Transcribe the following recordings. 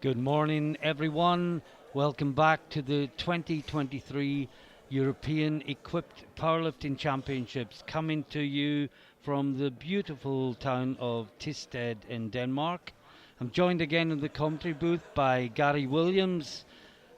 Good morning, everyone. Welcome back to the 2023 European Equipped Powerlifting Championships, coming to you from the beautiful town of Tisted in Denmark. I'm joined again in the commentary booth by Gary Williams,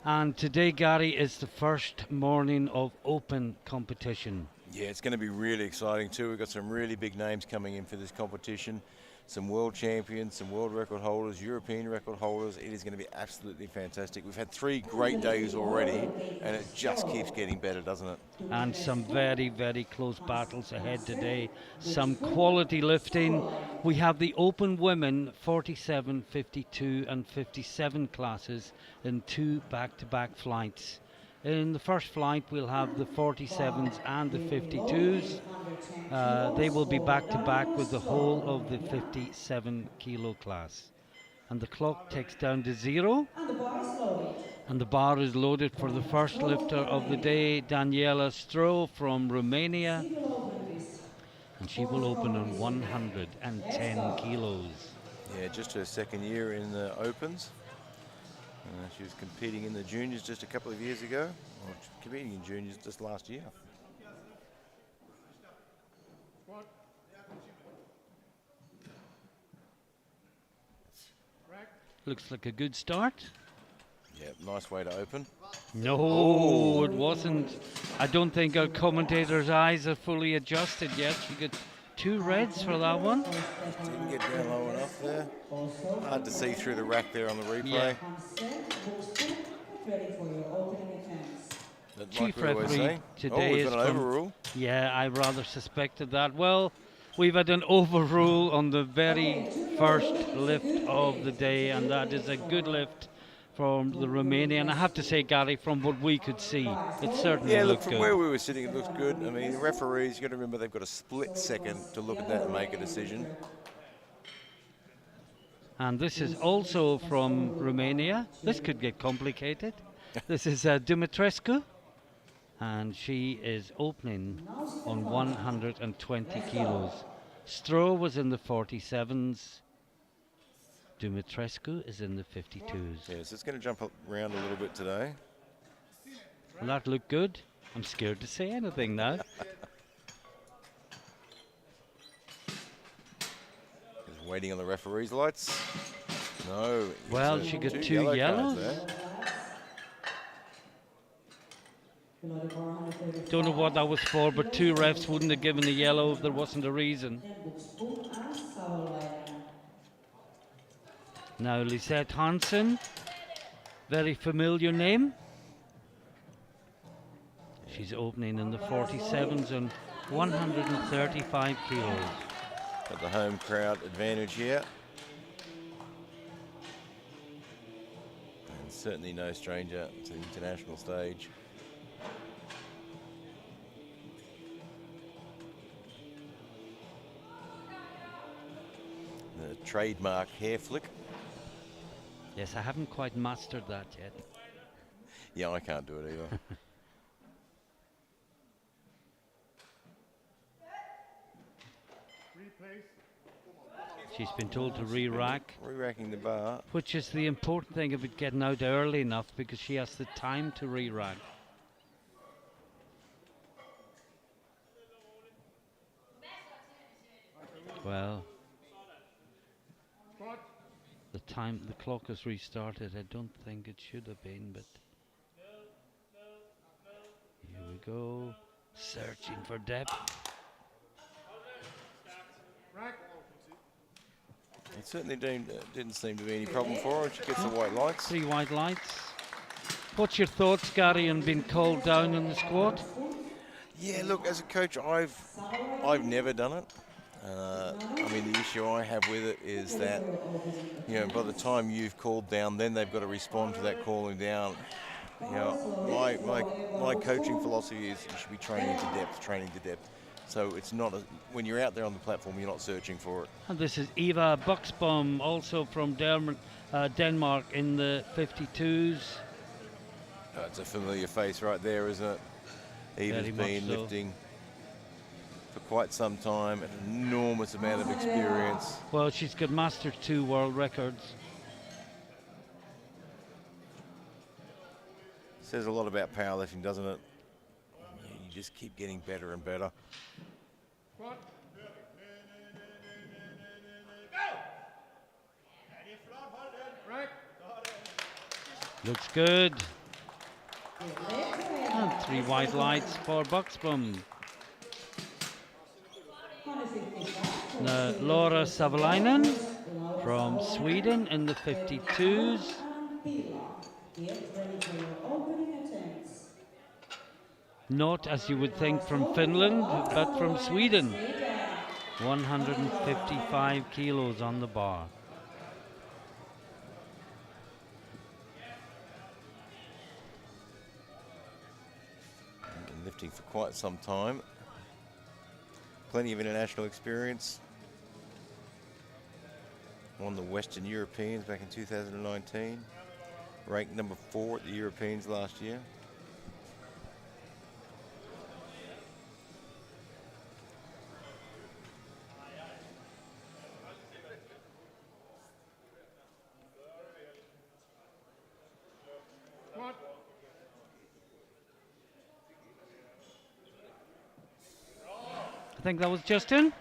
and today, Gary, is the first morning of open competition. Yeah, it's going to be really exciting too. We've got some really big names coming in for this competition. Some world champions, some world record holders, European record holders. It is going to be absolutely fantastic. We've had 3 great days already, and it just keeps getting better, doesn't it? And some very, very close battles ahead today. Some quality lifting. We have the open women 47, 52 and 57 classes in 2 back-to-back flights. In the first flight we'll have the 47s and the 52s. They will be back-to-back with the whole of the 57 kilo class. And the clock ticks down to 0. And the bar is loaded for the first lifter of the day, Daniela Stroh from Romania. And she will open on 110 kilos. Yeah, just her second year in the Opens. She was competing in the juniors just a couple of years ago, or competing in juniors just last year. Looks like a good start. Yeah, nice way to open. No, it wasn't. I don't think our commentator's eyes are fully adjusted yet. She got 2 reds for that one. Didn't get down low enough there. Hard to see through the rack there on the replay. Yeah. Chief referee today we've got an overrule. Yeah, I rather suspected that. Well, we've had an overrule on the very first lift of the day, and that is a good lift from the Romanian. I have to say, Gary, from what we could see, it certainly looked from good. where we were sitting, it looks good. I mean, the referees, you've got to remember they've got a split second to look at that and make a decision. And this is also from Romania. This could get complicated. This is Dumitrescu, and she is opening on 120 kilos. Stroh was in the 47s. Dumitrescu is in the 52s. Yes, it's going to jump around a little bit today. Well, that looked good. I'm scared to say anything now. Just waiting on the referee's lights. No. Well, she got 2 yellows. Don't know what that was for, but 2 refs wouldn't have given a yellow if there wasn't a reason. Now Lisette Hansen, very familiar name. She's opening in the 47s and 135 kilos. Got the home crowd advantage here. And certainly no stranger to the international stage. The trademark hair flick. Yes, I haven't quite mastered that yet. Yeah, I can't do it either. She's been told to re-rack. Re-racking the bar. Which is the important thing of it getting out early enough, because she has the time to re-rack. Well, the clock has restarted. I don't think it should have been, but here we go. Searching for depth. It certainly didn't seem to be any problem for her. She gets the white lights. 3 white lights. What's your thoughts, Gary, on being called down in the squat? Yeah, look, as a coach, I've never done it. I mean, the issue I have with it is that, you know, by the time you've called down, then they've got to respond to that calling down. You know, my coaching philosophy is you should be training to depth. So it's not, when you're out there on the platform, you're not searching for it. And this is Eva Buxbaum, also from Denmark in the 52s. It's a familiar face right there, isn't it? Eva's been lifting for quite some time, an enormous amount of experience. Well, she's got Masters 2 world records. Says a lot about powerlifting, doesn't it? You just keep getting better and better. Looks good. And 3 white lights for Buxbaum. Now, Laura Savalainen from Sweden in the 52s. Not, as you would think, from Finland, but from Sweden. 155 kilos on the bar. Been lifting for quite some time. Plenty of international experience. Won the Western Europeans back in 2019. Ranked number 4 at the Europeans last year. I think that was Justin.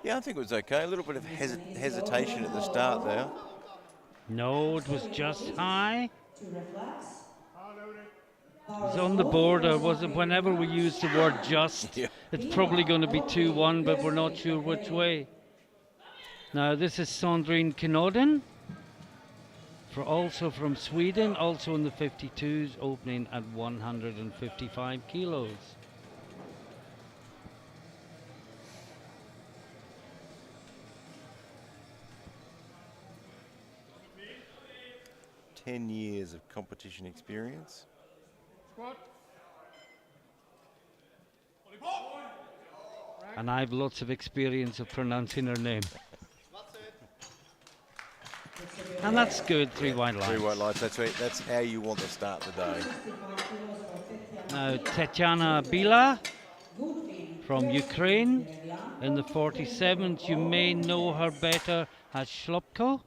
Yeah, I think it was okay. A little bit of hesitation at the start there. No, it was just high. It's on the board, or was it whenever we use the word just, Yeah. it's probably going to be 2-1, but we're not sure which way. Now, this is Sandrine Kinoden, also from Sweden, also in the 52s, opening at 155 kilos. Ten years of competition experience. And I've lots of experience of pronouncing her name. And that's good, 3 white lights. 3 white lights, that's how you want to start the day. Now, Tetiana Bila from Ukraine in the 47s. You may know her better as Shlopko,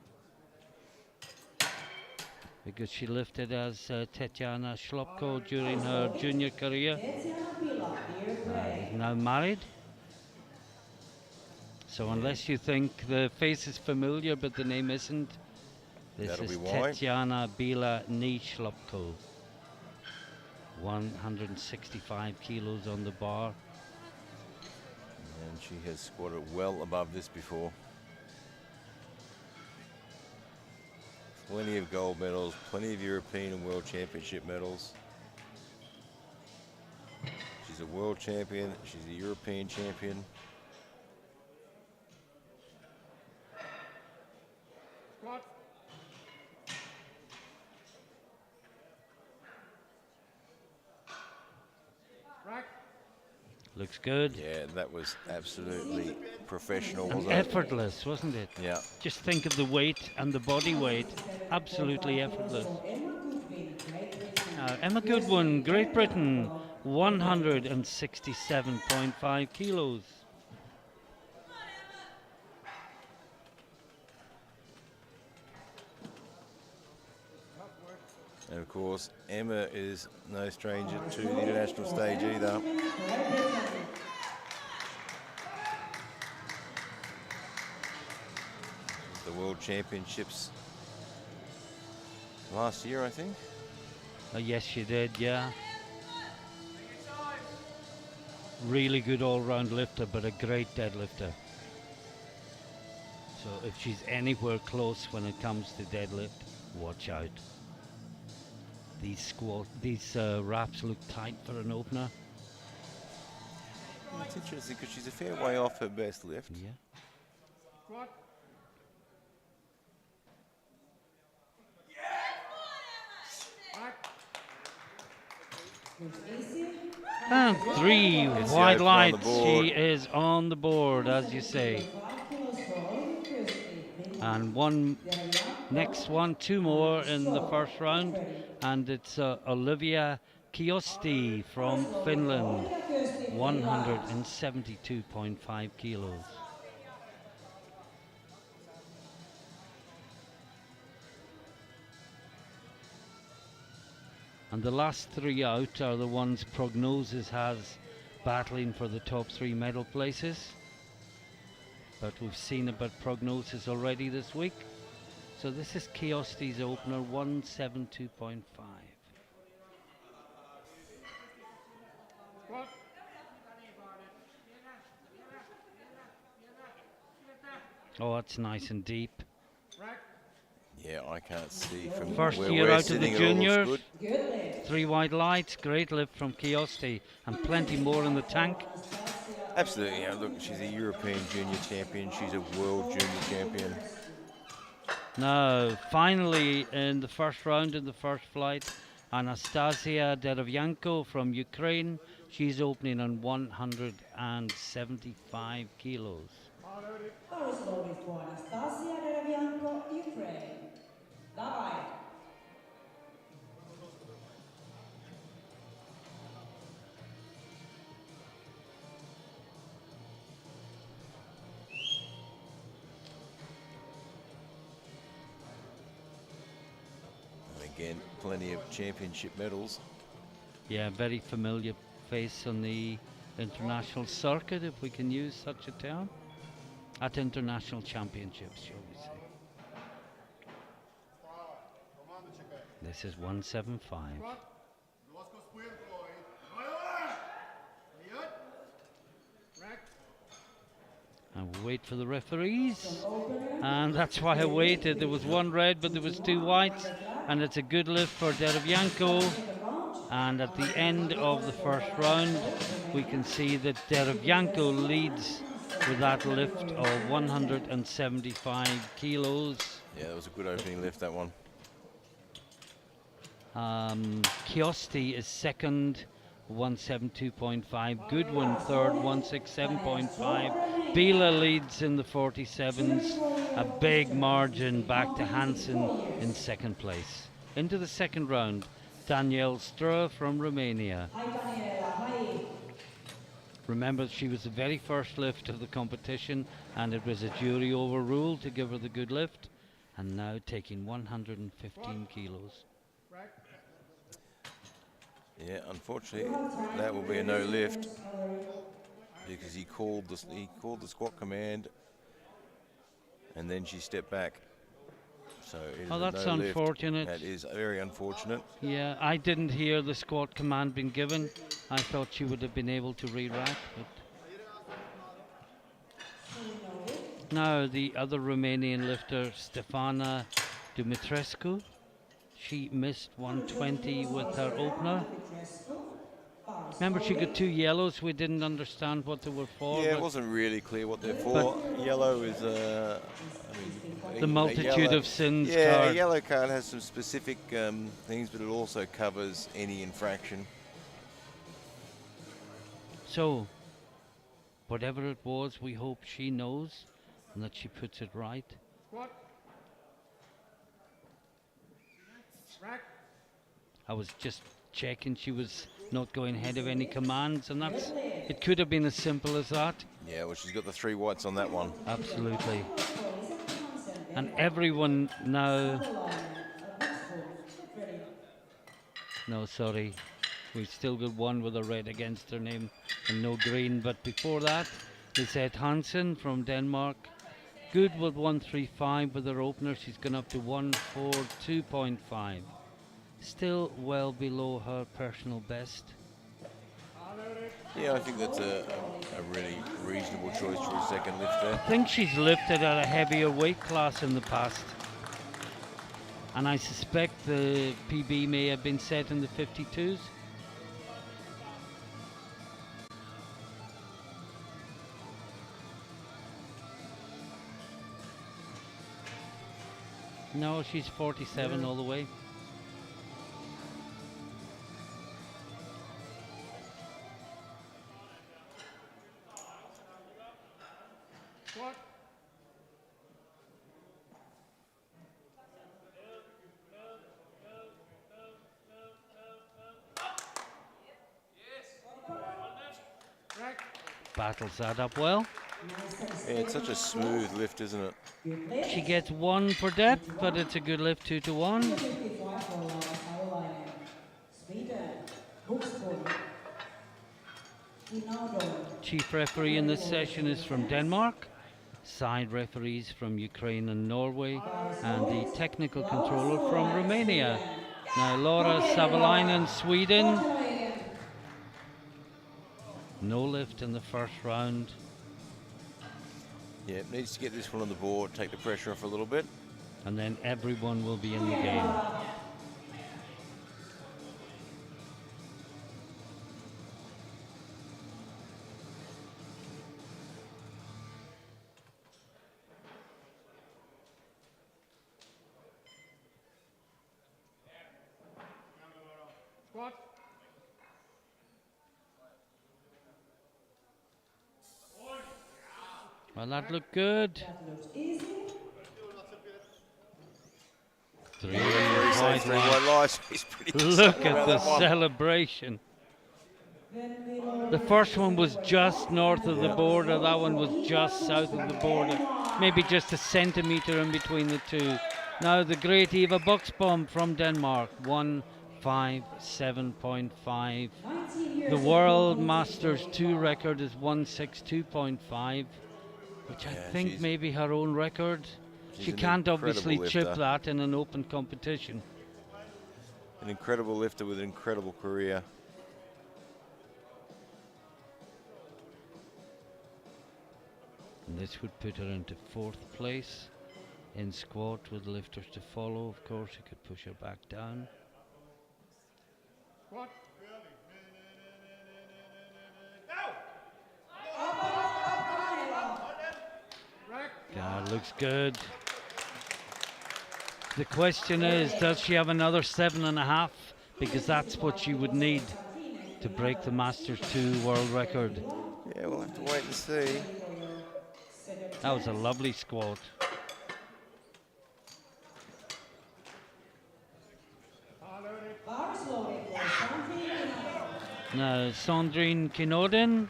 because she lifted as Tetiana Shlopko during her junior career. Is now married. So unless you think the face is familiar but the name isn't, this That'll is be why. Tetiana Bila Shlopko. 165 kilos on the bar. And she has squatted well above this before. Plenty of gold medals, plenty of European and World Championship medals. She's a world champion, she's a European champion. Looks good. Yeah, that was absolutely professional, And wasn't it? effortless, wasn't it? Yeah. Just think of the weight and the body weight. Absolutely effortless. Emma Goodwin, Great Britain, 167.5 kilos. And of course, Emma is no stranger to the international stage either. The World Championships last year, I think. Yes, she did, yeah. Really good all-round lifter, but a great deadlifter. So if she's anywhere close when it comes to deadlift, watch out. These wraps look tight for an opener. It's interesting because she's a fair way off her best lift. Yeah. And 3 white lights. She is on the board, as you say. And two more in the first round, and it's Olivia Kiosti from Finland, 172.5 kilos. And the last three out are the ones Prognosis has battling for the top three medal places. But we've seen about Prognosis already this week. So this is Kiosti's opener, 172.5. Oh, it's nice and deep. Yeah, I can't see from First where year we're out of the sitting. It all looks juniors. good. 3 wide lights, great lift from Kiosti, and plenty more in the tank. Absolutely. Yeah, look, she's a European junior champion. She's a world junior champion. Now, finally, in the first round, in the first flight, Anastasia Derevyanko from Ukraine. She's opening on 175 kilos. First loaded for Anastasia Derevyanko, Ukraine. Давай. Again, plenty of championship medals. Yeah, very familiar face on the international circuit, if we can use such a term. At international championships, shall we say. This is 175. And we'll wait for the referees. And that's why I waited. There was one red, but there was two whites. And it's a good lift for Derevyanko. And at the end of the first round, we can see that Derevyanko leads with that lift of 175 kilos. Yeah, that was a good opening lift, that one. Kiosti is second, 172.5. Goodwin third, 167.5. Bila leads in the 47s. A big margin back to Hansen in second place. Into the second round, Danielle Stră from Romania. Remember, she was the very first lift of the competition, and it was a jury overruled to give her the good lift. And now taking 115 kilos. Yeah, unfortunately, that will be a no lift because he called the squat command, and then she stepped back. So it is that's no lift. unfortunate. That is very unfortunate. Yeah, I didn't hear the squat command being given. I thought she would have been able to re-rack, but now the other Romanian lifter, Stefana Dumitrescu. She missed 120 with her opener. Remember, she got 2 yellows. We didn't understand what they were for. Yeah, it wasn't really clear what they're for. Yellow is the multitude of sins yeah, card. a yellow card has some specific things, but it also covers any infraction. So, whatever it was, we hope she knows and that she puts it right. I was just checking she was not going ahead of any commands, and it could have been as simple as that. Yeah, well, she's got the 3 whites on that one. Absolutely. And everyone now... No, sorry. We've still got one with a red against her name and no green. But before that, Lisette Hansen from Denmark. Good with 135 with her opener. She's gone up to 142.5. Still well below her personal best. Yeah, I think that's a really reasonable choice for a second lift there. I think she's lifted at a heavier weight class in the past. And I suspect the PB may have been set in the 52s. No, she's 47 all the way. Battles that up well. Yeah, it's such a smooth lift, isn't it? She gets 1 for depth, but it's a good lift, 2 to 1. Chief referee in this session is from Denmark. Side referees from Ukraine and Norway. And the technical controller from Romania. Now Laura Savalainen, Sweden. No lift in the first round. Yeah, needs to get this one on the board, take the pressure off a little bit. And then everyone will be in the game. Well, that looked good. Three wide lights. He's pretty Look excited at about the that one. celebration. The first one was just north of the border. That one was just south of the border. Maybe just a centimetre in between the two. Now the great Eva Buxbaum from Denmark, 157.5. The World Masters 2 record is 162.5, which I think she's- may be her own record. she's She an can't obviously incredible chip lifter. that in an open competition. An incredible lifter with an incredible career. And this would put her into 4th place in squat with lifters to follow. Of course, you could push her back down. God, looks good. The question is, does she have another 7.5? Because that's what she would need to break the Masters 2 world record. Yeah, we'll have to wait and see. That was a lovely squat. Now, Sandrine Kinodin,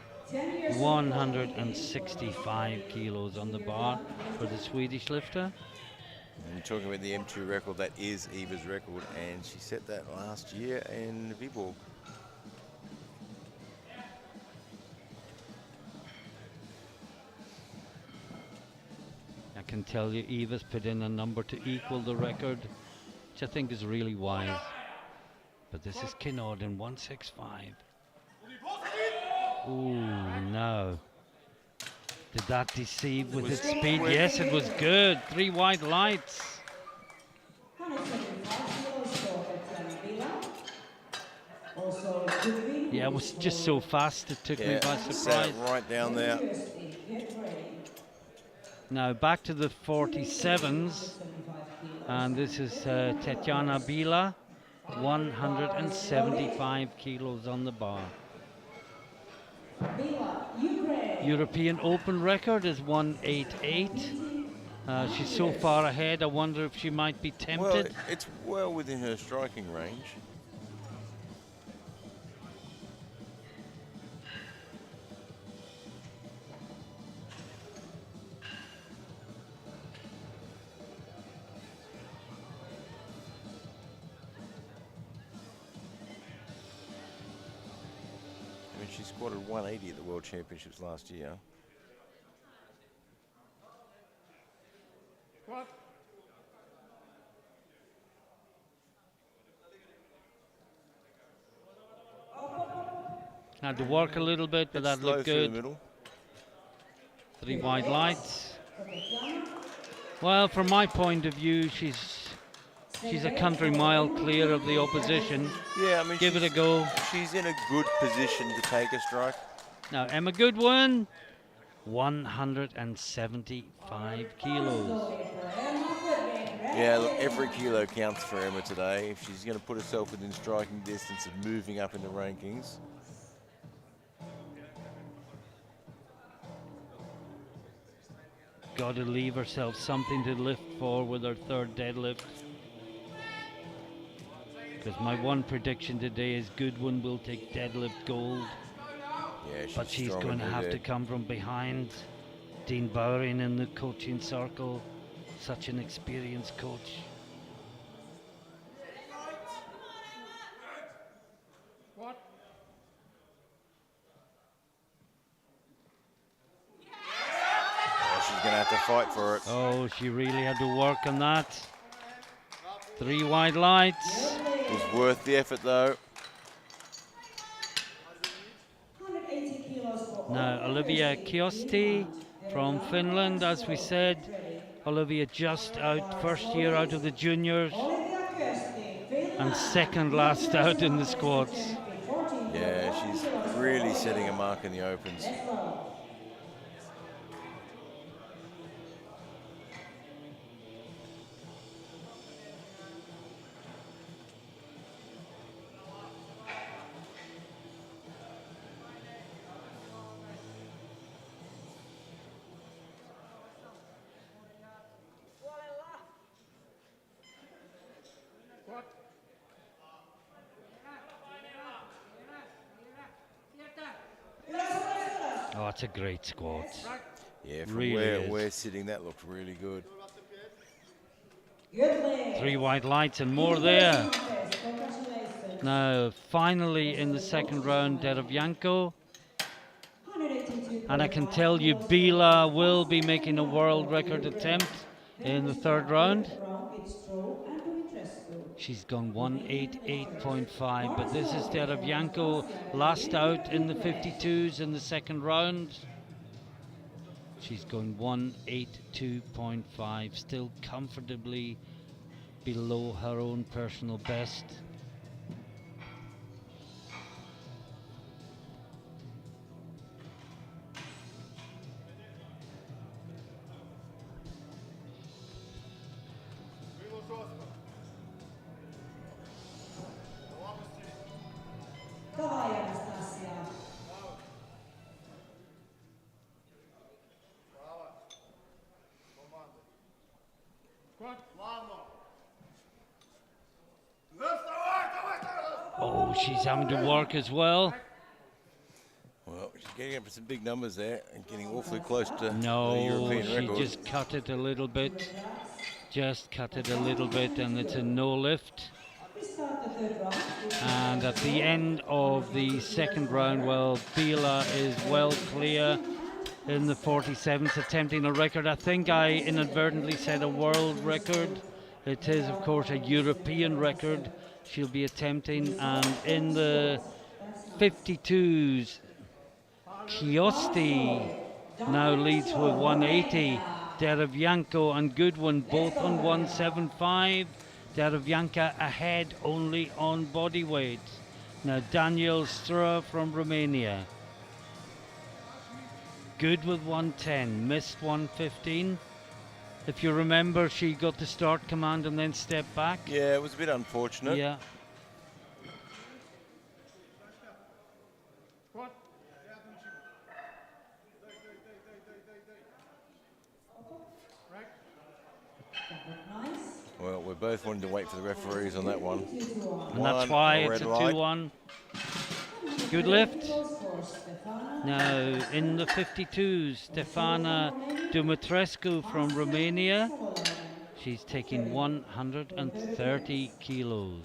165 kilos on the bar for the Swedish lifter. And talking about the M2 record, that is Eva's record, and she set that last year in Viborg. I can tell you Eva's put in a number to equal the record, which I think is really wise. But this is Kinodin, 165. Ooh, no. Did that deceive with its speed? Yes, it was good. 3 white lights. Yeah, it was just so fast, it took me by surprise. Sat right down there. Now back to the 47s. And this is Tetiana Bila, 175 kilos on the bar. European Open record is 188. She's so far ahead, I wonder if she might be tempted. Well, it's well within her striking range. I mean, she squatted 180 at the World Championships last year. Had to work a little bit, but that Slow looked through the good. middle. 3 white lights. Well, from my point of view, she's a country mile clear of the opposition. Yeah, I mean, Give it a go. She's in a good position to take a strike. Now Emma Goodwin, 175 kilos. Yeah, look, every kilo counts for Emma today. If she's going to put herself within striking distance of moving up in the rankings. Got to leave herself something to lift for with her 3rd deadlift. Because my one prediction today is Goodwin will take deadlift gold. Yeah, But she's strong going in to her have to head. come from behind. Dean Bowring in the coaching circle, such an experienced coach. going to have to fight for it. Oh, she really had to work on that. 3 wide lights. It was worth the effort, though. 180 kilos for Now, Olivia Kiosti from Finland, as we said. Olivia just out, first year out of the juniors, Olivia Kirsty, Finland. and second last out in the squads. Yeah, she's really setting a mark in the opens. Let's go. Oh, it's a great squad. Yeah, from Really where is. we're sitting, that looked really good. Good leg. 3 wide lights and more there. Congratulations. Now, finally in the second round, Derevianko. 182. And I can tell you, Bila will be making a world record attempt in the third round. She's gone 188.5, but this is Derevianko, last out in the 52s in the second round. She's going 182.5, still comfortably below her own personal best. Давай, Анастасия. Oh, she's having to work as well. Well, she's getting up to some big numbers there and getting awfully close to the No, European she record. just cut it a little bit. Just cut it a little bit, and it's a no lift. We start the third round. And at the end of the second round, well, Bila is well clear in the 47th, attempting a record. I think I inadvertently said a world record. It is, of course, a European record she'll be attempting. And in the 52s, Kiosti now leads with 180. Derevianko and Goodwin both on 175. Derevianka ahead only on body weight. Now Daniel Stră from Romania. Good with 110, missed 115. If you remember, she got the start command and then stepped back. Yeah, it was a bit unfortunate. Yeah. Nice. Well, we're both wanting to wait for the referees on that one. And that's why it's a 2-1. Good lift. Now in the 52s, Stefana Dumitrescu from Romania. She's taking 130 kilos.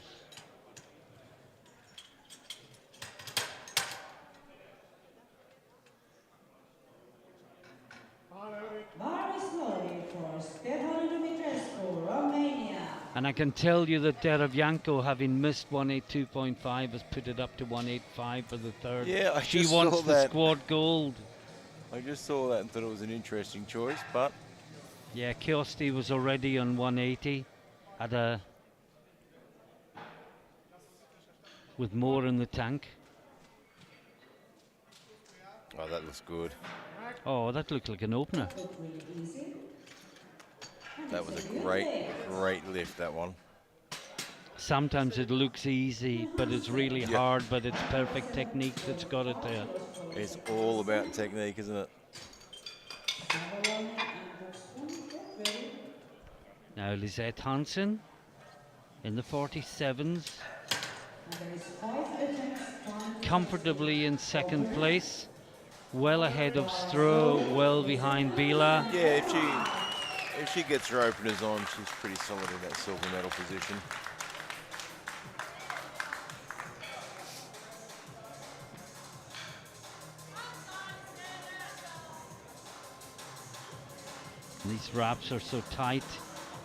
Very slowly for Stefano Dumitrescu, Romania. And I can tell you that Derevianko, having missed 182.5, has put it up to 185 for the third. Yeah, I she just wants saw the that. squad gold. I just saw that and thought it was an interesting choice, but Yeah, Kiosti was already on 180 at a with more in the tank. oh, that looks good. Oh, that looked like an opener. Look really easy. That was a great, great lift, that one. Sometimes it looks easy, but it's really Yeah. hard, but it's perfect technique that's got it there. It's all about technique, isn't it? Now Lisette Hansen in the 47s, comfortably in second place, well ahead of Strå, well behind Bila. Yeah, if she gets her openers on, she's pretty solid in that silver medal position. these wraps are so tight.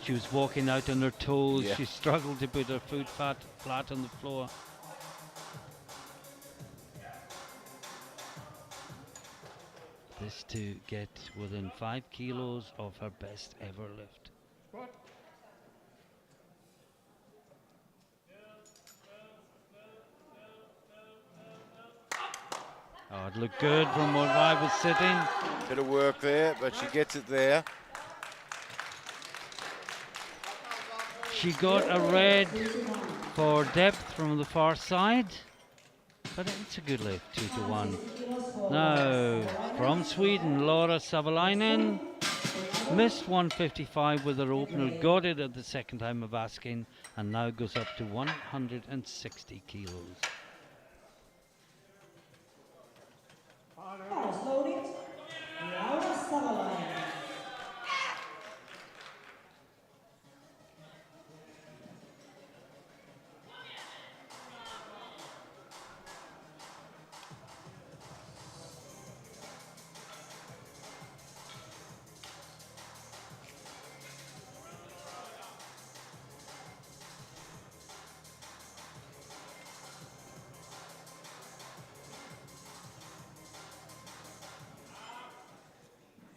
She was walking out on her toes. Yeah. She struggled to put her foot flat on the floor. This to get within 5 kilos of her best ever lift. Oh, it looked good from where I was sitting. Bit of work there, but she gets it there. She got a red for depth from the far side, but it's a good lift, 2-1. Now, from Sweden, Laura Savalainen missed 155 with her opener, got it at the second time of asking, and now goes up to 160 kilos. First loaded, Laura Savalainen.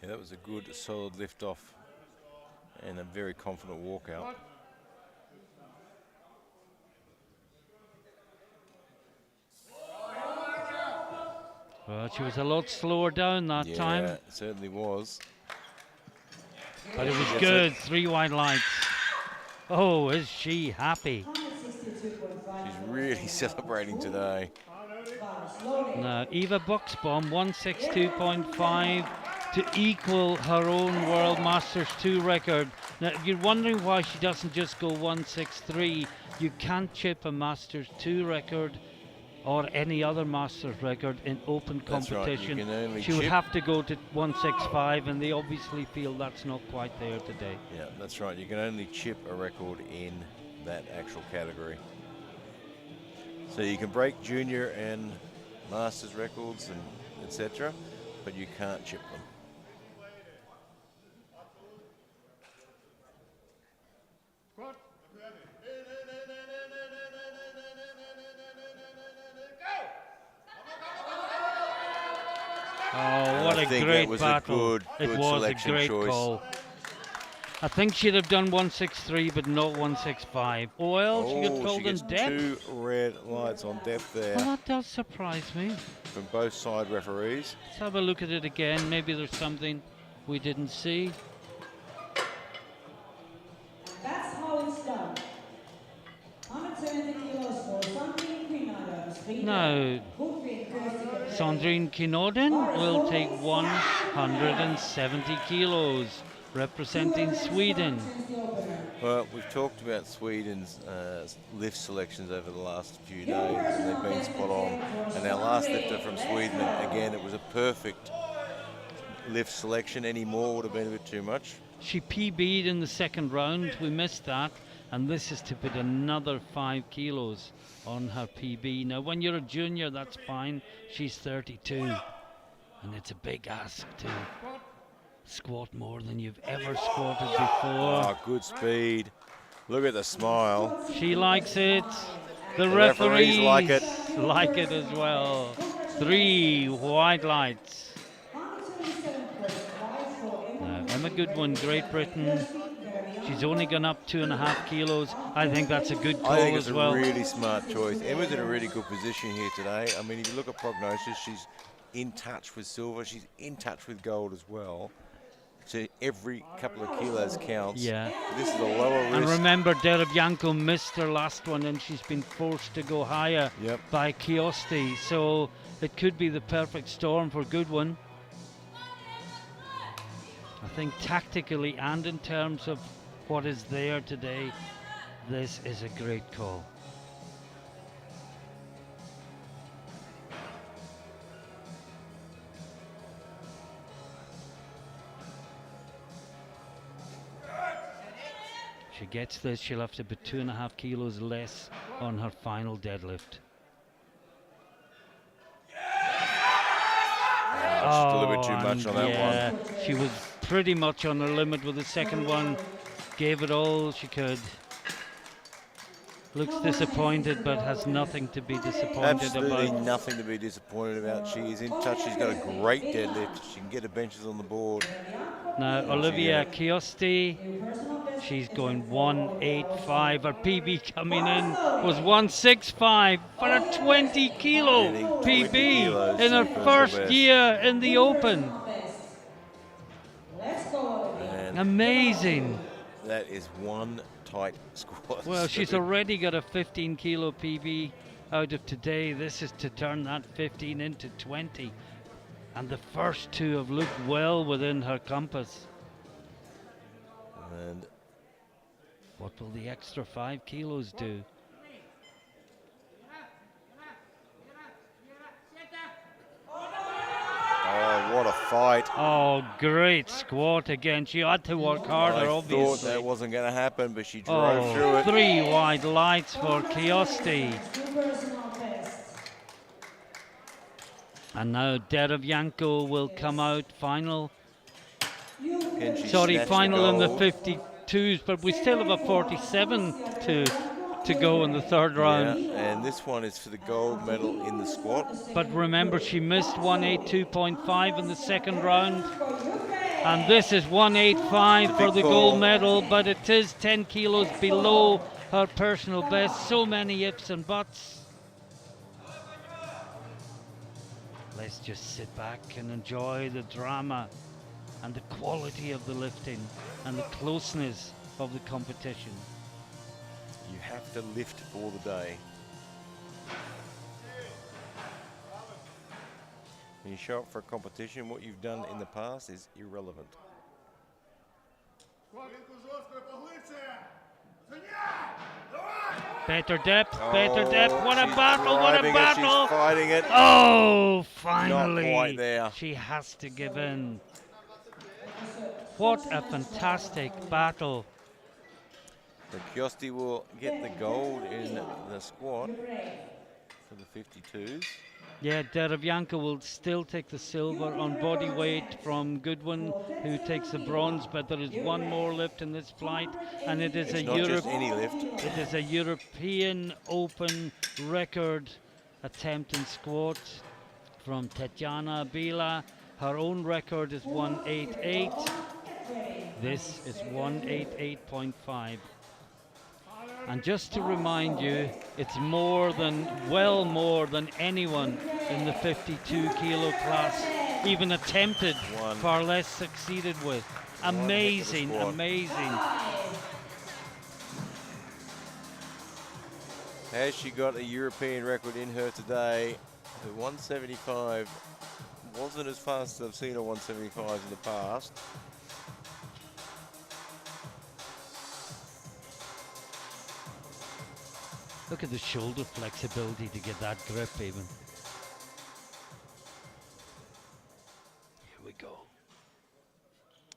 Yeah, that was a good, solid lift off and a very confident walkout. Well, she was a lot slower down that Yeah, time, it certainly was. but it was Gets good. it. 3 white lights. Oh, is she happy? 162.5. She's really celebrating today. First loaded. Now, Eva Buxbaum, 162.5 to equal her own World Masters 2 record. Now, if you're wondering why she doesn't just go 163, you can't chip a Masters 2 record or any other Masters record in open That's right, you competition. can only She would chip. have to go to 165, and they obviously feel that's not quite there today. Yeah, that's right. You can only chip a record in that actual category. So you can break junior and masters records and etc., but you can't chip them. Oh, what I a think great that was battle. a good It was a selection great choice. call. I think she'd have done 163, but not 165. Oh, well, she got Oh, called she in gets depth. 2 red lights on depth there Well, that does surprise me. from both side referees. Let's have a look at it again. Maybe there's something we didn't see. That's how it's done. 170 kilos for Sandrine Quinada, Sweden. Now, Goodwin, Kirsty, Sandrine Kinorden will take 170 kilos, representing Sweden. Well, we've talked about Sweden's lift selections over the last few days, and they've been spot on. And our last lifter from Sweden, again, it was a perfect lift selection. Any more would have been a bit too much. She PB'd in the second round. We missed that. And this is to put another 5 kilos on her PB. Now, when you're a junior, that's fine. She's 32. And it's a big ask to squat more than you've ever squatted before. Oh, good speed. Look at the smile. She likes it. The referees like it. like it as well. 3 white lights. Now, Emma Goodwin, Great Britain. She's only gone up 2.5 kilos. I think that's a good call I think it's as a well. really smart choice. Emma's in a really good position here today. I mean, if you look at prognosis, she's in touch with silver. She's in touch with gold as well. So every couple of kilos counts. Yeah. This is a lower And risk. remember, Derevyanko missed her last one, and she's been forced to go higher Yep. by Kiosti. So it could be the perfect storm for Goodwin. I think tactically and in terms of what is there today, this is a great call. She gets this, she'll have to put 2.5 kilos less on her final deadlift. Just a little bit too much on that one. She was pretty much on her limit with the second one. Gave it all she could. Looks disappointed, but has nothing to be disappointed Absolutely about. nothing to be disappointed about. She is in touch. She's got a great deadlift. She can get her benches on the board. Now, And Olivia Chiosti, she's going 185. Her PB coming in was 165 for a 20 kilo Getting 20 PB kilos in to her the personal first best. year in the Open. Let's go, Olivia. And Amazing. that is one tight squat. Well, she's already got a 15 kilo PB out of today. This is to turn that 15 into 20. And the first two have looked well within her compass. And What will the extra 5 kilos do? oh, what a fight. Oh, great squat again. She had to work harder, I obviously. thought that wasn't going to happen, but she drove through it. 3 wide lights for Chiosti. Two personal bests. And now Derevyanko will come out final. Can she Sorry, snatch final in the gold? 52s, but we still have a 47 to go in the third round. Yeah, and this one is for the gold medal in the squat. But remember, she missed 182.5 in the second round. And this is 185 for the gold medal, but it is 10 kilos below her personal best. So many ifs and buts. Let's just sit back and enjoy the drama and the quality of the lifting and the closeness of the competition. You have to lift for the day. When you show up for a competition, what you've done in the past is irrelevant. Better depth, better depth. What a battle, what a Driving it, battle. she's fighting it. Oh, finally. Not quite there. She has to give in. What a fantastic battle. So Chiosti will get the gold in the squat for the 52s. Yeah, Derevyanko will still take the silver on body weight from Goodwin, who takes the bronze, but there is one more lift in this flight, and it is It's not just any lift. It is a European Open record attempt in squat from Tetjana Bila. Her own record is 188. This is 188.5. And just to remind you, it's well more than anyone in the 52 kilo class even attempted, far less succeeded with. Amazing, amazing. Has she got a European record in her today? Her 175 wasn't as fast as I've seen her 175s in the past. Look at the shoulder flexibility to get that grip even. Here we go.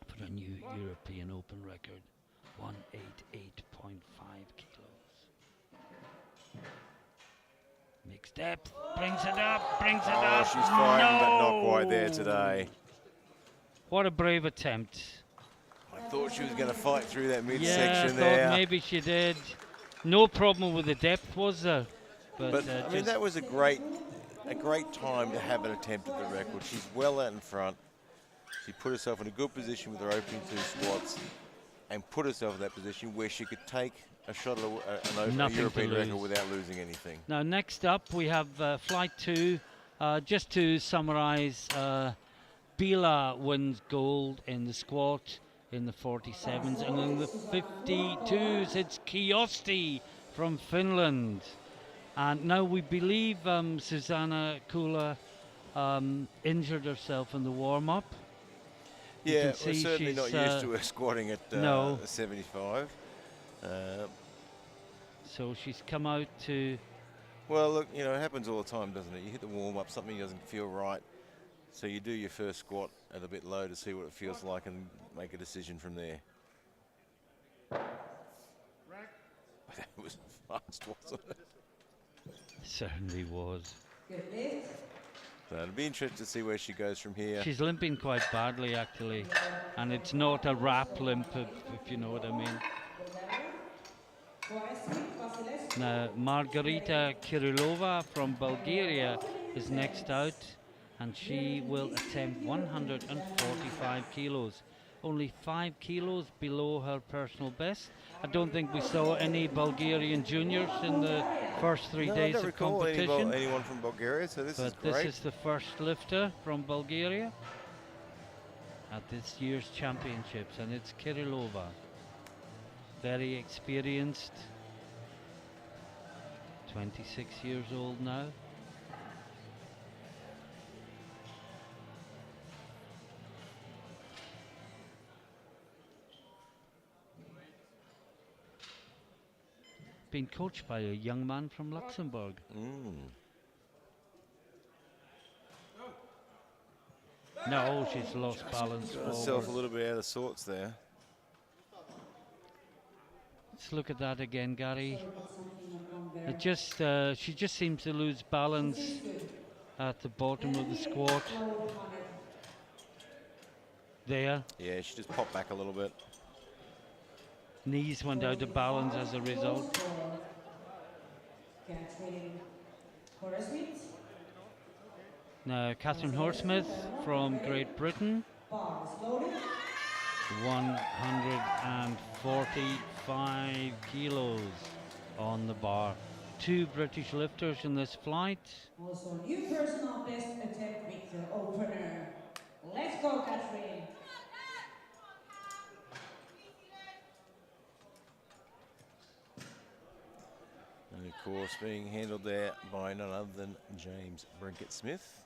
For a new European Open record, 188.5 kilos. Mixed depth, brings it up, Oh, she's fighting, but not quite there today. What a brave attempt. I thought she was going to fight through that Yeah, I midsection thought there. maybe she did. No problem with the depth, was there? But I mean, that was a great time to have an attempt at the record. She's well out in front. She put herself in a good position with her opening two squats and put herself in that position where she could take a shot at a European record without losing anything. Now, next up, we have Flight 2. Just to summarize, Bila wins gold in the squat, in the 47s, and in the 52s, it's Chiosti from Finland. And now we believe Susanna Kula injured herself in the warm-up. Yeah, we're certainly not used to her squatting at no. 75. So she's come out to... Well, look, you know, it happens all the time, doesn't it? You hit the warm-up, something doesn't feel right, so you do your first squat at a bit low to see what it feels like and make a decision from there. That was fast, wasn't it? Certainly was. Good lift. So it'll be interesting to see where she goes from here. She's limping quite badly, actually. And it's not a rap limp, if you know what I mean. Now, Margarita Kirilova from Bulgaria is next out, and she will attempt 145 kilos. Only 5 kilos below her personal best. I don't think we saw any Bulgarian juniors in the first 3 No, I days don't of recall competition. anyone from Bulgaria, so this is But great. this is the first lifter from Bulgaria at this year's championships, and it's Kirilova. Very experienced. 26 years old now. Been coached by a young man from Luxembourg. No, she's lost balance Got herself a forward. little bit out of sorts there. Let's look at that again, Gary. It just she just seems to lose balance at the bottom of the squat. There, Yeah, she just popped back a little bit. knees went out of balance as a result. Now, Catherine Horsmith from Great Britain, 145 kilos on the bar. 2 British lifters in this flight. Also, new personal best attempt with the opener. Let's go, Catherine. And of course, being handled there by none other than James Brinkett-Smith.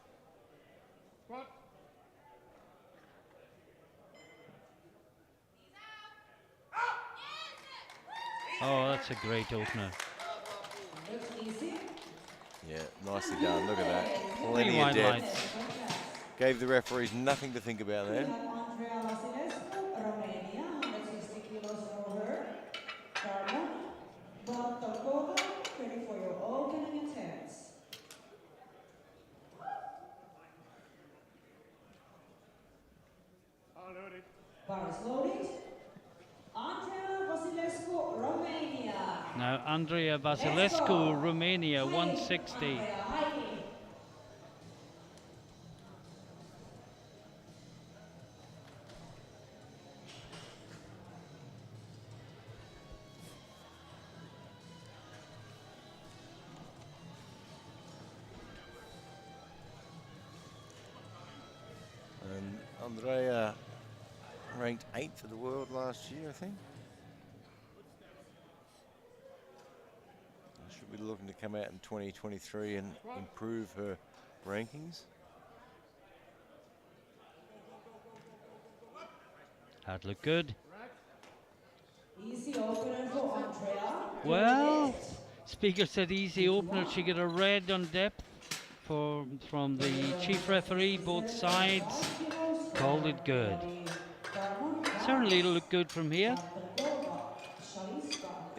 Oh, that's a great opener. Looks easy. Yeah, nicely done. Look at that. Three Plenty of wide depth. lights. Gave the referees nothing to think about there. Andrea Vasilescu, Romania, 160 kilos for her. Carmen Bartokova, ready for your opening attempts. Bar is loaded. Andrea Vasilescu, Romania. Now, Andrea Vasilescu, Romania, 160. Andrea, Heidi. And Andrea ranked 8th for the world last year, I think. Should be looking to come out in 2023 and improve her rankings. That looked good. Easy opener for Andrea. Well, speaker said easy opener. She got a red on depth from the chief referee, both sides. Called it good. Certainly it'll look good from here.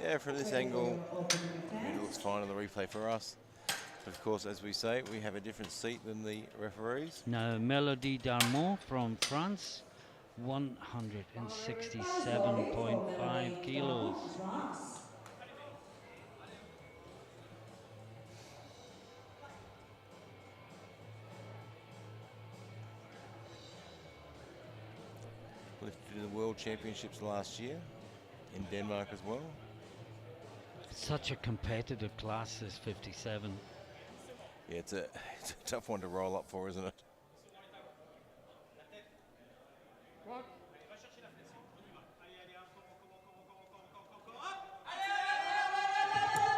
Yeah, from this angle, it looks fine on the replay for us. But of course, as we say, we have a different seat than the referees. Now, Melody Darmon from France, 167.5 kilos. Lifted in the World Championships last year in Denmark as well. Such a competitive class, this 57. Yeah, it's a tough one to roll up for, isn't it?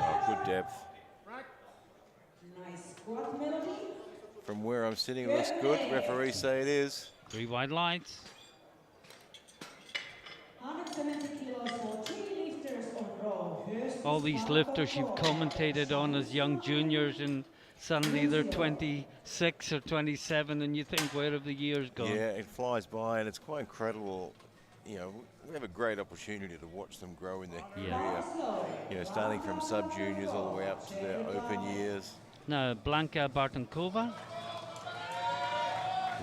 Oh, good depth. Nice squat, Melody. From where I'm sitting, it looks good. Referees say it is. 3 wide lights. 170 kilos for 3 lifters on row. First All these lifters you've commentated on as young juniors, and suddenly they're 26 or 27, and you think, where have the years gone? Yeah, it flies by, and it's quite incredible. You know, we have a great opportunity to watch them grow in their career. You know, starting from sub-juniors all the way up to their open years. Now, Blanka Bartankova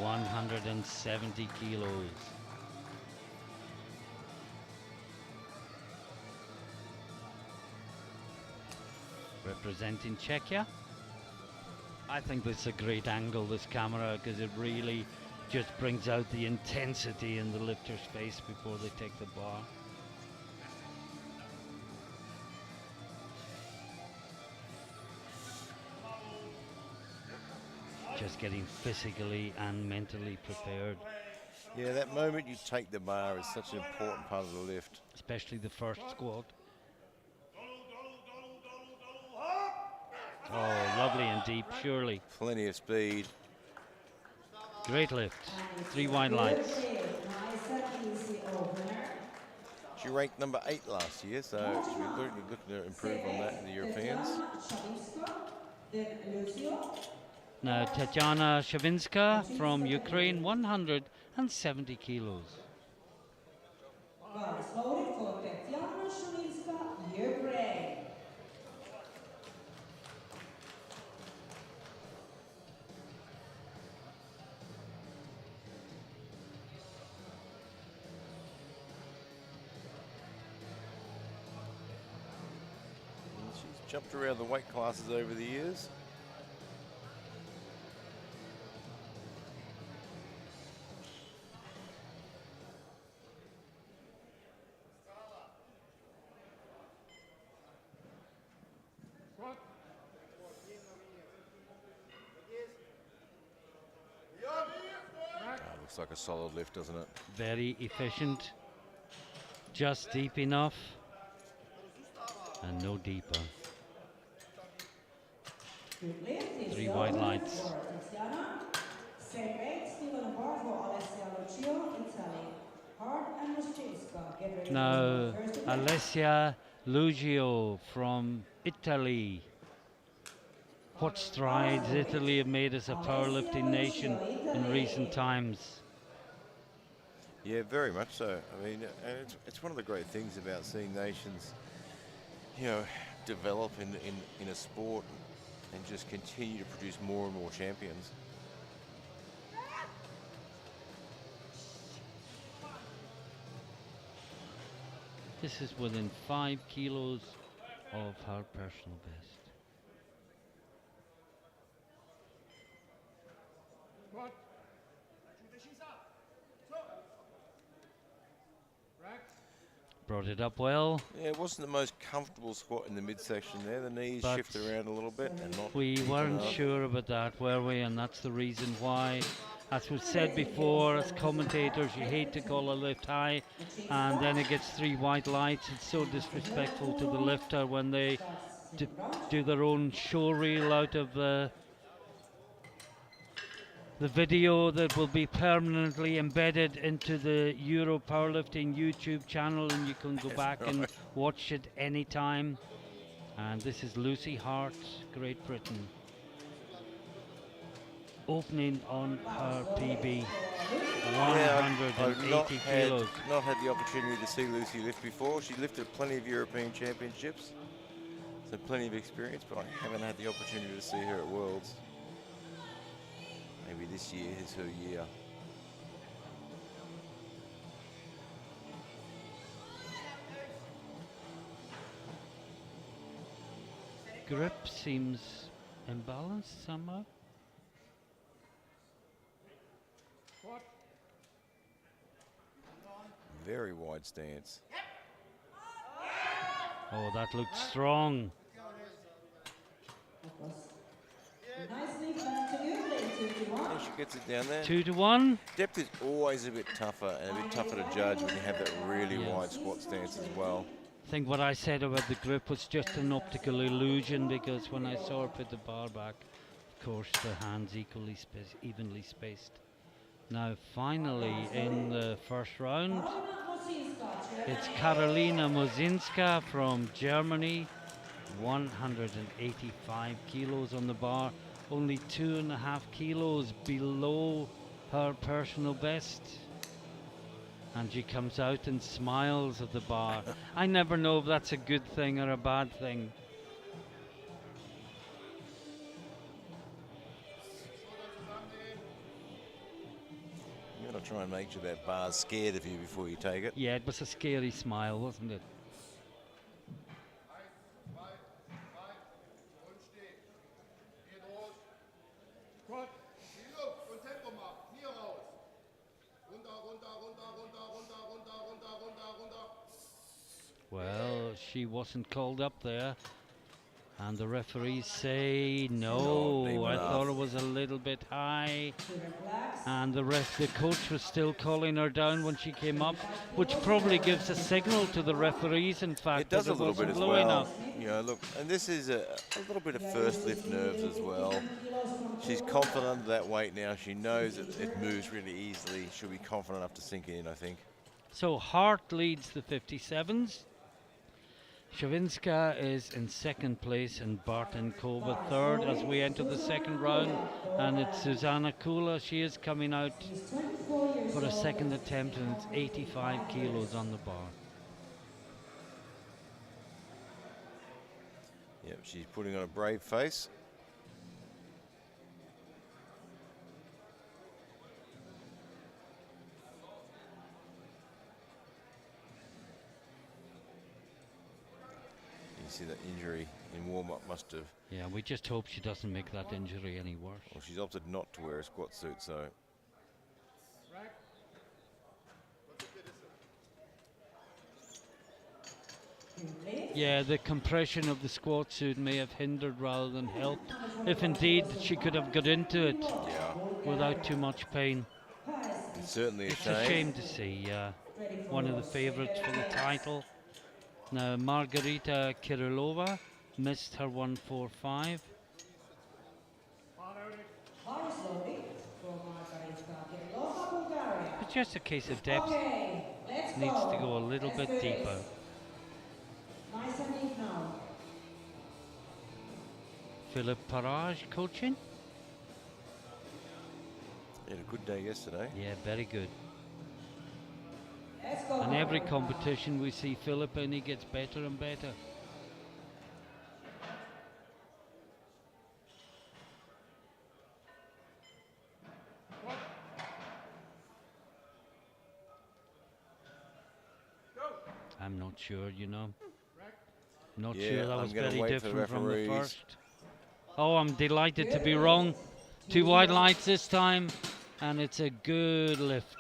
170 kilos. Representing Czechia. I think this is a great angle, this camera, because it really just brings out the intensity in the lifter's face before they take the bar. Just getting physically and mentally prepared. Yeah, that moment you take the bar is such an important part of the lift. Especially the first squat. Oh, lovely and deep, surely. Plenty of speed. Great lift. 3 wide lights. She ranked number 8 last year, so we're looking to improve on that in the Europeans. Now, Tatiana Shavinska from Ukraine, 170 kilos. Bars loaded for Tatiana Shavinska, Ukraine. And she's jumped around the weight classes over the years. Looks like a solid lift, doesn't it? Very efficient. Just deep enough. And no deeper. 3 wide lights. Now, Alessia Lugio from Italy. What strides Italy have made as a powerlifting nation in recent times. Yeah, very much so. I mean, and it's one of the great things about seeing nations, you know, develop in a sport and just continue to produce more and more champions. This is within 5 kilos of her personal best. Brought it up well. Yeah, it wasn't the most comfortable squat in the midsection there. The knees But shifted around a little bit and not. We weren't sure about that, were we? And that's the reason why. As was said before, as commentators, you hate to call a lift high, and then it gets 3 white lights. It's so disrespectful to the lifter when they do their own show reel out of the video that will be permanently embedded into the Euro Powerlifting YouTube channel, and you can go back and watch it anytime. And this is Lucy Hart, Great Britain, opening on her PB, 180 kilos. I've not had the opportunity to see Lucy lift before. She lifted plenty of European Championships, so plenty of experience, but I haven't had the opportunity to see her at Worlds. Maybe this year is her year. Grip seems imbalanced somehow. Very wide stance. Oh, that looked strong. Nicely done to you, ladies. 2 to 1. And she gets it down there. 2 to 1. Depth is always a bit tougher and a bit tougher to judge when you have that really wide squat stance as well. I think what I said about the grip was just an optical illusion, because when I saw her put the bar back, of course the hands evenly spaced. Now finally in the first round, it's Karolina Mozinska from Germany, 185 kilos on the bar, only 2.5 kilos below her personal best. And she comes out and smiles at the bar. I never know if that's a good thing or a bad thing. You've got to try and make sure that bar's scared of you before you take it. Yeah, it was a scary smile, wasn't it? Well, she wasn't called up there. And the referees say no. I thought it was a little bit high. And the coach was still calling her down when she came up, which probably gives a signal to the referees, in fact, It does that a little bit wasn't as low well. enough. You know, look, and this is a little bit of first lift nerves as well. She's confident under that weight now. She knows that it moves really easily. She'll be confident enough to sink in, I think. So Hart leads the 57s. Shavinska is in second place and Bartenkova third as we enter the second round. And it's Susanna Kula. She is coming out for a second attempt, and it's 85 kilos on the bar. Yep, she's putting on a brave face. You see that injury in warm-up must have... Yeah, we just hope she doesn't make that injury any worse. Well, she's opted not to wear a squat suit, so... Yeah, the compression of the squat suit may have hindered rather than helped. If indeed she could have got into it without too much pain. It's certainly a It's shame. a shame to see one of the favourites for the title. Now, Margarita Kirillova missed her 145. It's just a case of depth. Needs to go a little bit deeper. Nice and deep now. Philip Parage coaching. He had a good day yesterday. Yeah, very good. Let's go. And every competition we see Philip in, he gets better and better. I'm not sure, you know. Not sure that was very different from the first. Oh, I'm delighted to be wrong. 2 wide lights this time, and it's a good lift.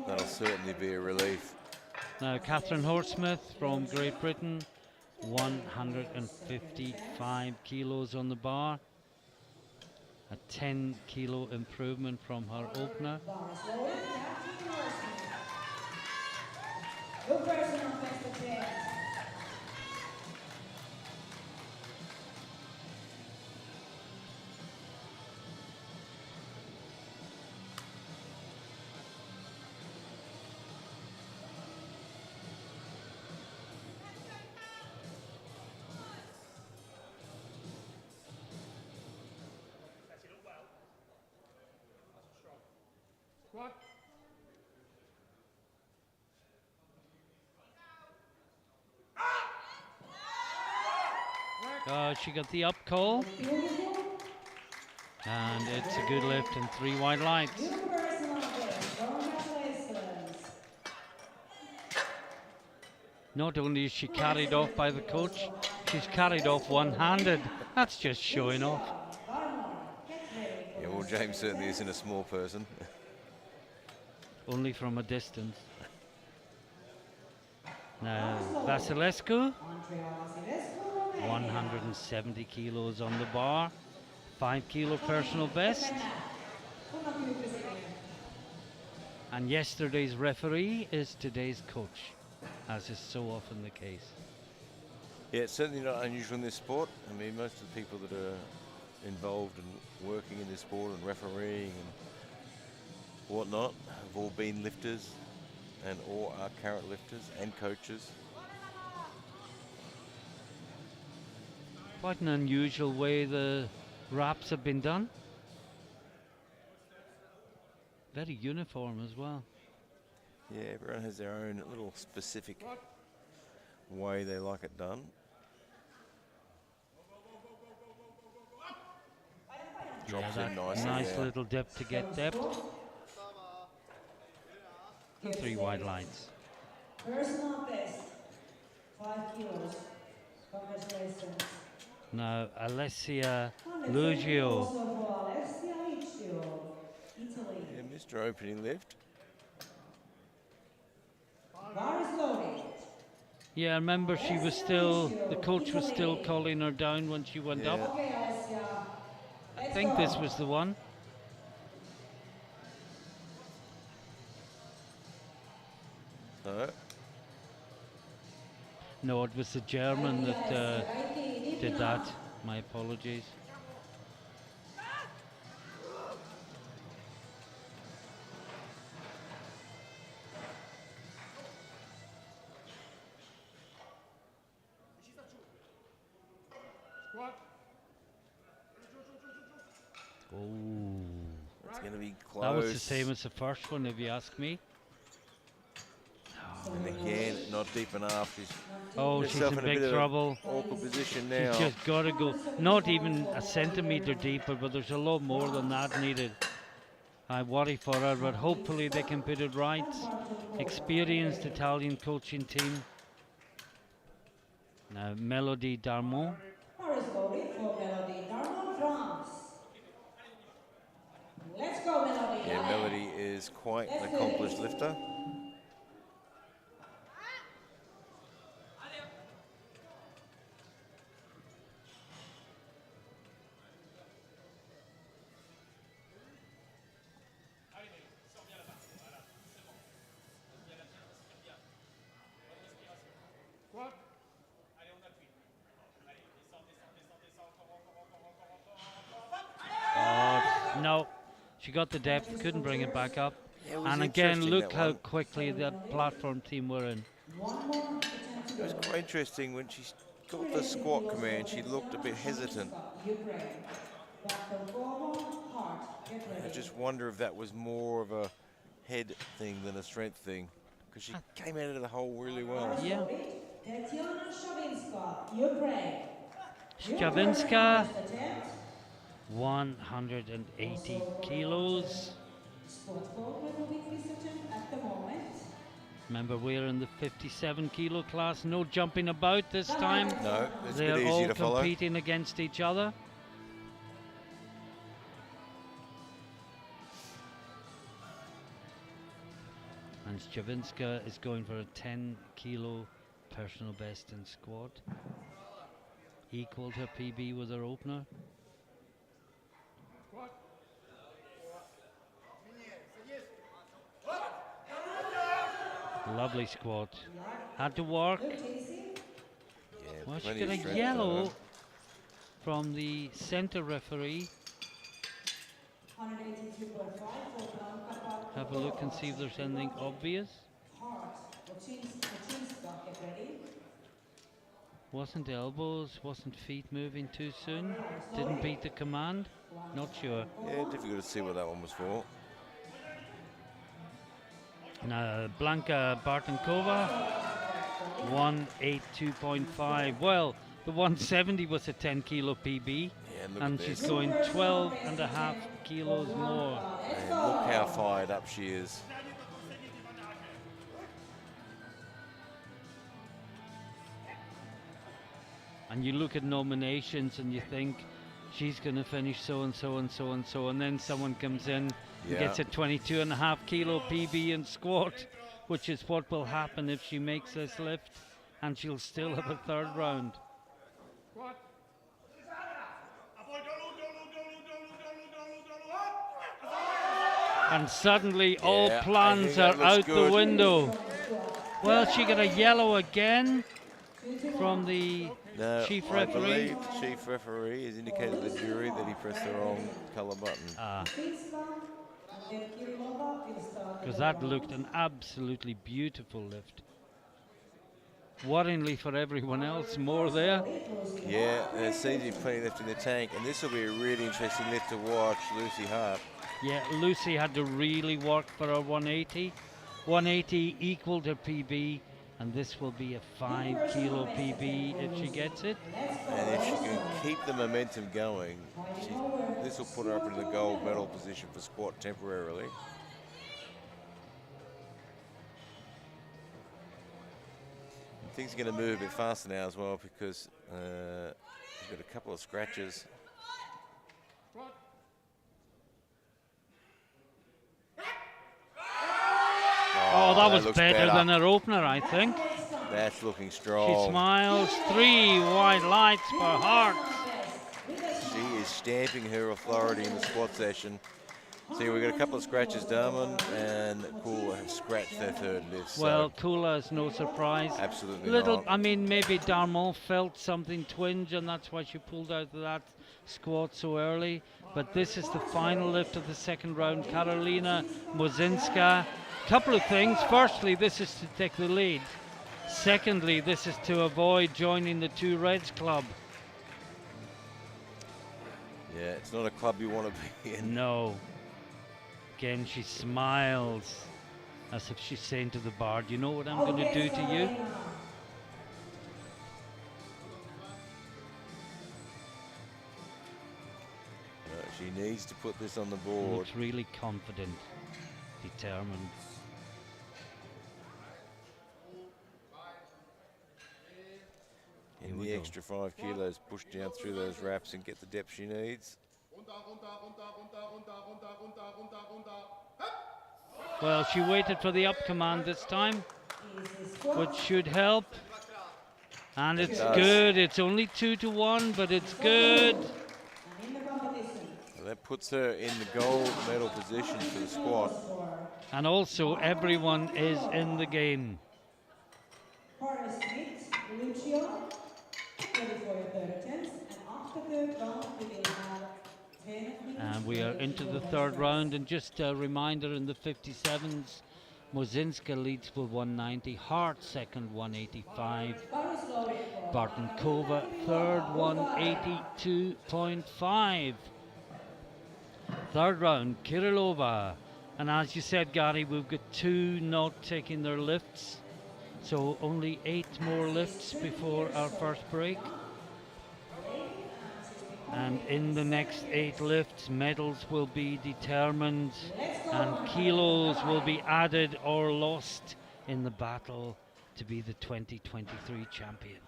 That'll certainly be a relief. Now, Catherine Hortsmith from Great Britain, 155 kilos on the bar. A 10 kilo improvement from her opener. Good person on best attempt. She got the up call. And it's a good lift and 3 wide lights. Good person on best. Congratulations. Not only is she carried off by the coach, she's carried off one-handed. That's just showing off. Yeah, well, James certainly isn't a small person. Only from a distance. Now, Vasilescu, 170 kilos on the bar, 5 kilo personal best. And yesterday's referee is today's coach, as is so often the case. Yeah, it's certainly not unusual in this sport. I mean, most of the people that are involved in working in this sport and refereeing and whatnot have all been lifters and or are current lifters and coaches. Quite an unusual way the wraps have been done. Very uniform as well. Yeah, everyone has their own little specific way they like it done. Drops Yeah, in that nicely nice there. little dip to get depth. And 3 wide lines. Personal best, 5 kilos. Congratulations. Now, Alessia And the same thing Lugio. also for Alessia Liccio, Italy. Yeah, Mr. Opening lift. Bar is loaded. Yeah, I remember she was still, the coach was still calling her down when she went up. Yeah. Okay, Alessia. I Let's think go. this was the one. No. No, it was the German that did that. My apologies. Oh, It's going to be close. that was the same as the first one, if you ask me. And again, not deep enough. She's Oh, put she's herself in a big bit of trouble. awkward position now. She's just got to go. Not even a centimetre deeper, but there's a lot more than that needed. I worry for her, but hopefully they can put it right. Experienced Italian coaching team. Now, Melody Darmon. Bar is loaded for Melody Darmon, France. Let's go, Melody. Yeah, Melody is quite an accomplished lifter. No, she got the depth, couldn't bring it back up. Yeah, it was And again, interesting, look that how one. quickly that platform team were in. One more attempt to It was go. quite interesting when she got the squat command. She looked a bit hesitant. Ukraine. Dr. Govan, Hart, get I ready. just wonder if that was more of a head thing than a strength thing, because she came out of the hole really well. Yeah. Tatiana Shavinska, Ukraine. Shavinska, First attempt. 180 kilos. Sport program will be this attempt at the moment. Remember, we're in the 57 kilo class. No jumping about this time. No, it's a They're bit all easier to follow. competing against each other. And Shavinska is going for a 10 kilo personal best in squat. Equaled her PB with her opener. Lovely squat. Had to work. Yeah, Well, she plenty got of a strength yellow on her. from the center referee. 182.5 for Blanca. Have a look and see if there's anything obvious. Hart, Wachinska, get ready. Wasn't elbows, wasn't feet moving too soon. Didn't beat the command. Not sure. Yeah, difficult to see what that one was for. Now, Blanka Bartankova, 182.5. Well, the 170 was a 10 kilo PB, Yeah, look and at she's this. going 12 and a half kilos more. And look how fired up she is. And you look at nominations and you think she's going to finish so and so and so and so, and then someone comes in and gets a 22 and a half kilo PB in squat, which is what will happen if she makes this lift, and she'll still have a third round. And suddenly all Yeah, I plans think that are looks out good. the window. Well, she got a yellow again from the No, chief I referee. believe the chief referee has indicated to the jury that he pressed the wrong colour button. Because that looked an absolutely beautiful lift. Worryingly for everyone else, more there. Yeah, there seems to be plenty left in the tank, and this will be a really interesting lift to watch, Lucy Hart. Yeah, Lucy had to really work for her 180. 180 equaled her PB, and this will be a 5 kilo PB if she gets it. And if she can keep the momentum going, this will put her up in the gold medal position for squat temporarily. And things are going to move a bit faster now as well because we've got a couple of scratches. Oh, that was looks better than her opener, I think. That's looking She strong. smiles. 3 white lights for Hart. She is stamping her authority in the squat session. See, we've got a couple of scratches, Darman and Kula have scratched their third lift. Well, So Kula is no surprise. absolutely Little, not. I mean, maybe Darmon felt something twinge, and that's why she pulled out of that squat so early. But this is the final lift of the second round. Karolina Mozinska. Couple of things. Firstly, this is to take the lead. Secondly, this is to avoid joining the two Reds club. Yeah, it's not a club you want to be in. No. Again, she smiles as if she's saying to the bar, "Do you know what I'm going to do to you?" She needs to put this on the board. Looks really confident, determined. And the extra 5 kilos push down through those wraps and get the depth she needs. Well, she waited for the up command this time, which should help. And it's good. It's only 2-1, but it's good. So that puts her in the gold medal position for the squat. And also, everyone is in the game. And we are into the third round, and just a reminder, in the 57s, Mozinska leads with 190, Hart second 185, Bartonkova third 182.5. Third round, Kirilova, and as you said, Gary, we've got 2 not taking their lifts, so only 8 more lifts before our first break. And in the next 8 lifts, medals will be determined and kilos will be added or lost in the battle to be the 2023 champion.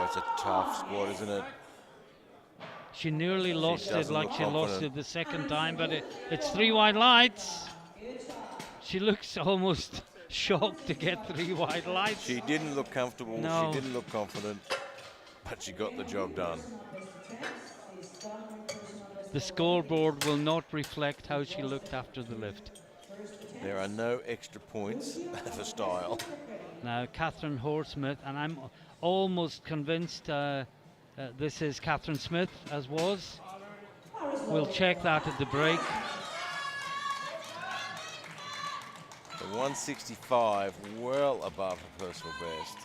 Oh, it's a tough squat, isn't it? She nearly lost it doesn't like look she lost confident. it the second time, but it's 3 white lights. She looks almost shocked to get 3 white lights. She didn't look comfortable, No. she didn't look confident, but she got the job done. The scoreboard will not reflect how she looked after the lift. There are no extra points for style. Now, Catherine Horsmith, and I'm almost convinced this is Catherine Smith, as was. We'll check that at the break. The 165, well above her personal best.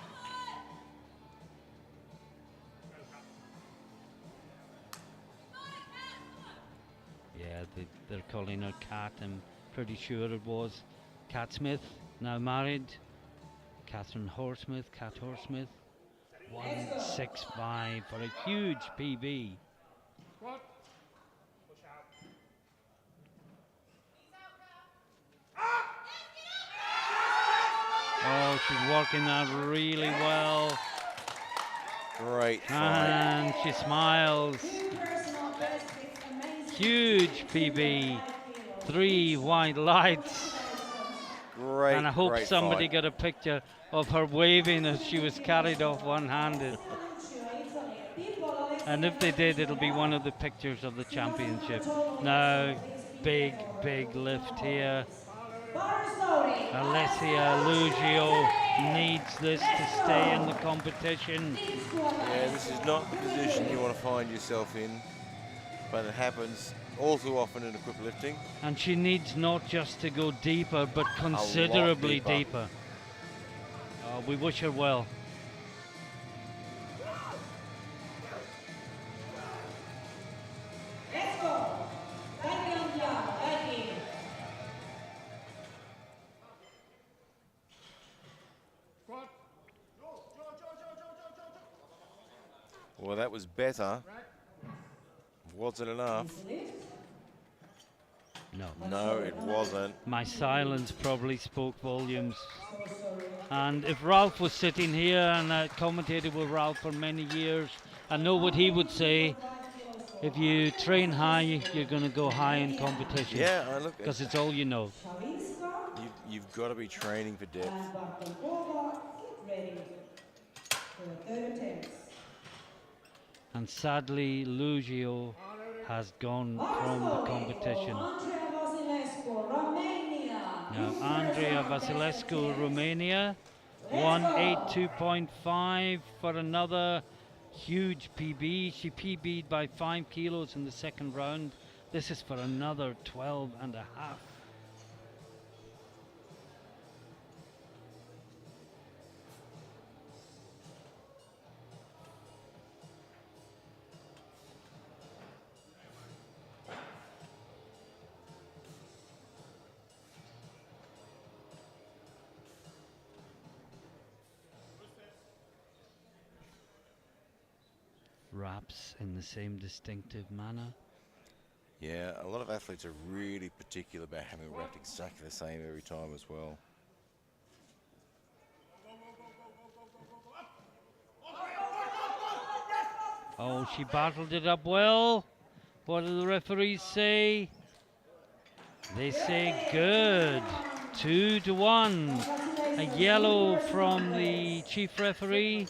Yeah, they're calling her Cat. I'm pretty sure it was Cat Smith, now married. Catherine Horsmith, Cat Horsmith. 165 for a huge PB. Oh, she's working that really well. Great fight. And she smiles. Huge PB. 3 white lights. Great, And I hope great somebody fight. got a picture of her waving as she was carried off one-handed. And if they did, it'll be one of the pictures of the championship. Now, big, big lift here. Alessia Lugio needs this to stay in the competition. Yeah, this is not the position you want to find yourself in, but it happens all too often in equipped lifting. And she needs not just to go deeper, but considerably deeper. We wish her well. Well, that was better. Was it enough? No. No, it wasn't. My silence probably spoke volumes. And if Ralph was sitting here, and I commentated with Ralph for many years, I know what he would say. If you train high, you're going to go high in competition. Yeah, look, because it's all you know. you've got to be training for depth. And Bartolkova, get ready for the third attempt. And sadly, Lugio has gone from the competition. Now, Andrea Vasilescu, Romania, 182.5 for another huge PB. She PB'd by 5 kilos in the second round. This is for another 12 and a half. Wraps in the same distinctive manner. Yeah, a lot of athletes are really particular about having it wrapped exactly the same every time as well. Oh, she battled it up well. What do the referees say? They say good. 2-1. A yellow from the chief referee.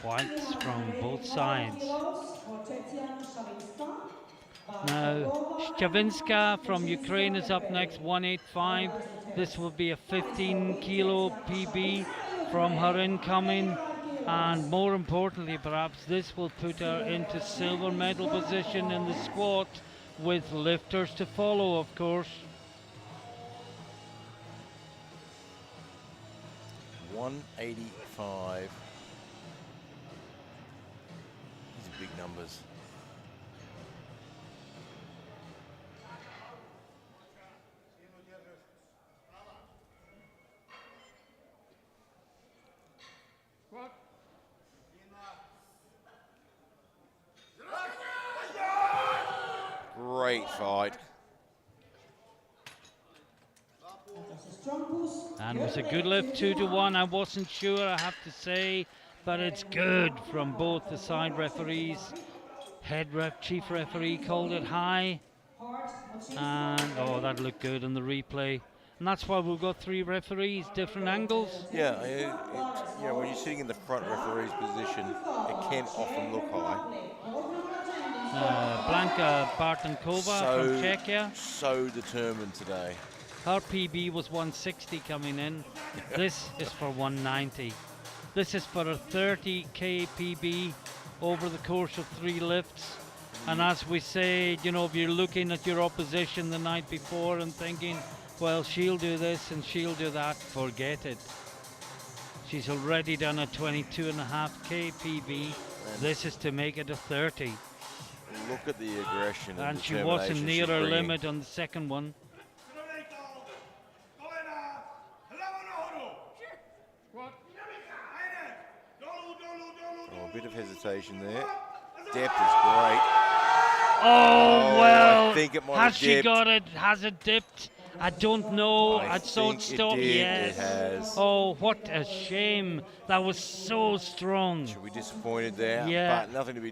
Whites from both sides. Now, Shavinska from Ukraine is up next, 185. This will be a 15 kilo PB from her incoming. And more importantly, perhaps, this will put her into silver medal position in the squat with lifters to follow, of course. 185. These are big numbers. Great fight. And it was a good lift, 2-1. I wasn't sure, I have to say, but it's good from both the side referees. Head ref, chief referee called it high. And oh, that looked good in the replay. And that's why we've got 3 referees, different angles. Yeah, when you're sitting in the front referee's position, it can often look high. Blanka Bartankova from Czechia. So determined today. Her PB was 160 coming in. This is for 190. This is for a 30k PB over the course of 3 lifts. And as we say, you know, if you're looking at your opposition the night before and thinking, well, she'll do this and she'll do that, forget it. She's already done a 22.5k PB. This is to make it a 30. Look at the aggression and she determination wasn't near her bringing. limit on the second one. Oh, a bit of hesitation there. Depth is great. Oh, well, I think it might has have she dipped. got it? Has it dipped? I don't know. I saw it think it stop. did. Yes. It has. Oh, what a shame. That was so strong. Should we be disappointed there? Yeah. But nothing to be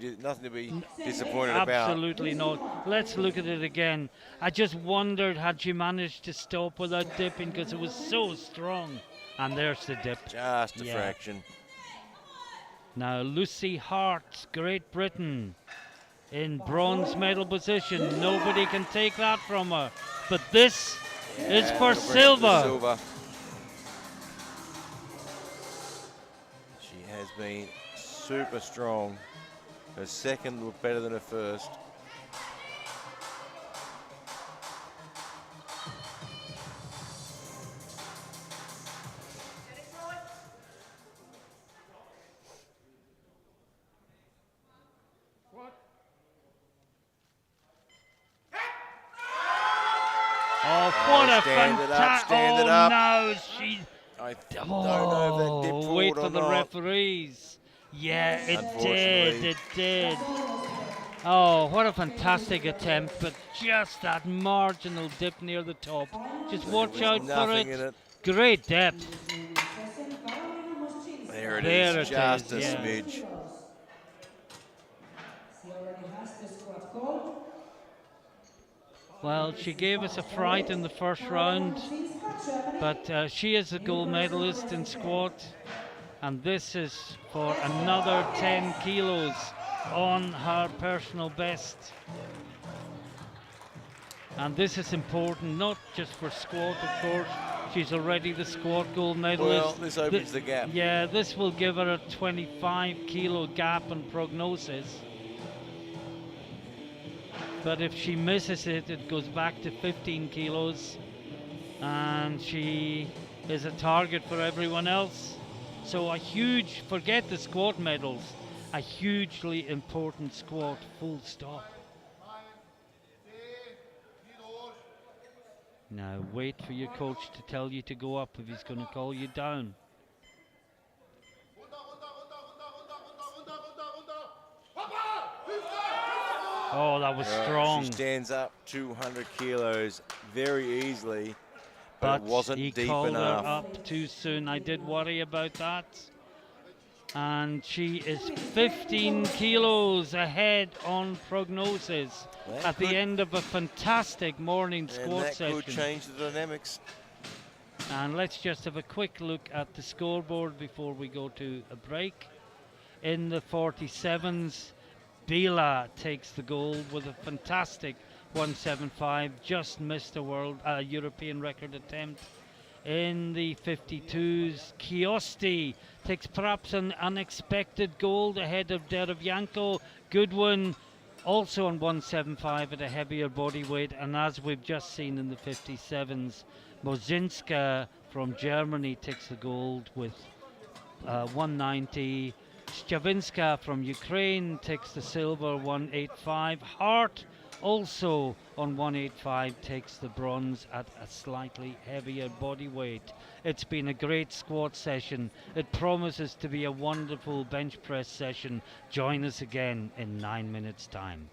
disappointed about. Absolutely not. Let's look at it again. I just wondered, had she managed to stop without dipping, because it was so strong. And there's the dip. Just a fraction. Now, Lucy Hart, Great Britain, in bronze medal position. Nobody can take that from her. But this is for silver. She has been super strong. Her second looked better than her first. Oh, what a fantastic! Stand it Oh up. no, she. I don't know if that dipped forward Wait for or the not. referees. Yeah, it did. Unfortunately, It did. That's almost perfect. Oh, what a fantastic attempt, but just that marginal dip near the top. Just Final there watch was out for nothing in it. it. Great depth. using session Carolina There it Moszczyńska. is, There it is, just a yeah. smidge. She already has the squat called. Well, she gave us a fright in the first Carolina round, Moszczyńska, Germany. but she is a New gold person medalist in number 10. squat, and this is for another 10 kilos on her personal best. And this is important, not just for squat, of course. She's already the squat gold Well, medalist. this opens the gap. Yeah, this will give her a 25 kilo gap in prognosis. But if she misses it, it goes back to 15 kilos, and she is a target for everyone else. So a huge, forget the squat medals, a hugely important squat, full stop. Now wait for your coach to tell you to go up if he's going to call you down. Oh, that was She strong. stands up 200 kilos very easily, but But it wasn't he deep called her enough. up too soon. I did worry about that. And she is 15 kilos ahead on prognosis That at the could- end of a fantastic morning And squat that could session. change the dynamics. And let's just have a quick look at the scoreboard before we go to a break. In the 47s, Bila takes the gold with a fantastic 175, just missed a European record attempt. In the 52s, Kiosti takes perhaps an unexpected gold ahead of Derevyanko. Goodwin also on 175 at a heavier body weight, and as we've just seen in the 57s, Mozinska from Germany takes the gold with 190. Szczawinska from Ukraine takes the silver 185. Hart also on 185 takes the bronze at a slightly heavier body weight. It's been a great squat session. It promises to be a wonderful bench press session. Join us again in 9 minutes time.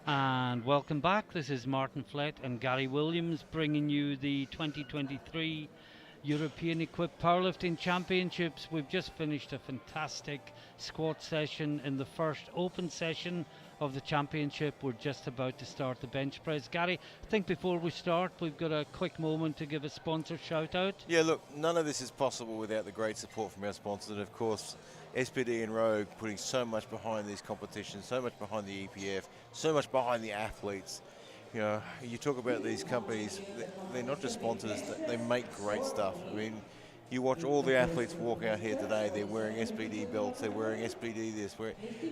And welcome back. This is Martin Flett and Gary Williams bringing you the 2023 European Equipped Powerlifting Championships. We've just finished a fantastic squat session in the first open session of the championship. We're just about to start the bench press. Gary, I think before we start, we've got a quick moment to give a sponsor shout out. Yeah, look, none of this is possible without the great support from our sponsors, and of course, SPD and Rogue putting so much behind these competitions, so much behind the EPF, so much behind the athletes. You know, you talk about these companies, they're not just sponsors, they make great stuff. I mean, you watch all the athletes walk out here today, they're wearing SPD belts, they're wearing SPD this,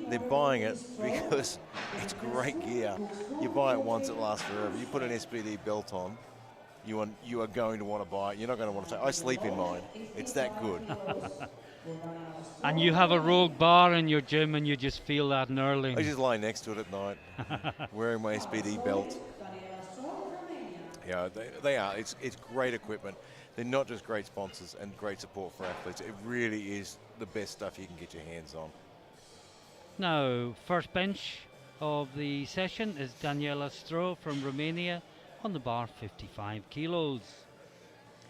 they're buying it because it's great gear. You buy it once, it lasts forever. You put an SPD belt on, you are going to want to buy it. You're not going to want to say, I sleep in mine. It's that good. And you have a Rogue bar in your gym and you just feel that knurling. I just lie next to it at night, wearing my SPD belt. Yeah, they are. It's great equipment. They're not just great sponsors and great support for athletes. It really is the best stuff you can get your hands on. Now, first bench of the session is Daniela Stro from Romania on the bar, 55 kilos.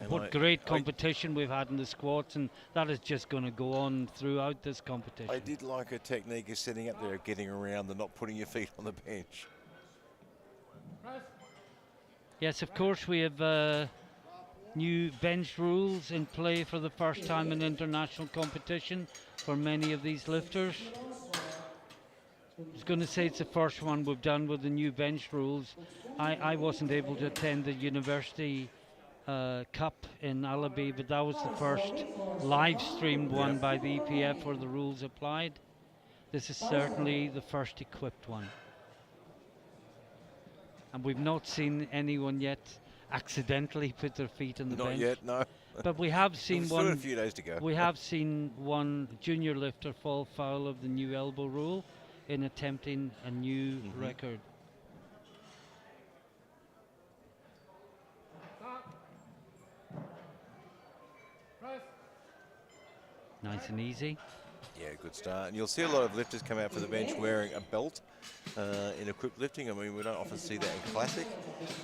And What great competition we've had in the squats, and that is just going to go on throughout this competition. I did like her technique of sitting up there, getting around and not putting your feet on the bench. Yes, of course, we have new bench rules in play for the first time in international competition for many of these lifters. I was going to say it's the first one we've done with the new bench rules. I wasn't able to attend the University Cup in Alibi, but that was the first live streamed one by the EPF where the rules applied. This is certainly the first equipped one. And we've not seen anyone yet accidentally put their feet on the bench. Not yet, no. But we have seen Still a few days to go. We have seen one junior lifter fall foul of the new elbow rule in attempting a new record. Nice and easy. Yeah, good start. And you'll see a lot of lifters come out for the bench wearing a belt in equipped lifting. I mean, we don't often see that in classic.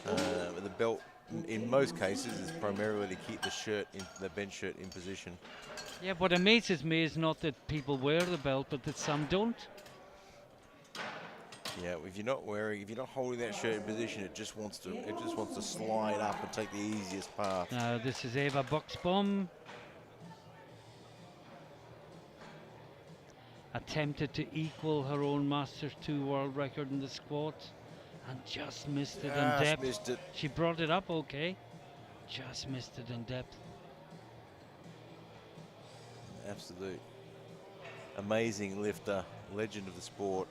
The belt, in most cases, is primarily to keep the bench shirt in position. Yeah, what amazes me is not that people wear the belt, but that some don't. Yeah, if you're not holding that shirt in position, it just wants to slide up and take the easiest path. Now this is Eva Buxbaum. Attempted to equal her own Masters 2 world record in the squat and just missed it in depth. Missed it. She brought it up okay, just missed it in depth. Absolute amazing lifter, legend of the sport.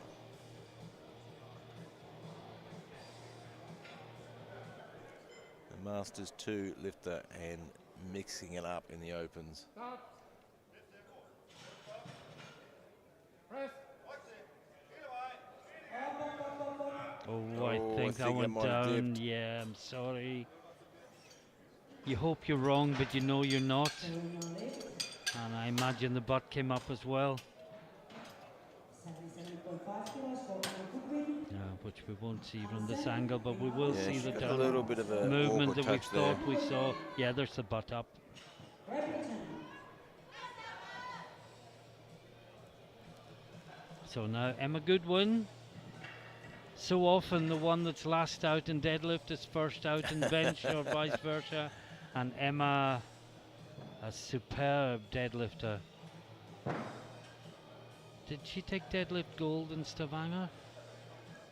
The Masters 2 lifter and mixing it up in the opens. Oh, I think that went down. Yeah, I'm sorry. You hope you're wrong, but you know you're not. And I imagine the butt came up as well. Which we won't see from this angle, but we will see the down little bit of a movement that we touch thought there. we saw. Yeah, there's the butt up. So now Emma Goodwin. So often the one that's last out in deadlift is first out in bench or vice versa. And Emma, a superb deadlifter. Did she take deadlift gold in Stavanger?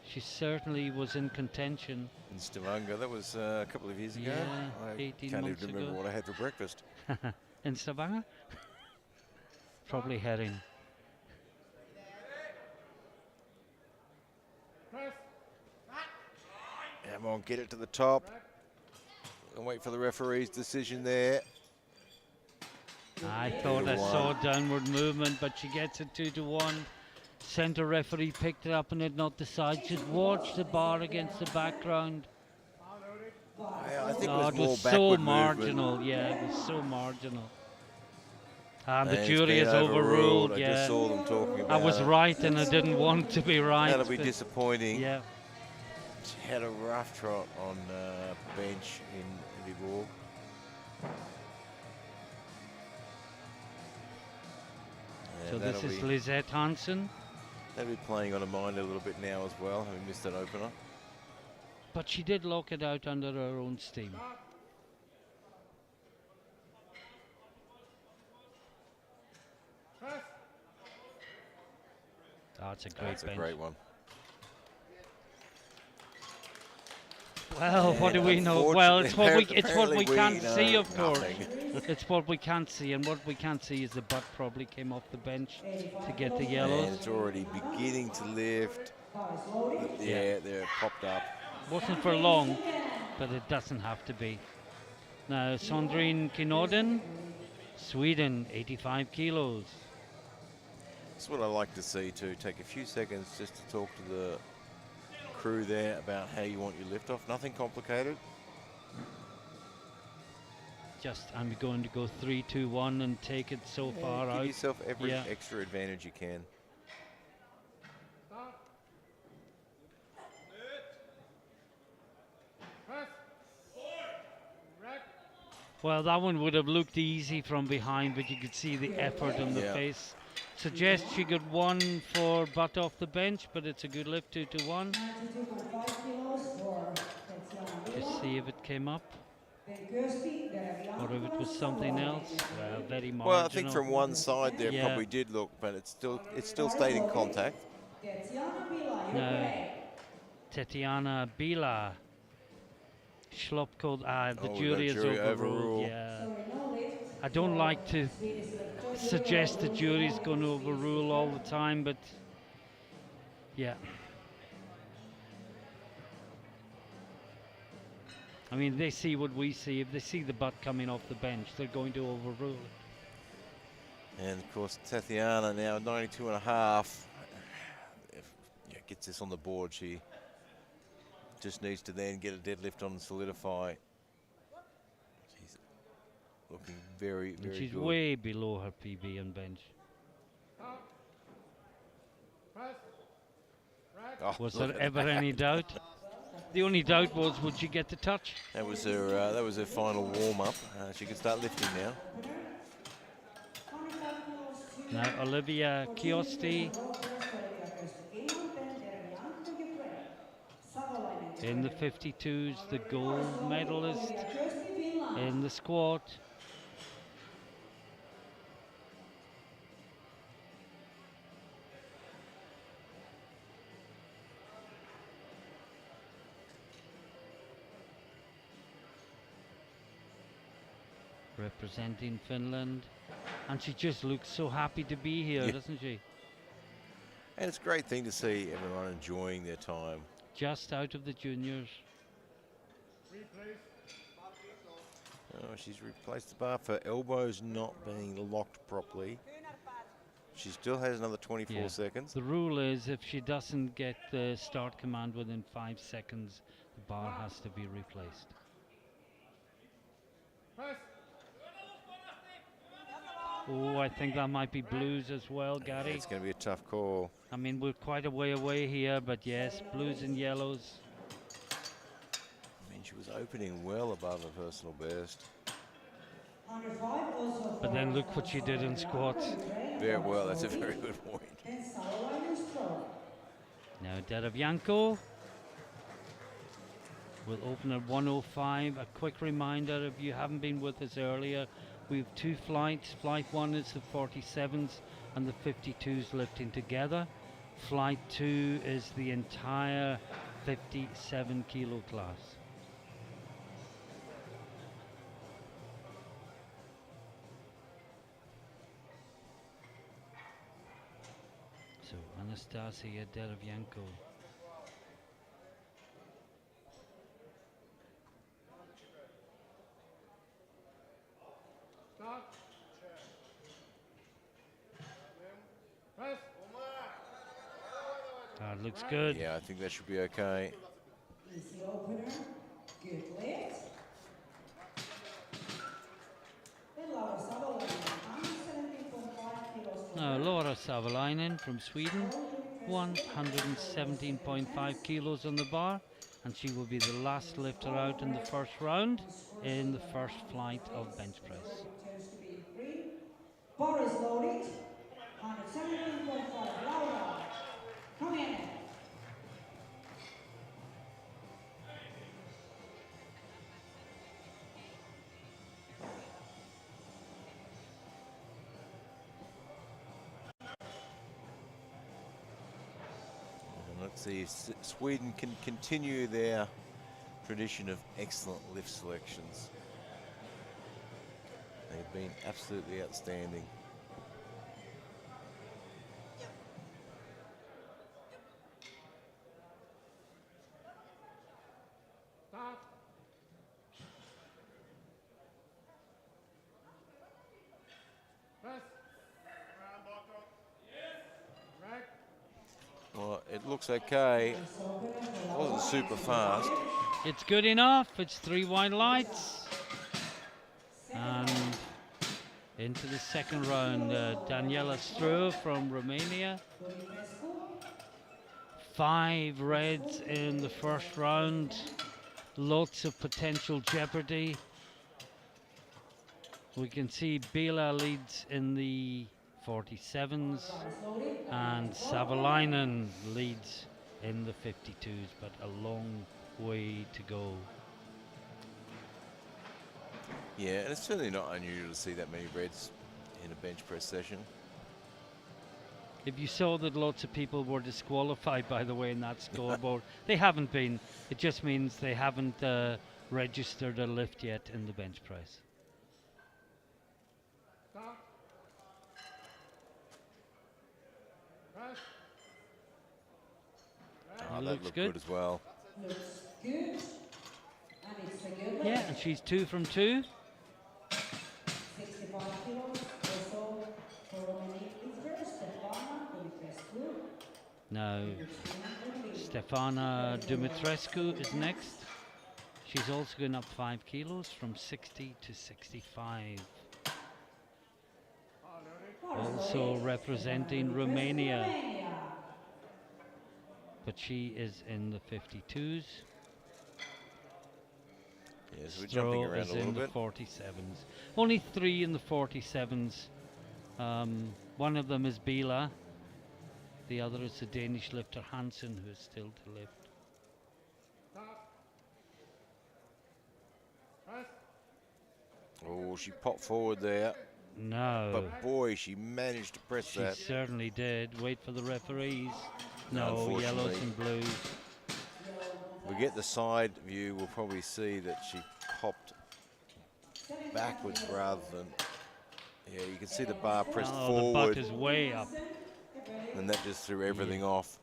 She certainly was in contention. In Stavanger, that was a couple of years ago. Yeah, I 18 can't months even remember ago. what I had for breakfast. In Stavanger? Probably herring. Come on, get it to the top. And wait for the referee's decision there. I thought I saw downward movement, but she gets it 2-1. Centre referee picked it up and did not decide. Just watch the bar against the background. I think No, it it was was more so backward marginal. movement. Yeah, it was so marginal. And the And it's jury been is overruled. I Yeah, just saw them talking I about was it. right, and I didn't want to be right. That'll be but disappointing. yeah, She had a rough trot on bench in Viborg. So this is Lisette Hansen. That'll be playing on her mind a little bit now as well, having missed that opener. But she did lock it out under her own steam. That's a great bench. That's a great one. Well, what do we know? Well, it's what we can't see, of course. Nothing. It's what we can't see, and what we can't see is the butt probably came off the bench to get the yellows. And it's already beginning to lift. Yeah, there, it popped up. Wasn't for long, but it doesn't have to be. Now, Sondrine Kinorden, Sweden, 85 kilos. That's what I like to see too. Take a few seconds just to talk to the crew there about how you want your lift off. Nothing complicated. I'm going to go 3, 2, 1 and take it so far Give out. yourself every extra advantage you can. Well, that one would have looked easy from behind, but you could see the effort on the face. Suggest she got 1 for butt off the bench, but it's a good lift, 2 to 1. Just see if it came up. Or if it was something else. Well, very marginal. Well, I think from one side there probably did look, but it still stayed in contact. No, Tetiana Bila. Schlopko, the jury is overruled. Yeah. I don't like to suggest the jury's going to overrule all the time, but yeah. I mean, they see what we see. If they see the butt coming off the bench, they're going to overrule it. And of course, Tatiana now 92.5. If gets this on the board, she just needs to then get a deadlift on and solidify. She's looking very, very She's good. way below her PB and bench. Oh, was there ever any doubt? The only doubt was, would she get the touch? That was her final warm-up. She can start lifting now. Now Olivia Kiosti in the 52s, the gold medalist in the squat. Representing Finland, and she just looks so happy to be here, doesn't she? And it's a great thing to see everyone enjoying their time. Just out of the juniors. Oh, she's replaced the bar for elbows not being locked properly. She still has another 24 seconds. The rule is if she doesn't get the start command within 5 seconds, the bar has to be replaced. Oh, I think that might be blues as well, Gary. It's going to be a tough call. I mean, we're quite a way away here, but yes, blues and yellows. I mean, she was opening well above her personal best. But then look what she did in squats. Very well, that's a very good point. Now Deravianko will open at 105. A quick reminder, if you haven't been with us earlier, we have 2 flights. Flight 1 is the 47s and the 52s lifting together. Flight 2 is the entire 57 kilo class. So Anastasia Deravianko. That looks good. Yeah, I think that should be okay. Easy opener, good lift. Then Laura Savolainen, 117.5 kilos. Now Laura Savolainen from Sweden, 117.5 kilos on the bar. and she will be the last lifter out in the first round in the first flight of bench press. Tends to be green. Bar is loaded. 117.5. Laura, come in. And let's see if Sweden can continue their tradition of excellent lift selections. They've been absolutely outstanding. Well, it looks okay. It wasn't super fast. It's good enough. It's 3 white lights. And into the second round, Daniela Stru from Romania. 5 reds in the first round. Lots of potential jeopardy. We can see Bila leads in the 47s and Savalainen leads in the 52s, but a long way to go. Yeah, and it's certainly not unusual to see that many reds in a bench press session. If you saw that lots of people were disqualified, by the way, in that scoreboard, they haven't been. It just means they haven't registered a lift yet in the bench press. Oh, that looks looked good. good as well. Looks good. And it's a good Yeah, and she's 2 from 2. 65 kilos. Also for Romania. It's very Stefana Dumitrescu. Now, Stefana Dumitrescu is next. She's also going up 5 kilos from 60 to 65. Also representing Romania, but she is in the 52s. Yes, we're jumping Stroh around is a little in the bit. 47s. Only 3 in the 47s. One of them is Bila. The other is the Danish lifter Hansen, who is still to lift. Oh, she popped forward there. No. But boy, she managed to press She that. certainly did. Wait for the referees. No, yellows Unfortunately. and blues. We get the side view, we'll probably see that she popped backwards rather than, yeah, you can see the bar pressed Oh, forward, the butt is way up. and that just threw everything off.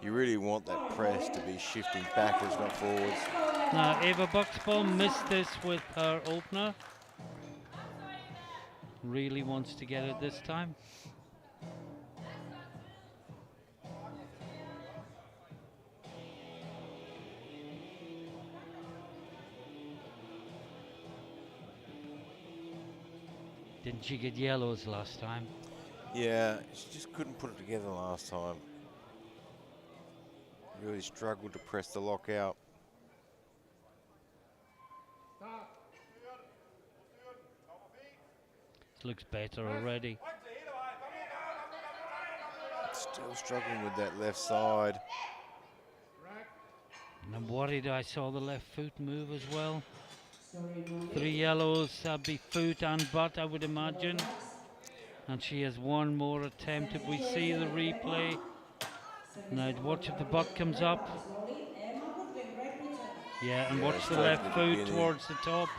You really want that press to be shifting backwards, not forwards. Now, Eva Buxbaum missed this with her opener. Really wants to get it this time. Didn't she get yellows last time? Yeah, she just couldn't put it together last time. Really struggled to press the lock out. This looks better already. Still struggling with that left side. And I'm worried I saw the left foot move as well. 3 yellows, that'd be foot and butt, I would imagine. And she has one more attempt if we see the replay. Now watch if the butt comes up. Yeah, and Yeah, watch the straight left to the foot beginning. towards the top.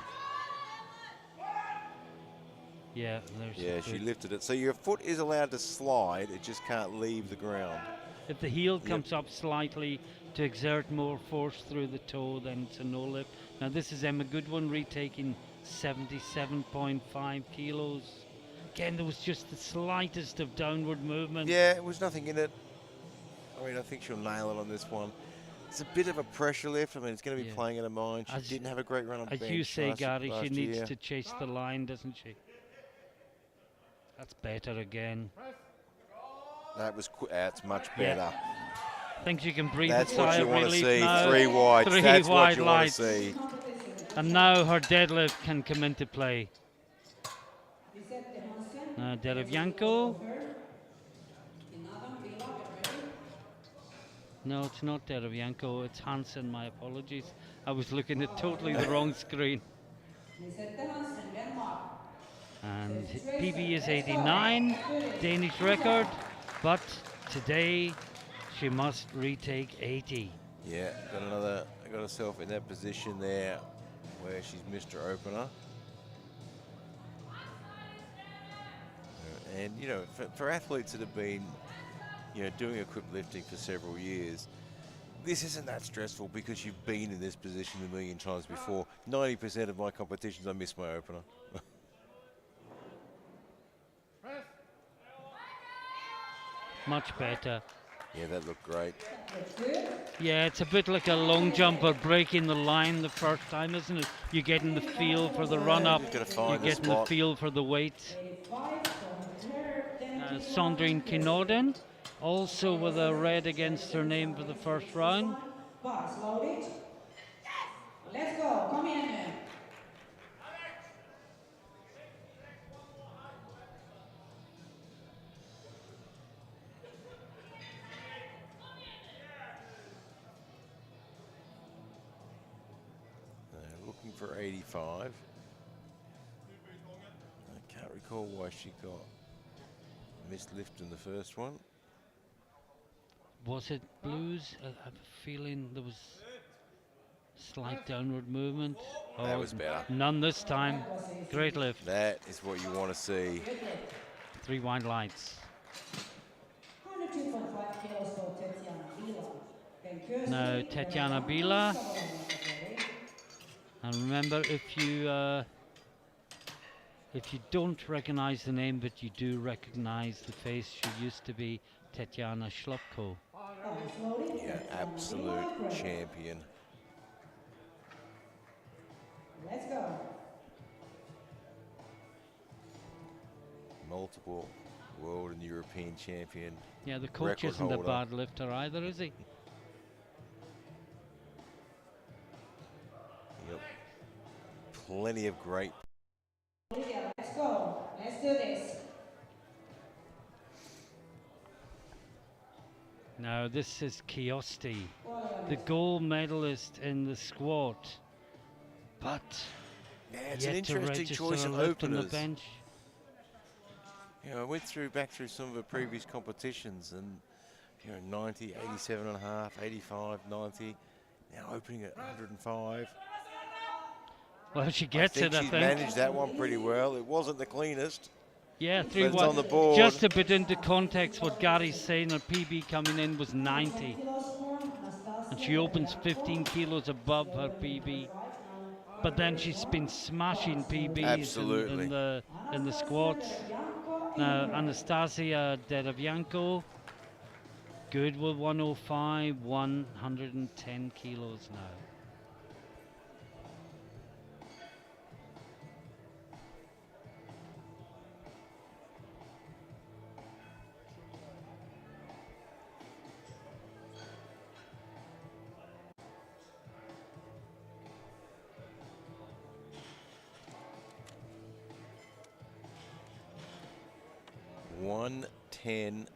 Yeah, there's Yeah, the she foot. lifted it. So your foot is allowed to slide, it just can't leave the ground. If the heel comes up slightly to exert more force through the toe, then it's a no lift. Now this is Emma Goodwin retaking 77.5 kilos. Again, there was just the slightest of downward movement. Yeah, it was nothing in it. I mean, I think she'll nail it on this one. It's a bit of a pressure lift. I mean, it's going to be Yeah. playing at a mine. She As- didn't have a great run on As bench you say, last Gary, she needs year. to chase the line, doesn't she? That's better again. That was that's much better. Thinks you can breathe That's a what sigh you of want to relief see. now. 3 wides. Three That's what wide you want lights. to see. And now her deadlift can come into play. Derevianko. No, it's not Derevianko, it's Hansen, my apologies. I was looking at totally the wrong screen. And PB is 89, Danish record, but today she must retake 80. Yeah, got herself in that position there where she's missed her opener. And you know, for athletes that have been, you know, doing equipped lifting for several years, this isn't that stressful because you've been in this position a million times before. 90% of my competitions, I miss my opener. Much better. Yeah, that looked great. Yeah, it's a bit like a long jumper breaking the line the first time, isn't it? You're getting the feel for the run up, You've got to you're find the getting the spot. feel for the weight. Sandrine Kinorden, also with a red against her name for the first round. Let's go, come in. Looking for 85. I can't recall why she got missed lift in the first one. Was it blues? I have a feeling there was slight downward movement. That was better. None this time. Great lift. That is what you want to see. 3 wide lights. 102.5 kilos for Tatiana Bila. Now Tatiana Bila. And remember, if you don't recognize the name but you do recognize the face, she used to be Tatiana Schlupko. Yeah, absolute champion. Let's go. Multiple world and European champion. Yeah, the coach record isn't a holder. bad lifter either, is he? Yep. Plenty of great. Let's go. Let's do this. Now this is Kiosti, the gold medalist in the squat, but Yeah, it's yet an to interesting register choice a of lift on the openers. bench. You know, I went back through some of her previous competitions, and you know, 90, 87 and a half, 85, 90. Now opening at 105. Well, she gets it, I She's think. managed that one pretty well. It wasn't the cleanest. Yeah, But 3 it's wide. on the board. Just to put into context what Gary's saying, her PB coming in was 90. And she opens 15 kilos above her PB. But then she's been smashing PBs Absolutely. in the squats. Now, Anastasia Derevianko, good with 105, 110 kilos now. $110.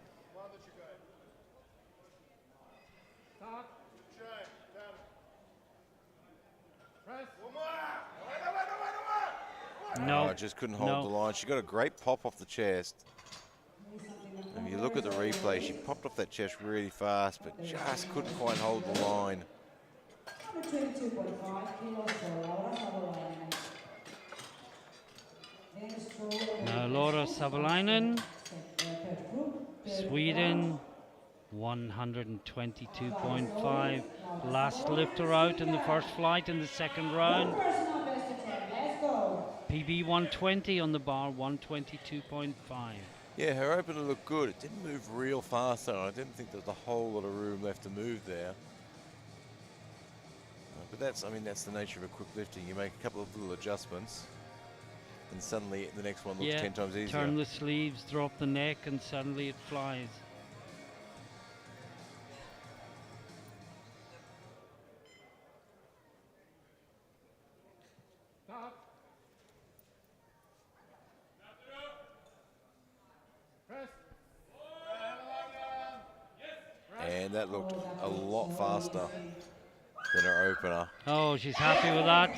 No, I just couldn't hold the line. She got a great pop off the chest. If you look at the replay, she popped off that chest really fast, but just couldn't quite hold the line. 122.5 kilos for Laura Savolainen. Now Laura Savolainen, Sweden, 122.5. Last lifter out in the first flight in the second round. Personal best to 10. Let's go. PB 120 on the bar, 122.5. Yeah, her opener looked good. It didn't move real fast though. I didn't think there was a whole lot of room left to move there. But that's the nature of a quick lifting. You make a couple of little adjustments, and suddenly the next one looks 10 times easier. Turn the sleeves, drop the neck, and suddenly it flies. And that looked a lot faster than her opener. Oh, she's happy with that.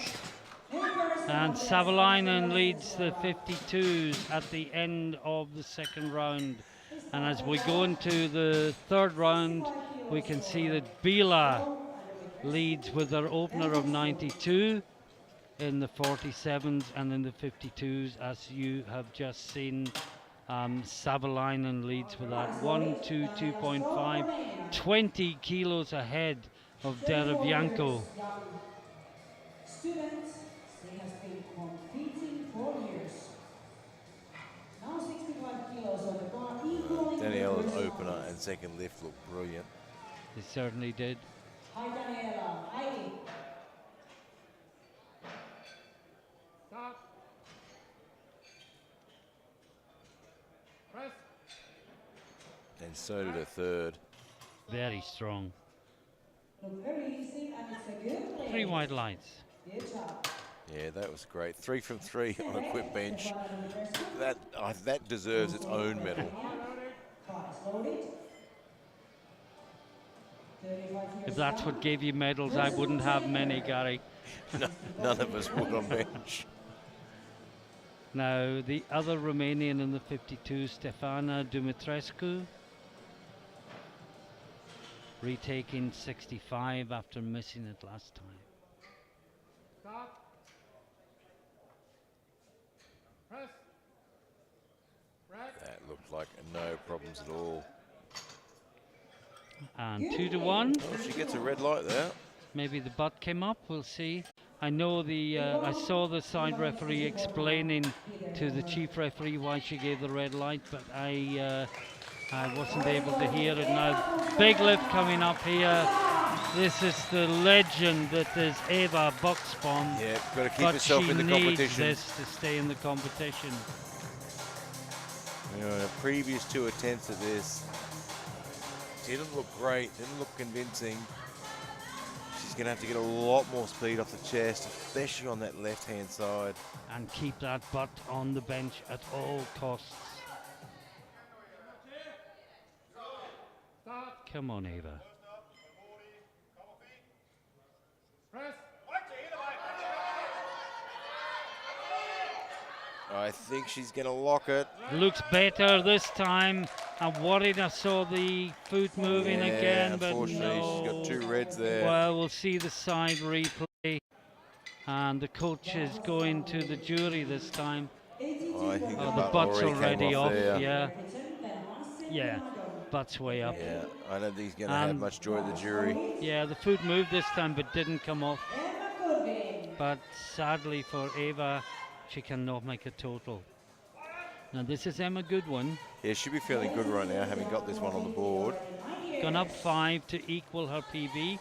And Savalainen leads the 52s at the end of the second round. And as we go into the third round, we can see that Bila leads with her opener of 92 in the 47s and in the 52s, as you have just seen. Savalainen leads with that 122.5, 20 kilos ahead of Derevianko. Students, she has been competing for years. Now 65 kilos on the bar, equaling Daniela's the opener and second lift looked brilliant. They certainly did. Hi Daniela, Heidi. Stop. Press. And so did her third. Very strong. Look very easy and it's a good play. 3 white lights. Good job. Yeah, that was great. 3 from 3 on a quick bench. That deserves its own medal. Clock is loaded. 35 If years that's down. what gave you medals, I wouldn't have many, Gary. None of us would on bench. Now, the other Romanian in the 52, Stefana Dumitrescu, retaking 65 after missing it last time. Stop. Press. Right. That looked like no problems at all. And 2 to 1. Oh, she gets a red light there. Maybe the butt came up. We'll see. I know I saw the side referee explaining to the chief referee why she gave the red light, but I wasn't able to hear it. Now, big lift coming up here. This is the legend that is Eva Buxbaum. Yeah, got to keep But yourself she in the needs competition. this to stay in the competition. You know, her previous 2 attempts at this didn't look great, didn't look convincing. She's going to have to get a lot more speed off the chest, especially on that left-hand side. And keep that butt on the bench at all costs. Stop. Come on, Eva. Press. I think she's going to lock it. Looks better this time. I'm worried I saw the foot moving Yeah, again, but unfortunately, no. she's got 2 reds there. Well, we'll see the side replay. And the coach is going to the jury this time. Oh, I think Oh, the the butt butt's already already came off. there. Yeah. Yeah. Butt's way up. Yeah, I don't think he's going to have much joy at the jury. Yeah, the foot moved this time but didn't come off. But sadly for Eva, she cannot make a total. Now this is Emma Goodwin. Yeah, she'll be feeling good right now, having got this one on the board. Gone up 5 to equal her PB.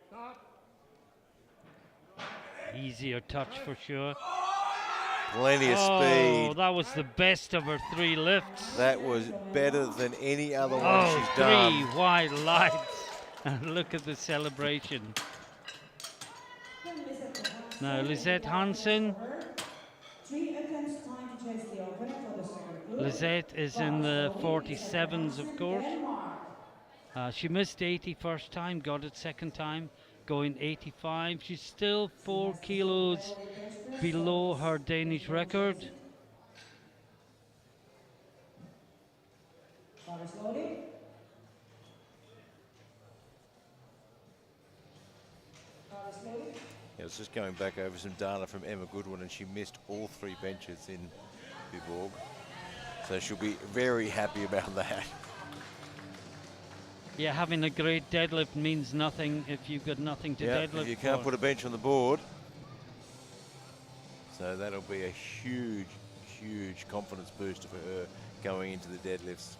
Stop. Easier touch for sure. Plenty of Oh, speed. that was the best of her 3 lifts. That was better than any other one Oh, she's 3 done. wide lights. And look at the celebration. Now, Lisette Hansen. 3 attempts time to chase the opener for the second group. Lisette is in the 47s, of course. She missed 80 first time, got it second time, going 85. She's still 4 kilos below her Danish record. Bar is loaded. Bar is loaded. I was just going back over some data from Emma Goodwin, and she missed all 3 benches in Viborg. So she'll be very happy about that. Yeah, having a great deadlift means nothing if you've got nothing to Yeah, deadlift if you can't for. put a bench on the board. So that'll be a huge, huge confidence booster for her going into the deadlifts.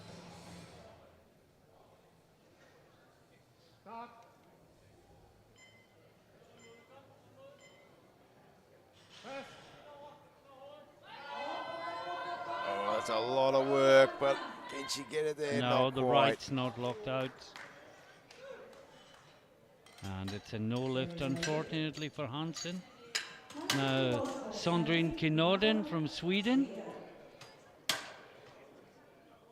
Stop. Press. Oh, that's a lot of work, but can she get it there? No, Not the quite. right's not locked out. And it's a no lift, unfortunately, for Hansen. Now, Sondrin Kinorden from Sweden.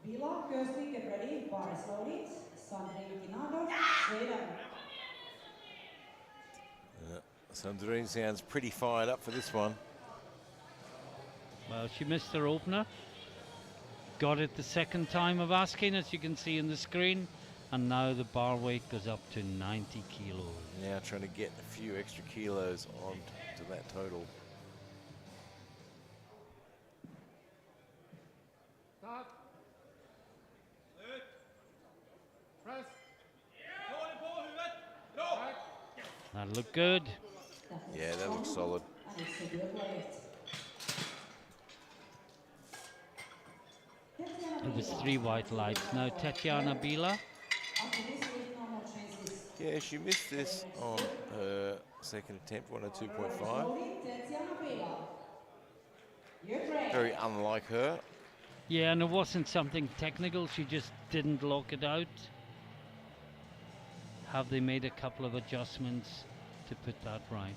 Vila, Kirsty, get ready. Bar is loaded. Sandrine Kinado, Sweden. Sandrine sounds pretty fired up for this one. Well, she missed her opener. Got it the second time of asking, as you can see in the screen. And now the bar weight goes up to 90 kilos. Now trying to get a few extra kilos onto that total. Start. Press. Right. That looked good. Yeah, that looks solid. And it's a good lift. It was 3 white lights. Now Tatiana Bila. After this lift, no more changes. Yeah, she missed this on her second attempt, 102.5. Loading, Tatiana Vila. You're great. Very unlike her. Yeah, and it wasn't something technical. She just didn't lock it out. Have they made a couple of adjustments to put that right?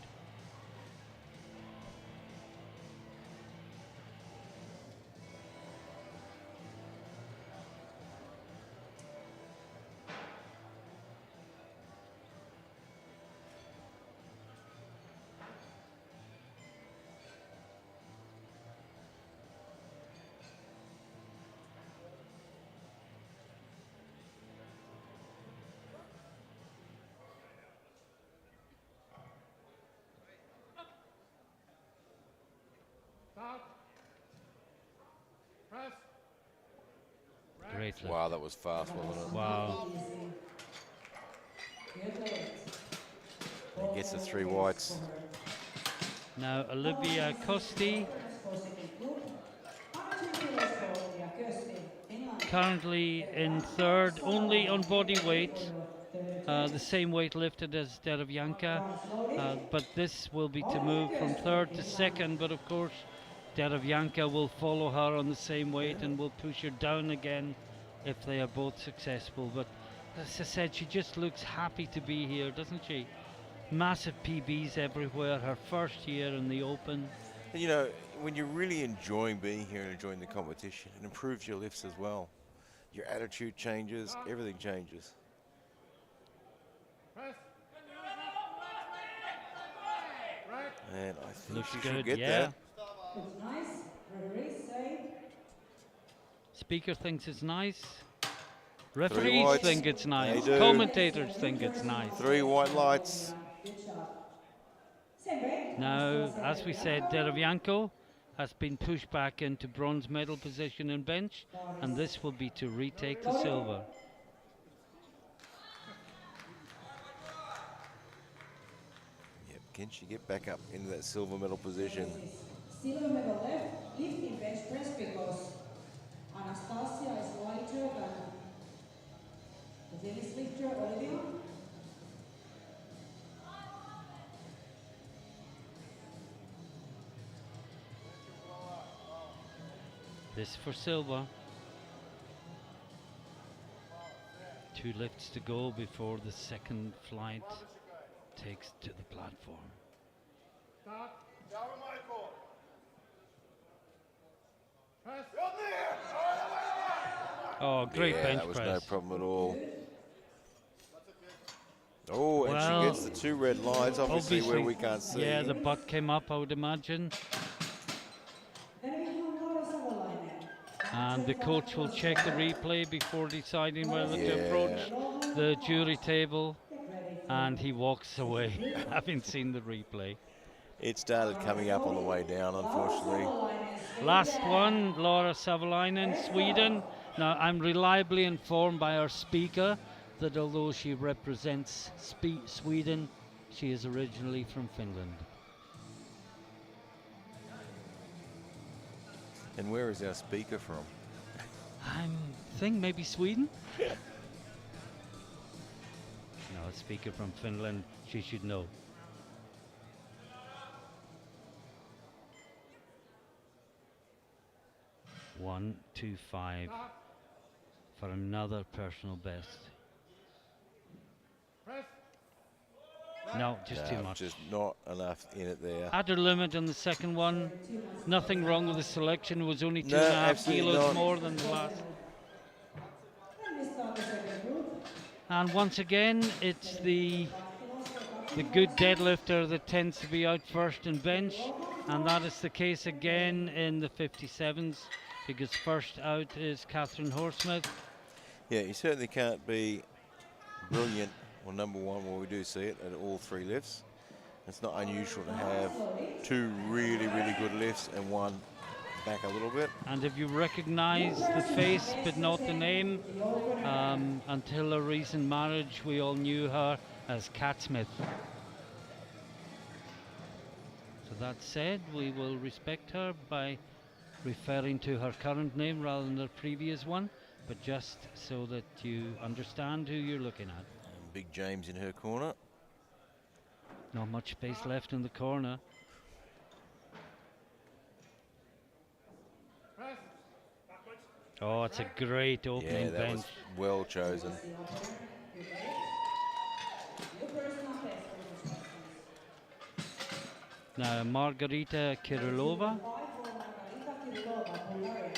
Start. Press. Great lift. Wow, that was fast, wasn't it? Wow. Good lift. He gets the 3 whites. Now Olivia Costi, currently in third, only on body weight. The same weight lifted as Derevyanka, but this will be to move from third to second. But of course, Derevyanka will follow her on the same weight and will push her down again if they are both successful. But as I said, she just looks happy to be here, doesn't she? Massive PBs everywhere, her first year in the Open. And you know, when you're really enjoying being here and enjoying the competition, it improves your lifts as well. Your attitude changes, everything changes. Press. Right. And I think Looks she good, should get yeah. that. Looks nice. Referee say. Speaker thinks it's nice. Referees whites. think it's nice. They do. Commentators think it's nice. 3 white lights. Good job. Same way. Now, as we said, Derevyanko has been pushed back into bronze medal position in bench, and this will be to retake the silver. Yep, can she get back up into that silver medal position? Silver medal left, lifting bench press because Anastasia is lighter than the Venice lifter Olivia. This for silver. 2 lifts to go before the second flight takes to the platform. Start. Press. Oh, great Yeah, bench that was press. no problem at all. Oh, and Well, she gets the 2 red lines, obviously where we can't see. Yeah, the butt came up, I would imagine. Then we have Laura Savolainen. And the coach will check the replay before deciding whether to approach the jury table. And he walks away, having seen the replay. It started coming up on the way down, unfortunately. Last one, Laura Savolainen, Sweden. Now, I'm reliably informed by our speaker that although she represents Sweden, she is originally from Finland. And where is our speaker from? I think maybe Sweden? No, a speaker from Finland, she should know. 125 Start. for another personal best. Press. No, just too No, much. just not enough in it there. At her limit on the second one. Nothing wrong with the selection. It was only No, 2.5 absolutely kilos not. more than the last. And we start the second group. And once again, it's the good deadlifter that tends to be out first in bench, and that is the case again in the 57s, because first out is Catherine Horsmith. Yeah, you certainly can't be brilliant or number one. Well, we do see it at all three lifts. It's not unusual to have two really, really good lifts and one back a little bit. And if you recognise the face but not the name, until a recent marriage, we all knew her as Cat Smith. So that said, we will respect her by referring to her current name rather than her previous one, but just so that you understand who you're looking at. And Big James in her corner. Not much space left in the corner. Press. Backwards. Oh, it's a great Yeah, opening that bench. was well chosen. Your personal best for this instructions. Now, Margarita Kirilova, 5 for Margarita Kirilova, Bulgaria,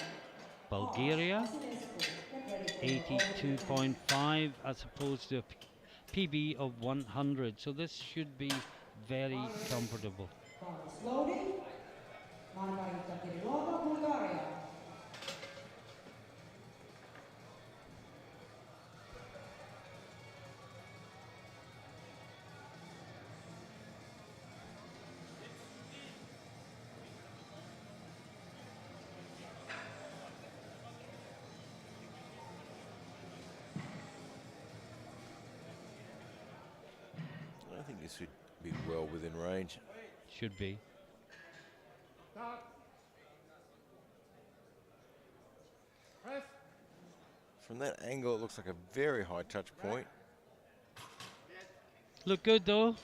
Bulgaria. Vasilescu, get ready for your 82.5 as opposed to a PB of 100. So this should be very comfortable. Slowly. Margarita Kirilova, Bulgaria. I think this should be well within range. Should be. Start. Press. From that angle, it looks like a very high touch point. Look good though.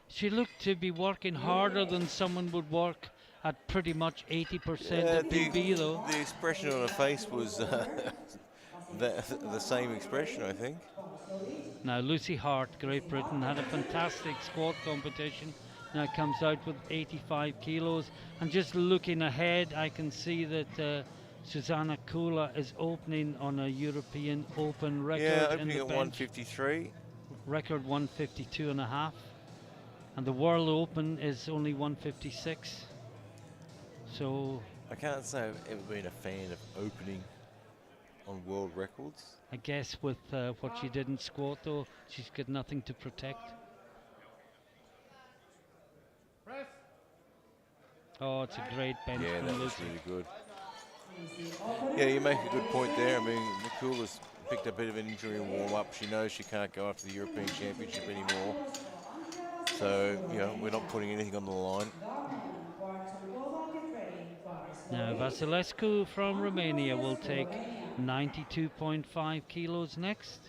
She looked to be working harder than someone would work at pretty much 80% at PB though. The expression on her face was the same expression, I think. Now Lucy Hart, Great Britain, had a fantastic squat competition. Now comes out with 85 kilos. And just looking ahead, I can see that Susanna Kula is opening on a European Open record Yeah, in opening the at bench. 153. Record 152.5. And the World Open is only 156. So I can't say I've ever been a fan of opening on world records. I guess with what she did in squat though, she's got nothing to protect. Press. Oh, it's a great bench Yeah, from that was Lucy. really good. Yeah, you make a good point there. I mean, Nikula's picked up a bit of an injury in warm-up. She knows she can't go after the European Championship anymore. So, you know, we're not putting anything on the line. Now Vasilescu from Romania will take 92.5 kilos next.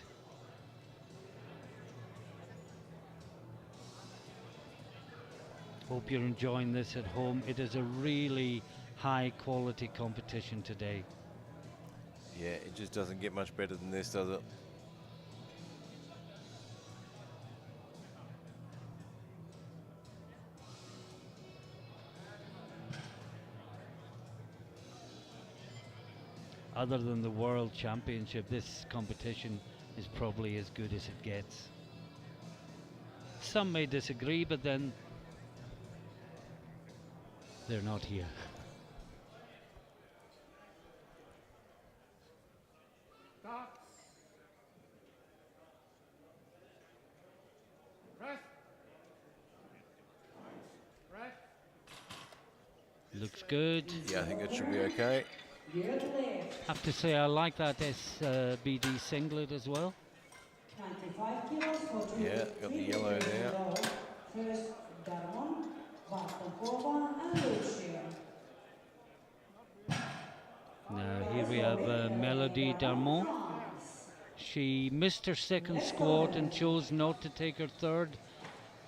Hope you're enjoying this at home. It is a really high quality competition today. Yeah, it just doesn't get much better than this, does it? Other than the World Championship, this competition is probably as good as it gets. Some may disagree, but then they're not here. Start. Press. Press. Looks good. Yeah, I think that should be okay. Have to say I like that SBD singlet as well. 95 kilos for Yeah, got the yellow there. First, Darmon, Bartokova, and Lucia. Now here we have Melody Darmon. She missed her second squat and chose not to take her third.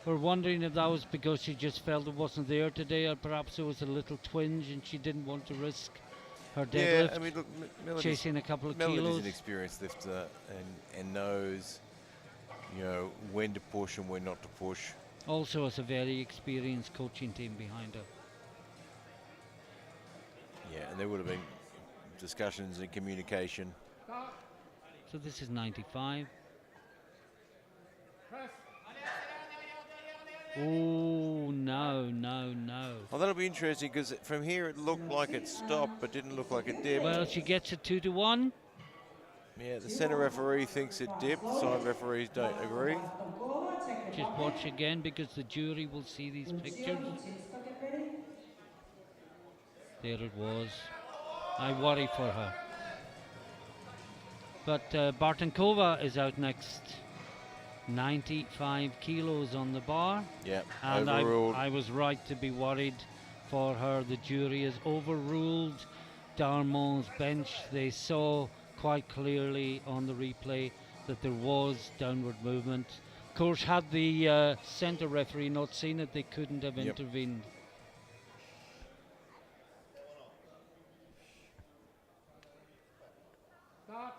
We're wondering if that was because she just felt it wasn't there today, or perhaps it was a little twinge and she didn't want to risk her Yeah, deadlift, I mean, look, Melody's, chasing a couple of Melody's kilos. an experienced lifter and knows, you know, when to push and when not to push. Also has a very experienced coaching team behind her. Yeah, and there would have been discussions and communication. Stop. So this is 95. Press. Oh, no, no, no. Well, that'll be interesting because from here it looked like it stopped, but didn't look like it dipped. Well, she gets it 2-1. Yeah, the center referee thinks it dipped. Side referees don't agree. Just watch again because the jury will see these pictures. There it was. I worry for her. But Bartankova is out next. 95 kilos on the bar. Yeah, And overruled. I was right to be worried for her. The jury has overruled Darmon's bench. They saw quite clearly on the replay that there was downward movement. Of course, had the centre referee not seen it, they couldn't have intervened. Stop.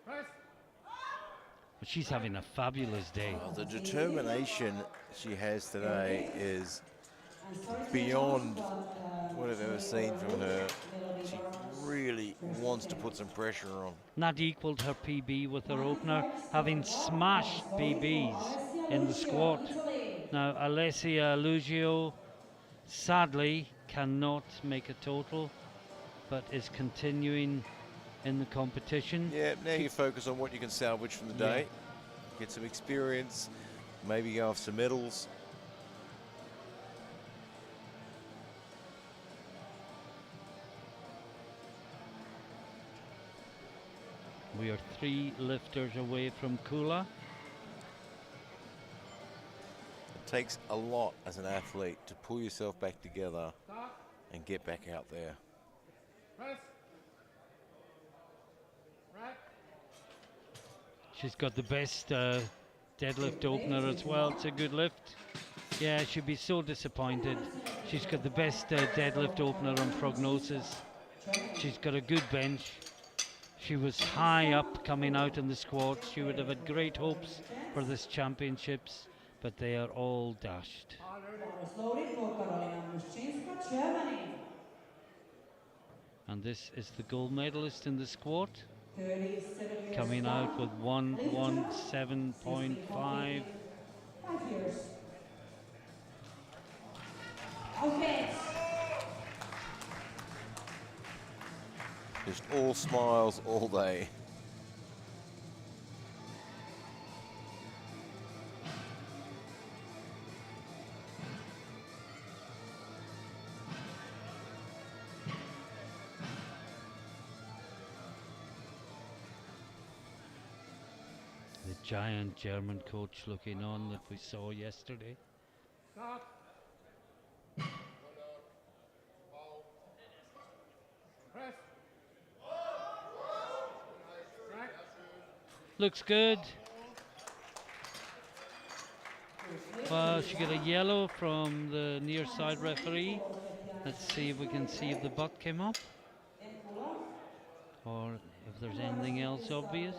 Press. But she's having a fabulous day. Well, the determination she has today is beyond what I've ever seen from her. She really wants to put some pressure on. Not equalled her PB with her opener, having smashed PBs in the squat. Now, Alessia Lugio sadly cannot make a total, but is continuing in the competition. Yeah, now you focus on what you can salvage from the day. Get some experience, maybe go off some medals. We are 3 lifters away from Kula. It takes a lot as an athlete to pull yourself back together Stop. and get back out there. Press. Right. She's got the best deadlift opener as well. It's a good lift. Yeah, she'd be so disappointed. She's got the best deadlift opener on prognosis. She's got a good bench. She was high up coming out in the squats. She would have had great hopes for this championships, but they are all dashed. And this is the gold medalist in the squat, coming out with 117.5. Just all smiles all day. The giant German coach looking on that we saw yesterday. Stop. Press. Right. Looks good. Well, she got a yellow from the near side referee. Let's see if we can see if the buck came up, or if there's anything else obvious.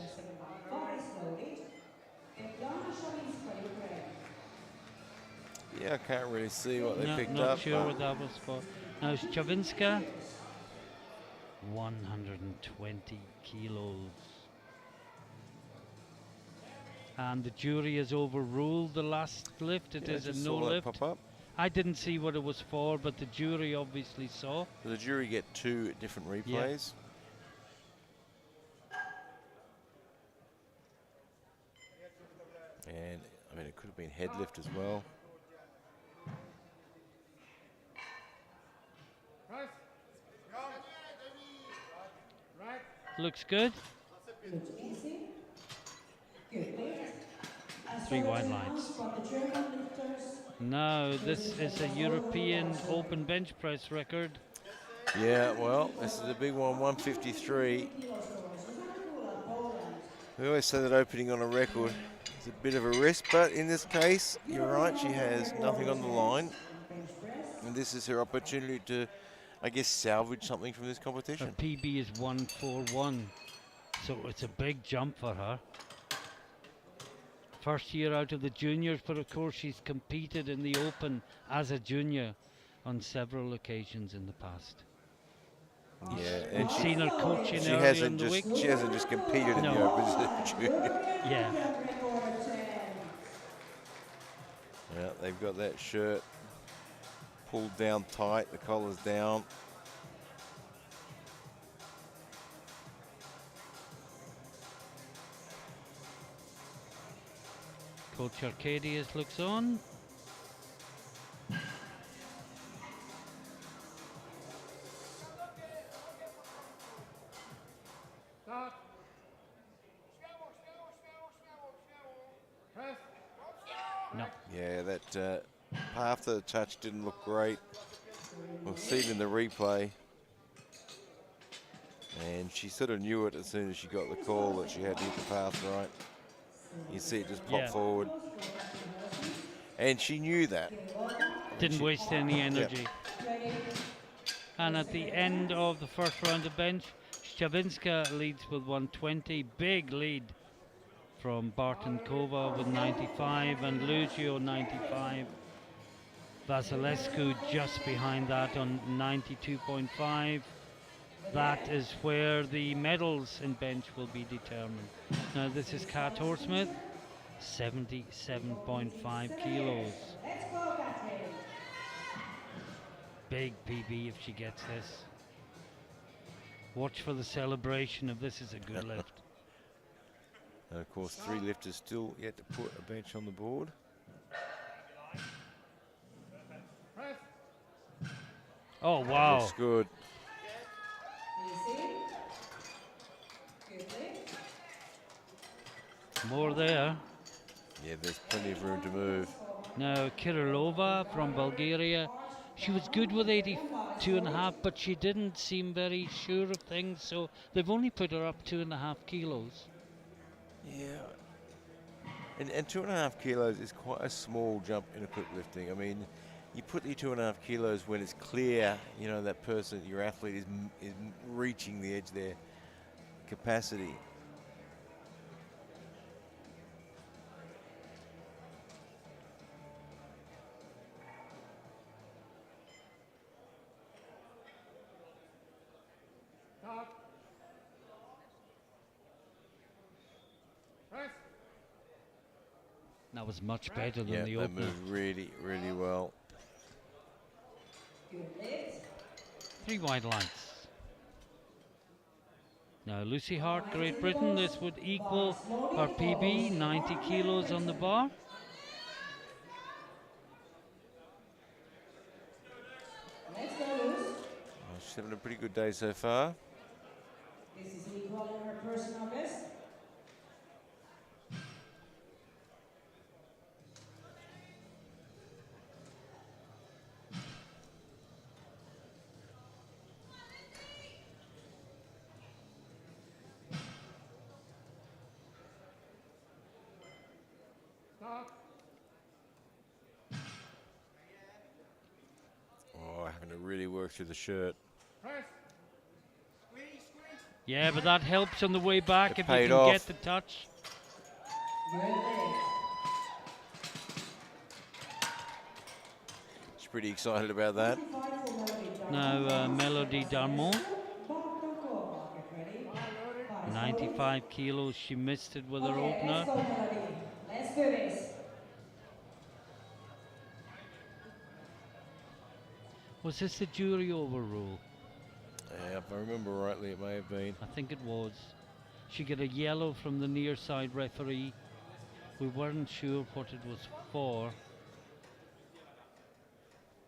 Yeah, I can't really see what they No, picked not up. sure but what that was for. Now Chavinska, 120 kilos. And the jury has overruled the last lift. It yeah, is a just no saw that lift. pop up. I didn't see what it was for, but the jury obviously saw. So the jury get 2 different replays. And I mean, it could have been head lift as well. Press. Right. Looks good. 3 white lights. No, this is a European open bench press record. Yeah, well, this is a big one, 153. We always say that opening on a record is a bit of a risk, but in this case, you're right, she has nothing on the line. and this is her opportunity to, I guess, salvage something from this Her competition. PB is 141, so it's a big jump for her. First year out of the juniors, but of course she's competed in the Open as a junior on several occasions in the past. Yeah, We've and seen her coaching she earlier in hasn't the week. just competed in the No. Opens as a junior. Yeah. Record 10. Yeah, they've got that shirt pulled down tight, the collar's down. Coach Arcadius looks on. Start. Press. No. Yeah, that path to the touch didn't look great. We'll see it in the replay. And she sort of knew it as soon as she got the call that she had to hit the path right. You see it just pop Yeah. forward. And she knew that. Didn't waste any energy. And at the end of the first round of bench, Szczawinska leads with 120. Big lead from Bartonkova with 95 and Lugio 95. Vasilescu just behind that on 92.5. That is where the medals in bench will be determined. Now this is Kat Horsmith, 77.5 kilos. Let's go, Catherine. Big PB if she gets this. Watch for the celebration if this is a good lift. And of course, 3 lifters still yet to put a bench on the board. Press. Oh wow. Looks good. Easy. Good lift. More there. Yeah, there's plenty of room to move. Now Kirilova from Bulgaria. She was good with 82.5, but she didn't seem very sure of things, so they've only put her up 2.5 kilos. Yeah. And 2.5 kilos is quite a small jump in equip lifting. I mean, you put the 2.5 kilos when it's clear, you know, that person, your athlete is reaching the edge of their capacity. Start. Press. That was much better than Yeah, the they opener. move really, really well. Good lift. 3 wide lights. Now Lucy Hart, Great Britain. This would equal her PB, 90 kilos on the bar. Let's go, Luz. She's having a pretty good day so far. This is equaling her personal best. Start. Oh, having to really work through the shirt. Press. Yeah, but that helps on the way back It if you paid can off. get the touch. Good lift. She's pretty excited about that. Now Melody Darmon, Bartonkova, get ready. 95 kilos. She missed it with her Okay, opener. let's go, Melody. Let's do this. Was this the jury overrule? Yeah, if I remember rightly, it may have been. I think it was. She got a yellow from the near side referee. We weren't sure what it was for,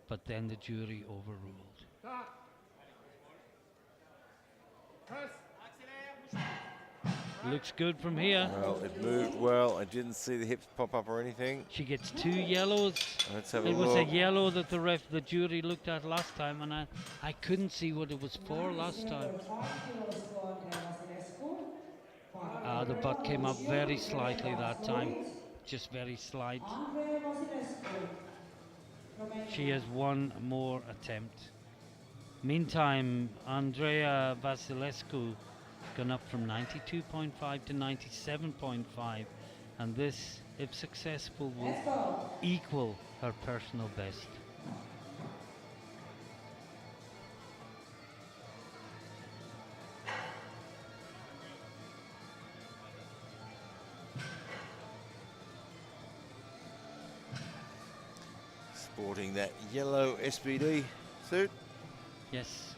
but then the jury overruled. Start. Press. Looks good from here. Well, it moved well. I didn't see the hips pop up or anything. She gets 2 yellows. Let's have a It was a look. yellow that the jury looked at last time, and I couldn't see what it was for last time. The butt came up very slightly that time, just very slight. She has one more attempt. Meantime, Andrea Vasilescu gone up from 92.5 to 97.5, and this, if successful, will Let's go. equal her personal best. Sporting that yellow SBD suit. Yes,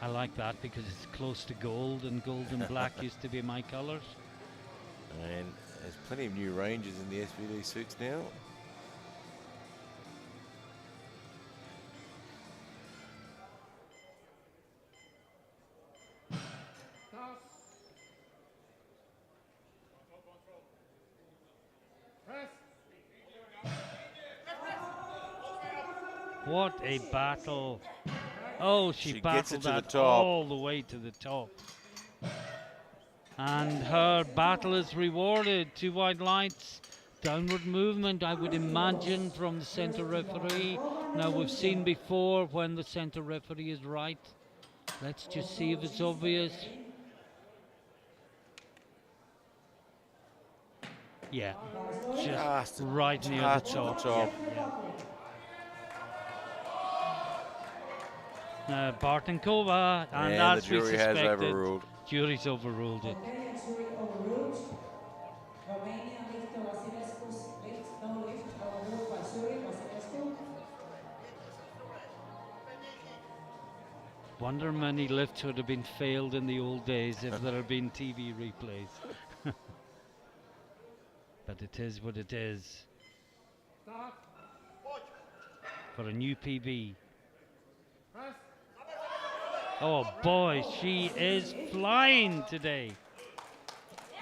I like that because it's close to gold, and gold and black used to be my colours. And there's plenty of new ranges in the SBD suits now. Stop. Press. What a battle! Oh, she gets it battled to the that top. all the way to the top. And her battle is rewarded. 2 white lights. Downward movement, I would imagine, from the center referee. Now, we've seen before when the center referee is right. Let's just see if it's obvious. Yeah, just right near the touch top. at the top. Yeah. Now, Bartenkova, and And as the jury we has suspected, overruled. jury's overruled it. Okay, and jury overruled. Romania Victor Vasilescu's lift, no lift, overruled by jury Vasilescu. Wonder many lifts would have been failed in the old days if there had been TV replays. But it is what it is. Stop. For a new PB. Press. Oh boy, she is flying today.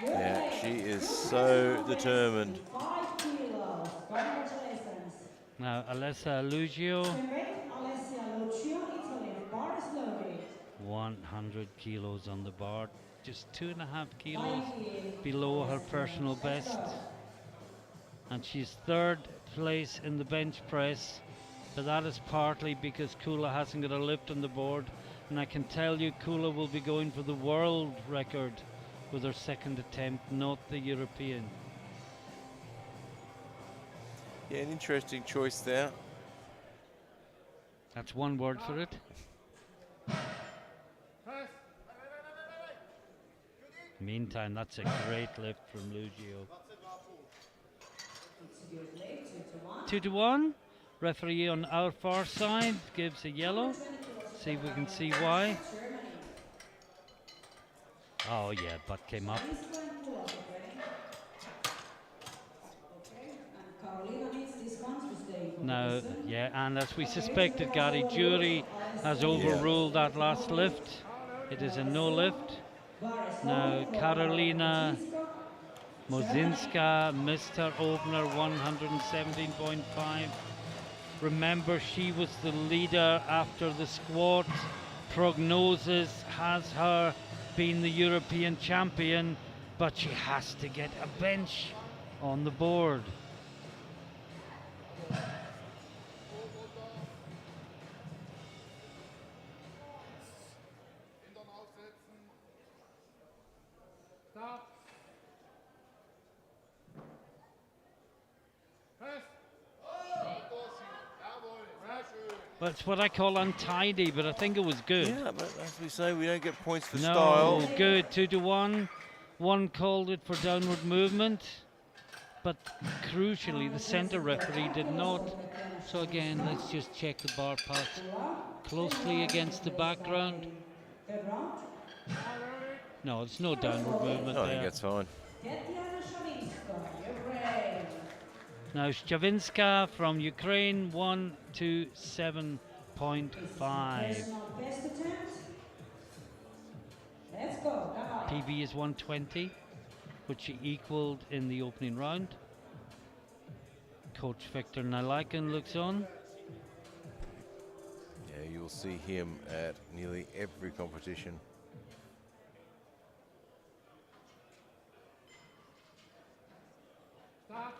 Yeah, she is so determined. 5 kilos. Congratulations. Now, Alessa Lugio, Alessia Lucio, Italy, bar is loaded. 100 kilos on the bar. Just 2.5 kilos below her personal best. And she's 3rd place in the bench press. But that is partly because Kula hasn't got a lift on the board. And I can tell you Kula will be going for the world record with her 2nd attempt, not the European. Yeah, an interesting choice there. That's one word for it. Press. Meantime, that's a great lift from Lugio. It's a good lift, 2 to 1. 2 to 1. Referee on our far side gives a yellow. See if we can see why. Oh yeah, butt came up. Now, yeah, and as we suspected, Gary, jury has overruled that last lift. It is a no lift. Now, Karolina Mozinska missed her opener, 117.5. Remember, she was the leader after the squat. Prognosis has her being the European champion, but she has to get a bench on the board. Stop. Press. Well, it's what I call untidy, but I think it was good. Yeah, but as we say, we don't get points for No, style. good. 2 to 1. One called it for downward movement, but crucially, the center referee did not. So again, let's just check the bar pass closely against the background. No, there's no downward movement I think there. that's fine. Now Shavinska from Ukraine, 127.5. Let's go. PB is 120, which she equaled in the opening round. Coach Victor Nalakin looks on. Yeah, you'll see him at nearly every competition. Stop.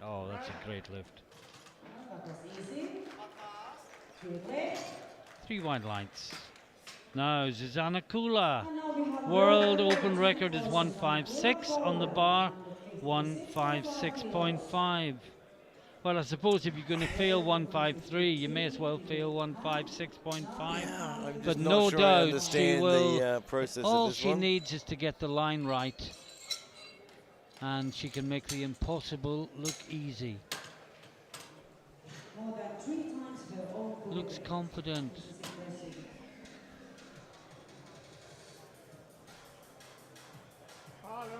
Oh, that's a great lift. That was easy. Good lift. 3 wide lights. Now, Zuzana Kula. And now we have World another open record is 156 on the bar, Poland, 56 156.5. Well, I suppose if you're going to fail 153, you may as well fail 156.5. Yeah, I'm But just no not sure I doubt she understand will. the process All of this she one. needs is to get the line right, and she can make the impossible look easy. More than 3 times her own body Looks weight. confident. This is impressive.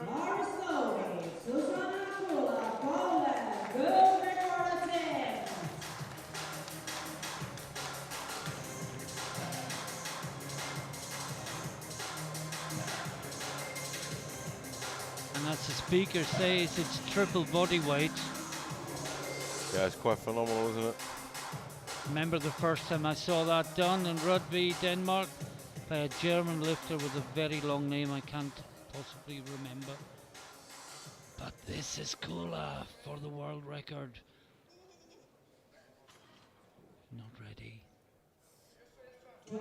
Marslowey, Susanna Kula, Poland, gold record attempt. And as the speaker says, it's triple body weight. Yeah, it's quite phenomenal, isn't it? Remember the first time I saw that done in Rugby, Denmark, by a German lifter with a very long name I can't possibly remember. But this is Kula for the world record. Not ready.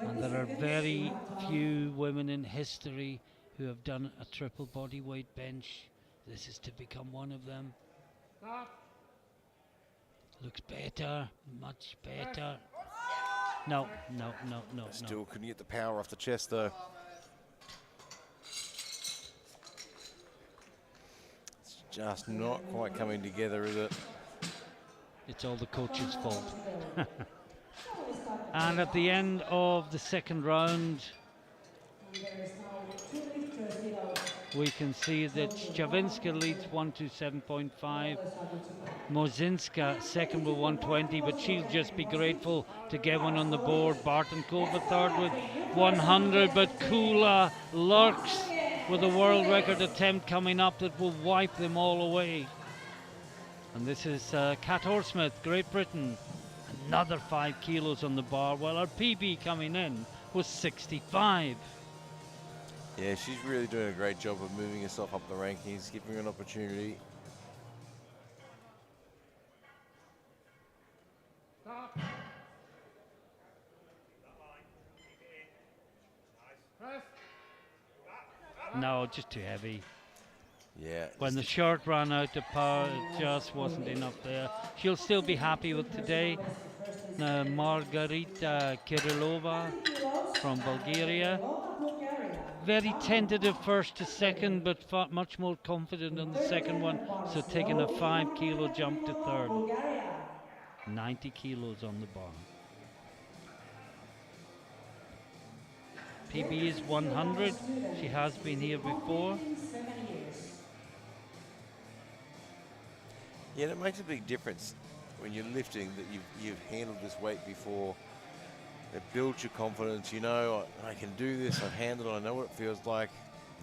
And there are very few women in history who have done a triple body weight bench. This is to become one of them. Stop. Looks better, much better. No. Still couldn't get the power off the chest though. It's just not quite coming together, is it? It's all the coach's fault. And at the end of the second round, we can see that Szczavinska leads 127.5. Mozinska second with 120, but she'll just be grateful to get one on the board. Bartenkova third with 100, but Kula lurks with a world record attempt coming up that will wipe them all away. And this is Kat Horsmith, Great Britain. Another 5 kilos on the bar, while our PB coming in was 65. Yeah, she's really doing a great job of moving herself up the rankings, giving her an opportunity. Stop. Press. No, just too heavy. Yeah. When the shirt ran out of power, it just wasn't enough there. She'll still be happy with today. Margarita Kirilova from Bulgaria. Very tentative first to second, but much more confident in the second one. So taking a 5 kilo jump to third. 90 kilos on the bar. PB is 100. She has been here before. Yeah, it makes a big difference when you're lifting that you've handled this weight before. It builds your confidence. You know, I can do this. I've handled it. I know what it feels like.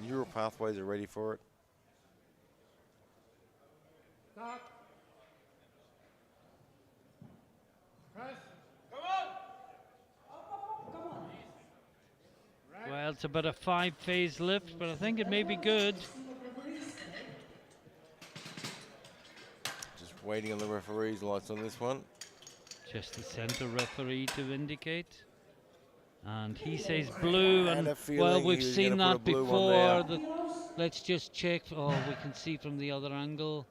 Neural pathways are ready for it. Stop. Press. Well, it's about a 5-phase lift, but I think it may be good. Just waiting on the referee's lights on this one. Just the centre referee to indicate. And he says blue, I had and a feeling well, he we've was seen gonna put that a blue one before. there. Let's just check. Oh, we can see from the other angle.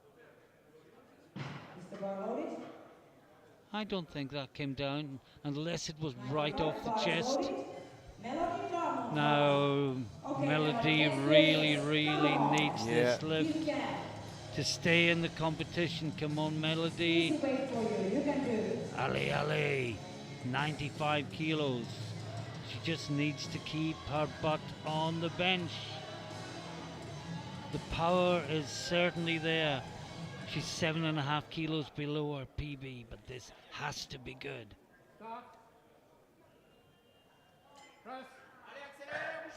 I don't think that came down unless it was right off the chest. Now, Melody really needs this lift to stay in the competition. Come on, Melody. Ali, 95 kilos. She just needs to keep her butt on the bench. The power is certainly there. She's 7.5 kilos below her PB, but this has to be good. Stop. Press.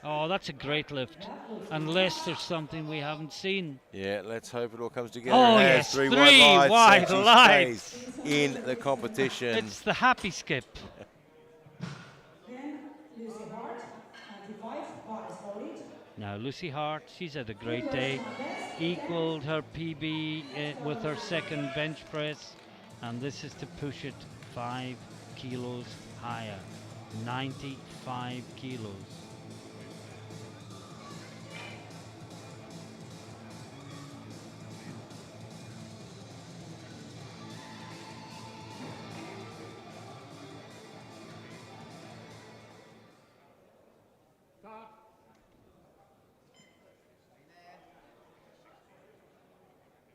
Oh, that's a great lift. Unless there's something we haven't seen. Yeah, let's hope it all comes together. Oh, It has yes, 3 three wide wide lights. lights. And she stays in the competition. It's the happy skip. Then Lucy Hart, 95, bar is loaded. Now, Lucy Hart, she's had a great day. equaled her PB with her second bench press, and this is to push it 5 kilos higher, 95 kilos. Stop.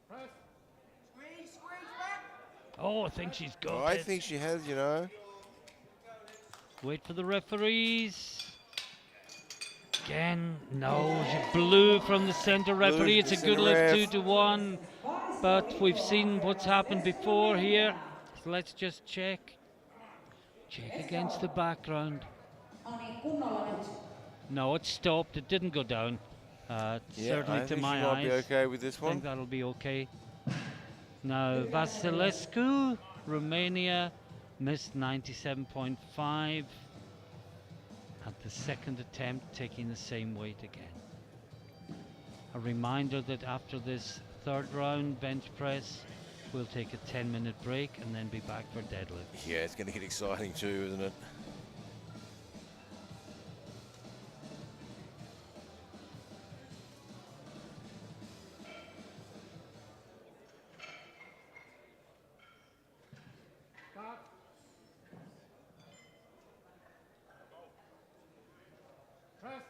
Press. Oh, I think she's got I it. think she has, you know. Wait for the referees. Again, no, she blew from the center referee. It's a good lift, 2-1. But we've seen what's happened before here. So let's just check. Check against the background. No, it stopped. It didn't go down. Certainly I to think my she might be eyes. okay with this I think one. that'll be okay. Now, Vasilescu, Romania, missed 97.5 at the second attempt, taking the same weight again. A reminder that after this third round bench press, we'll take a 10-minute break and then be back for deadlift. Yeah, it's going to get exciting too, isn't it? Stop. Press.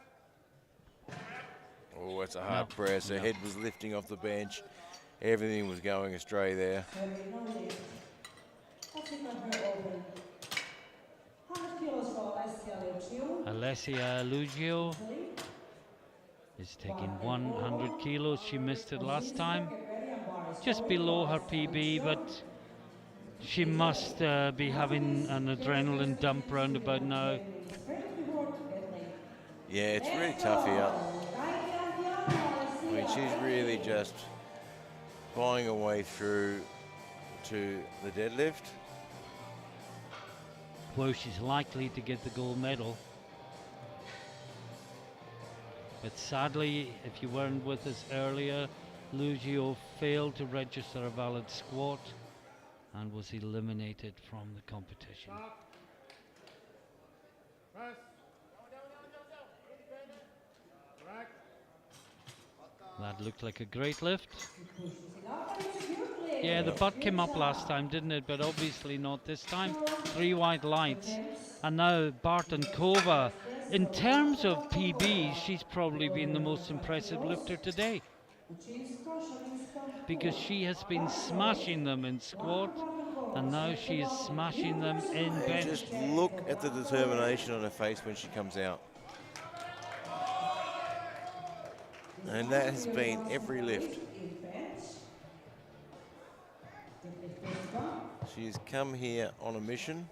Oh, it's a hard No, press. Her no. head was lifting off the bench. Everything was going astray there. Alessia Lugio is taking 100 kilos. She missed it last time. Just below her PB, but she must be having an adrenaline dump round about now. Yeah, it's really tough here. I mean, she's really just buying her way through to the deadlift. Where she's likely to get the gold medal. But sadly, if you weren't with us earlier, Lugio failed to register a valid squat and was eliminated from the competition. Stop. Press. Correct. That looked like a great lift. Yeah, the butt came up last time, didn't it? But obviously not this time. 3 white lights. And now Bartonkova. In terms of PBs, she's probably been the most impressive lifter today, because she has been smashing them in squat, and now she is smashing them in And bench. just look at the determination on her face when she comes out. And that has been every lift. She has come here on a mission.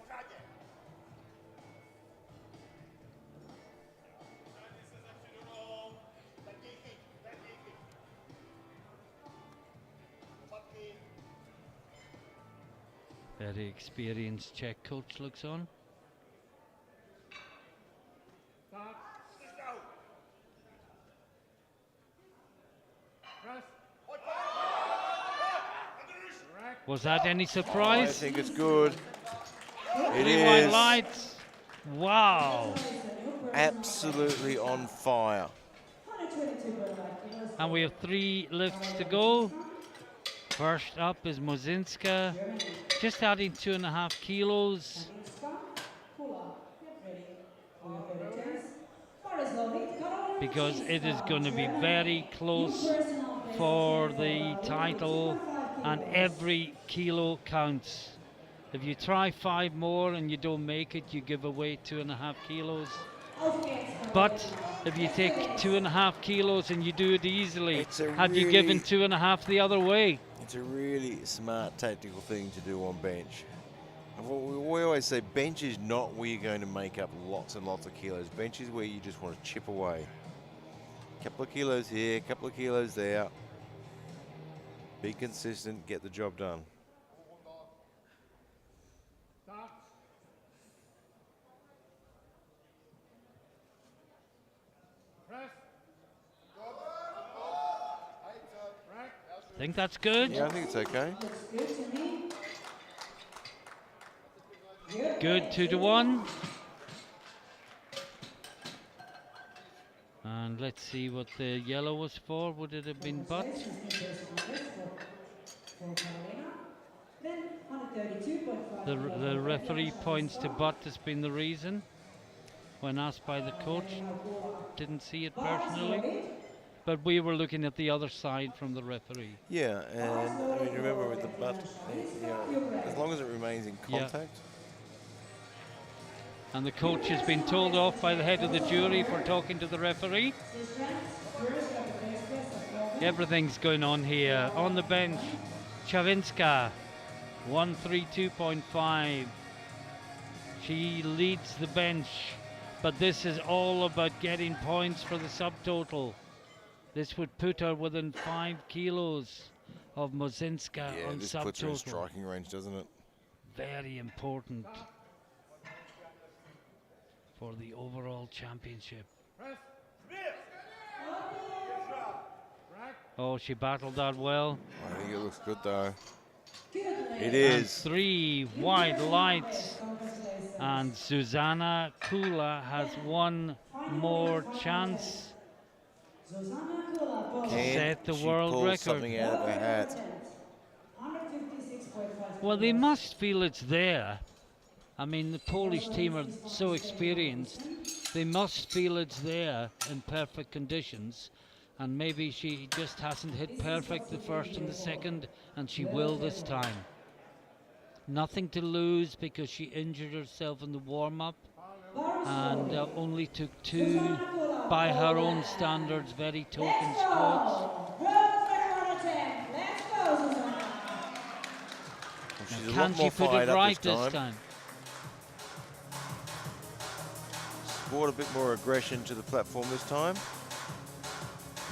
Very experienced Czech coach looks on. Stop. Press. Correct. Was that any I surprise? think it's good. It 3 white is lights. Wow. absolutely on fire. And we have 3 lifts to go. First up is Mozinska, just adding 2.5 kilos. Because it is going to be very close for the title, and every kilo counts. If you try 5 more and you don't make it, you give away 2.5 kilos. But if you take 2.5 kilos and you do it easily, It's a had you given really- 2.5 the other way? It's a really smart tactical thing to do on bench. And what we always say, bench is not where you're going to make up lots and lots of kilos. Bench is where you just want to chip away. A couple of kilos here, a couple of kilos there. Be consistent, get the job done. Stop. Press. Think that's good. Yeah, I think it's okay. Looks good to me. Good, 2-1. And let's see what the yellow was for. Would it have been butt? Congratulations, Nicholas Anders, for Carolina. Then 132.5 The kilo the for referee deadlift points to Sharon butt has been the reason. When asked by the coach, didn't see it personally. But we were looking at the other side from the referee. Yeah, and I mean, remember with the butt, you know, as long as it remains in Yeah. contact. And the coach has been told off by the head of the jury for talking to the referee. Everything's going on here. On the bench, Chavinska, 132.5. She leads the bench, but this is all about getting points for the subtotal. This would put her within 5 kilos of Mozinska Yeah, on this puts her in subtotal. striking range, doesn't it? Very important for the overall championship. Press. Rack. Oh, she battled that well. I think it looks good though. It And is. 3 white lights. And Susanna Kula has one more chance to Can set the she world pull record. something out of her hat? Well, they must feel it's there. I mean, the Polish team are so experienced. They must feel it's there in perfect conditions. And maybe she just hasn't hit perfect the first and the second, and she will this time. Nothing to lose because she injured herself in the warm-up and only took 2, by her own standards, very token squats. She's a Can lot she more put it fired up right this this time. time? Brought a bit more aggression to the platform this time.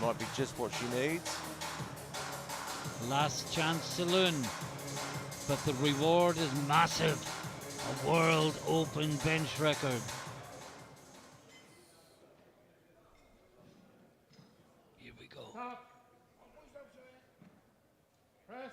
Might be just what she needs. Last chance saloon, but the reward is massive. A world open bench record. Here we go. Stop. Press.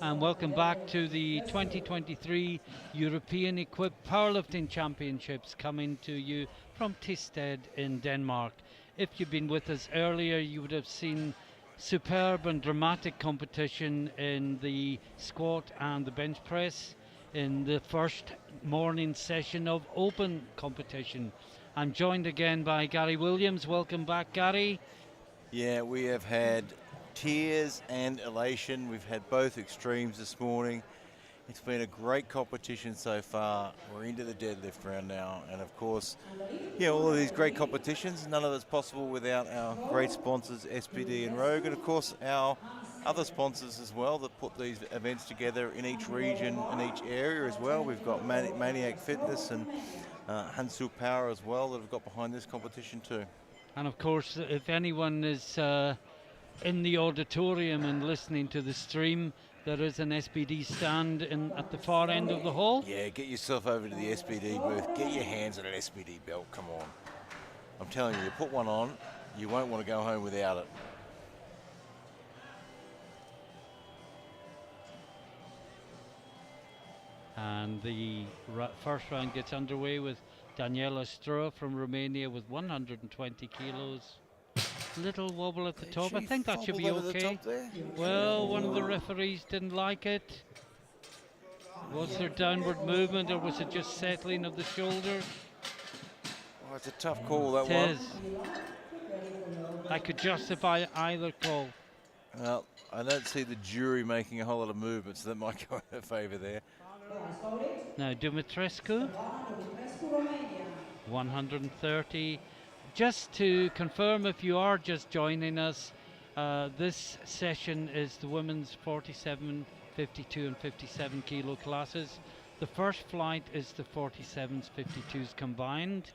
and welcome back to the 2023 European Equipped Powerlifting Championships coming to you from Tisted in Denmark. If you've been with us earlier, you would have seen superb and dramatic competition in the squat and the bench press in the first morning session of open competition. I'm joined again by Gary Williams. Welcome back, Gary. Yeah, we have had tears and elation. We've had both extremes this morning. It's been a great competition so far. We're into the deadlift round now, and of course, all of these great competitions, none of it's possible without our great sponsors, SPD and Rogue, and of course our other sponsors as well that put these events together in each region and each area as well. We've got Maniac Fitness and Hansu Power as well that have got behind this competition too. And of course, if anyone is in the auditorium and listening to the stream, there is an SPD stand at the far end of the hall. Yeah, get yourself over to the SPD booth. Get your hands on an SPD belt. Come on. I'm telling you, you put one on, you won't want to go home without it. And the first round gets underway with Daniela Strua from Romania with 120 kilos. Little wobble at the top. I think that should be okay. Well, one of the referees didn't like it. Was there downward movement, or was it just settling of the shoulders? Oh, it's a tough call, that It one. is. I could justify either call. Well, I don't see the jury making a whole lot of movement, so that might go in her favour there. Now Dumitrescu, 130. Just to confirm, if you are just joining us, this session is the women's 47, 52 and 57 kilo classes. The first flight is the 47s, 52s combined.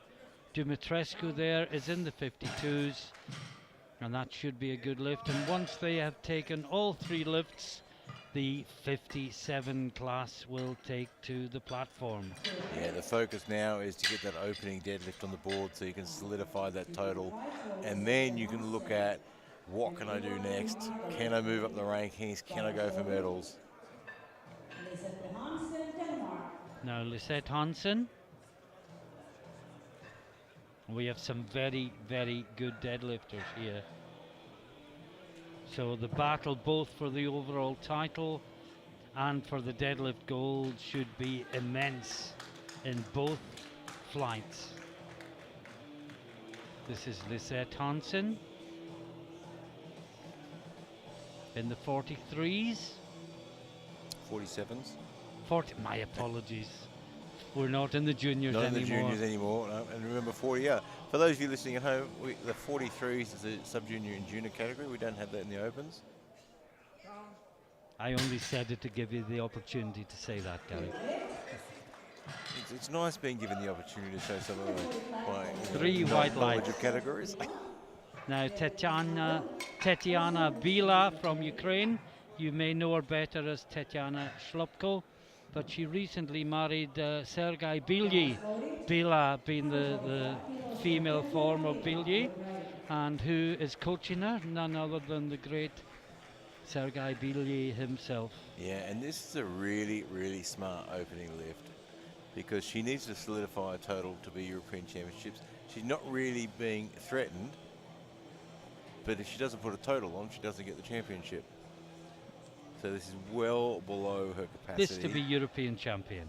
Dumitrescu there is in the 52s, and that should be a good lift. And once they have taken all three lifts, the 57 class will take to the platform. Yeah, the focus now is to get that opening deadlift on the board so you can solidify that total. And then you can look at, what can I do next? Can I move up the rankings? Can I go for medals? Now Lisette Hansen. We have some very, very good deadlifters here. So the battle both for the overall title and for the deadlift gold should be immense in both flights. This is Lisette Hansen in the 43s. 47s? 40, my apologies. We're not in the juniors Not anymore. in the juniors anymore. No. And remember, 40, yeah. For those of you listening at home, the 43s is a sub-junior and junior category. We don't have that in the opens. I only said it to give you the opportunity to say that, Gary. It's nice being given the opportunity to show some of my Three white knowledge lights. of categories. Now Tetiana Bila from Ukraine. You may know her better as Tetiana Shlopko, but she recently married Sergei Bilyi. Bila being the female form of Bilyi, and who is coaching her? None other than the great Sergei Bilyi himself. Yeah, and this is a really, really smart opening lift because she needs to solidify a total to be European Championships. She's not really being threatened, but if she doesn't put a total on, she doesn't get the championship. So this is well below her capacity. This to be European champion.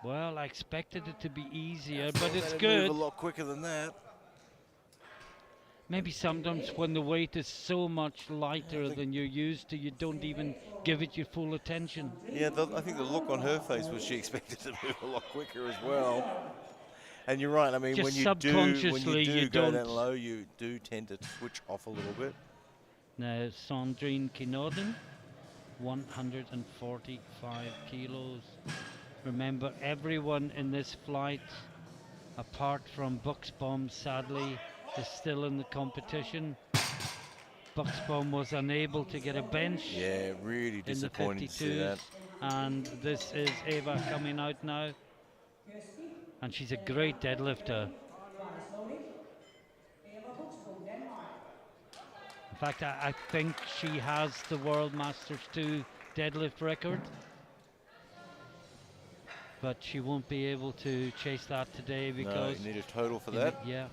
Well, I expected it to be easier, but it's good. Move a lot quicker than that. Maybe sometimes when the weight is so much lighter than you're used to, you don't even give it your full attention. Yeah, I think the look on her face was she expected to move a lot quicker as well. And you're right. I mean, Just when you subconsciously do you go that don't. low, you do tend to switch off a little bit. Now Sandrine Kinodin, 145 kilos. Remember, everyone in this flight, apart from Buxbaum, sadly, is still in the competition. Buxbaum was unable to get a bench Yeah, really in the disappointing to see 52s. that. And this is Eva coming out now. And she's a great deadlifter. fact, I think she has the World Masters 2 deadlift record. But she won't be able to chase that today No, because you need a total for that. Yeah.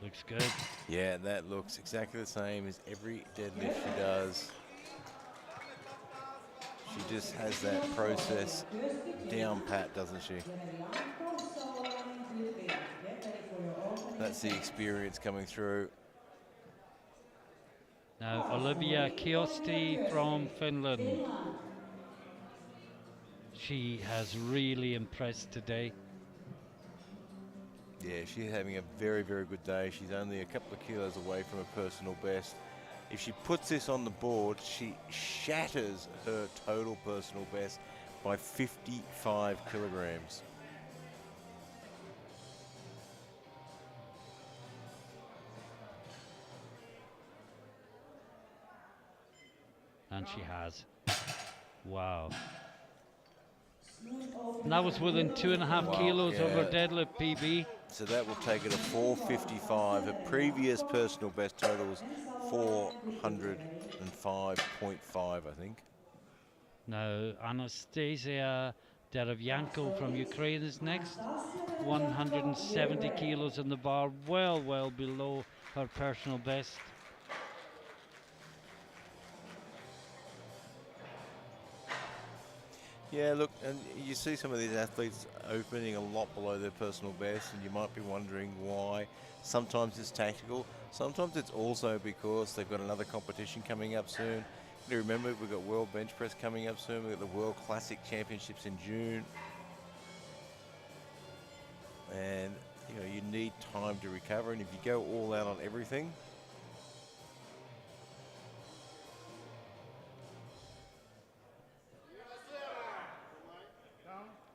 Looks good. Yeah, that looks exactly the same as every deadlift she does. She just has that process down pat, doesn't she? That's the experience coming through. Now Olivia Kiosti from Finland. She has really impressed today. Yeah, she's having a very, very good day. She's only a couple of kilos away from a personal best. If she puts this on the board, she shatters her total personal best by 55 kilograms. And she has. Wow. And that was within 2.5 kilos of her deadlift PB. So that will take it to 455. Her previous personal best total was 405.5, I think. Now Anastasia Derevyanko from Ukraine is next. 170 kilos in the bar, well below her personal best. Yeah, look, and you see some of these athletes opening a lot below their personal best, and you might be wondering why. Sometimes it's tactical. Sometimes it's also because they've got another competition coming up soon. You remember, we've got World Bench Press coming up soon. We've got the World Classic Championships in June. And, you know, you need time to recover. And if you go all out on everything,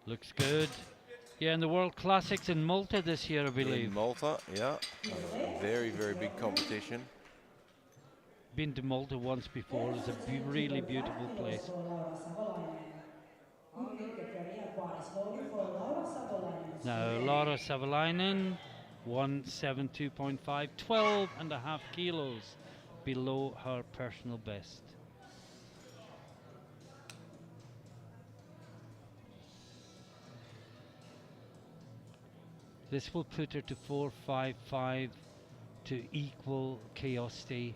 looks good. Yeah, in the World Classics in Malta this year, I believe. in Malta, yeah, a very, very big competition. Been to Malta once before. It's a really beautiful place. Now Laura Savolainen, 172.5, 12.5 kilos below her personal best. This will put her to 455 to equal Kiosti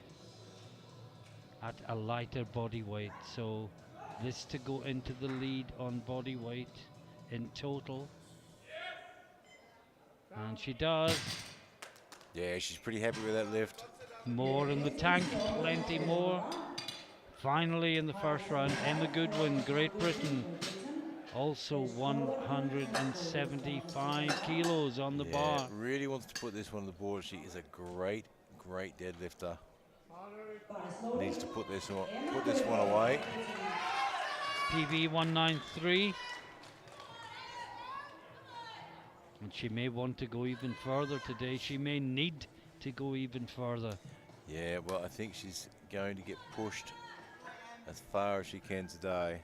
at a lighter body weight. So this to go into the lead on body weight in total. And she does. Yeah, she's pretty happy with that lift. More in the tank, plenty more. Finally in the first round, Emma Goodwin, Great Britain. Also 175 kilos on the bar. Really wants to put this one on the board. She is a great, great deadlifter. Needs to put this one away. PB 193. And she may want to go even further today. She may need to go even further. Yeah, well, I think she's going to get pushed as far as she can today.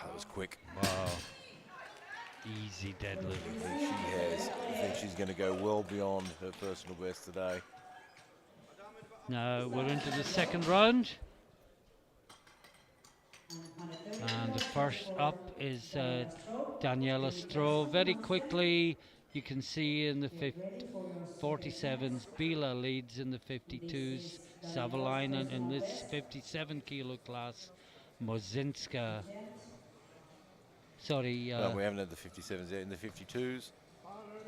That was quick. Wow. Easy deadlift. I think she's going to go well beyond her personal best today. Now we're into the second round. And the first up is Daniela Stroh. Very quickly, you can see in the 47s, Bila leads in the 52s, Savolainen in this 57 kilo class, Mozinska. Sorry. No, we haven't had the 57s yet. In the 52s.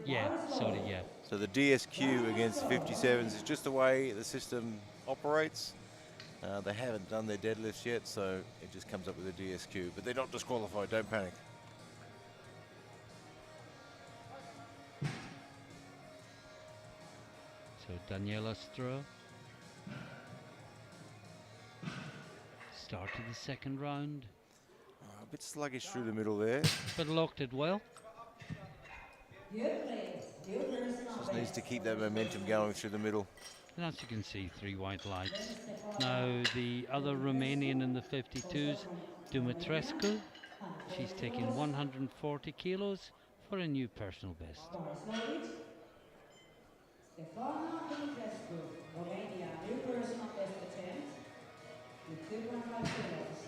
Yeah, sorry, yeah. So the DSQ against the 57s is just the way the system operates. They haven't done their deadlifts yet, so it just comes up with a DSQ. But they're not disqualified, don't panic. So Daniela Stroh. Start of the second round. bit sluggish through the middle there. but locked it well. Good lift. New personal Just needs to best. keep that momentum going through the middle. And as you can see, 3 white lights. Now the other Romanian in the 52s, Dumitrescu, she's taking 140 kilos for a new personal best. Bars loaded. Stefana Dumitrescu, Romania, new personal best attempt with 2.5 kilos.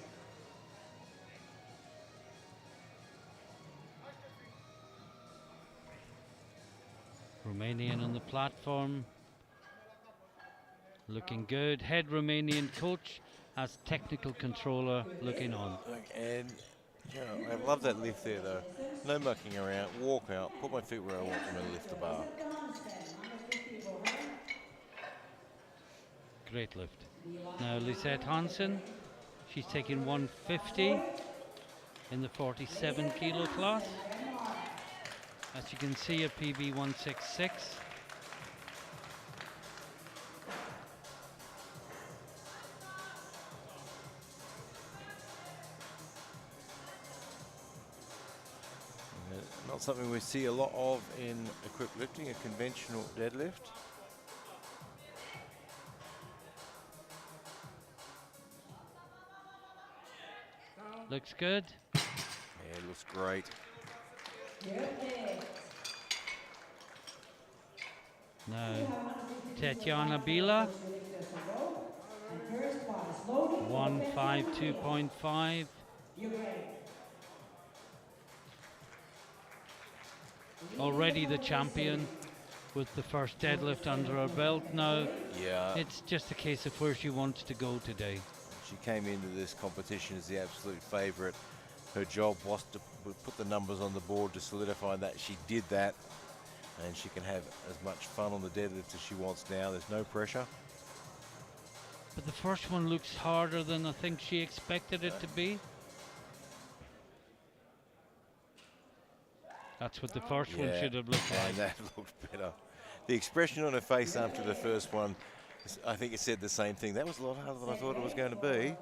Romanian on the platform, looking good. Head Romanian coach as technical controller looking on. And I love that lift there though. No mucking around, walk out, put my feet where I want them and lift the bar. Great lift. Now Lisette Hansen, she's taking 150 in the 47 kilo class. As you can see, a PB 166. Not something we see a lot of in equipped lifting, a conventional deadlift. Looks good. Yeah, it looks great. Now, Tatiana Bila, 152.5. Already the champion with the first deadlift under her belt. Now, Yeah, it's just a case of where she wants to go today. she came into this competition as the absolute favourite. Her job was to put the numbers on the board to solidify that. She did that, and she can have as much fun on the deadlift as she wants now. There's no pressure. But the first one looks harder than I think she expected it to be. That's what the first one should have looked and like. that looked better. The expression on her face after the first one, I think it said the same thing. That was a lot harder than I thought it was going to be.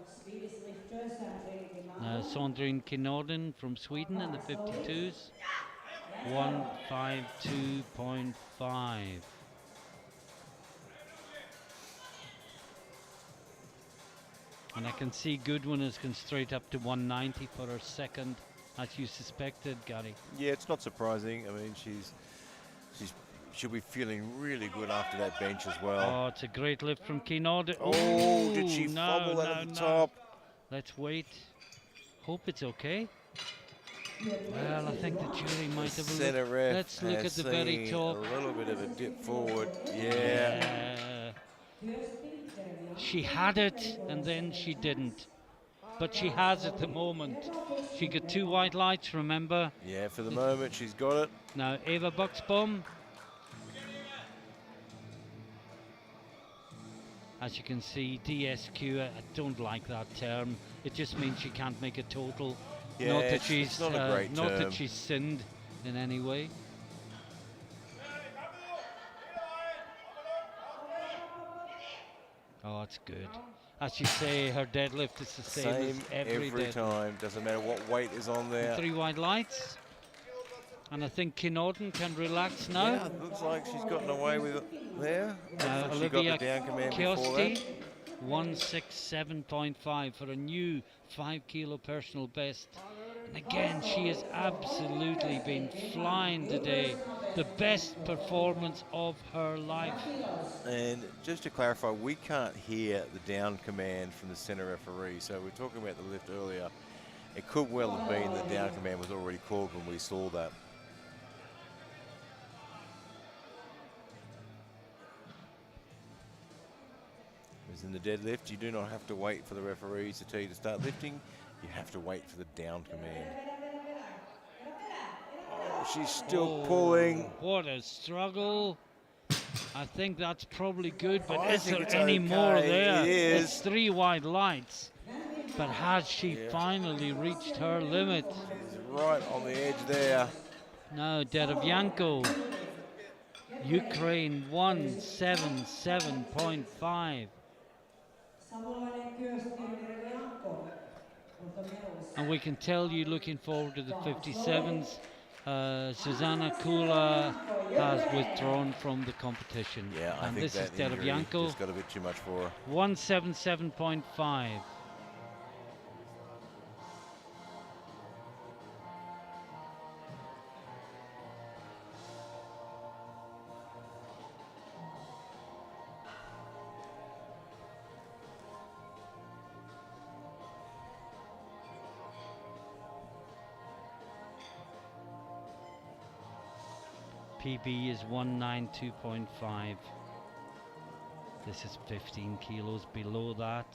Now Sondrine Kinorden from Sweden in the 52s, 152.5. And I can see Goodwin has gone straight up to 190 for her second, as you suspected, Gary. Yeah, it's not surprising. I mean, she'll be feeling really good after that bench as well. Oh, it's a great lift from Kinorden. Oh, did she fumble that at the top? Let's wait. Hope it's okay. Well, I think the jury might have a Centre look. ref Let's look at has the very seen top. a little bit of a dip forward. Yeah. She had it and then she didn't. But she has at the moment. She got 2 white lights, remember? Yeah, for the moment she's got it. Now Eva Buxbaum. As you can see, DSQ, I don't like that term. It just means she can't make a total. Yeah, not that it's not a great not term. that she's sinned in any way. Oh, that's good. As you say, her deadlift is the same as every deadlift. time. Doesn't matter what weight is on there. 3 white lights. And I think Kinorden can relax now. Yeah, it looks like she's gotten away with it there. Now She Olivia got the down command before Kiosti, that. 167.5 for a new 5 kilo personal best. And again, she has absolutely been flying today. The best performance of her life. And just to clarify, we can't hear the down command from the centre referee. So we're talking about the lift earlier. It could well have been the down command was already called when we saw that. As in the deadlift, you do not have to wait for the referees to tell you to start lifting. You have to wait for the down command. Oh, she's still pulling. What a struggle. I think that's probably good, but I is think there it's any more okay. there? It is. It's 3 white lights. But has she finally reached her limit? She's right on the edge there. Now Derevyanko, Ukraine 177.5. Samoinen Kyösti Derevyanko with the medals And we can tell you, looking forward to the 57s, Susanna Kula has withdrawn from the competition. Yeah, I And think this is that injury Deravianko, just got a bit too much for her. 177.5. PB is 192.5. This is 15 kilos below that.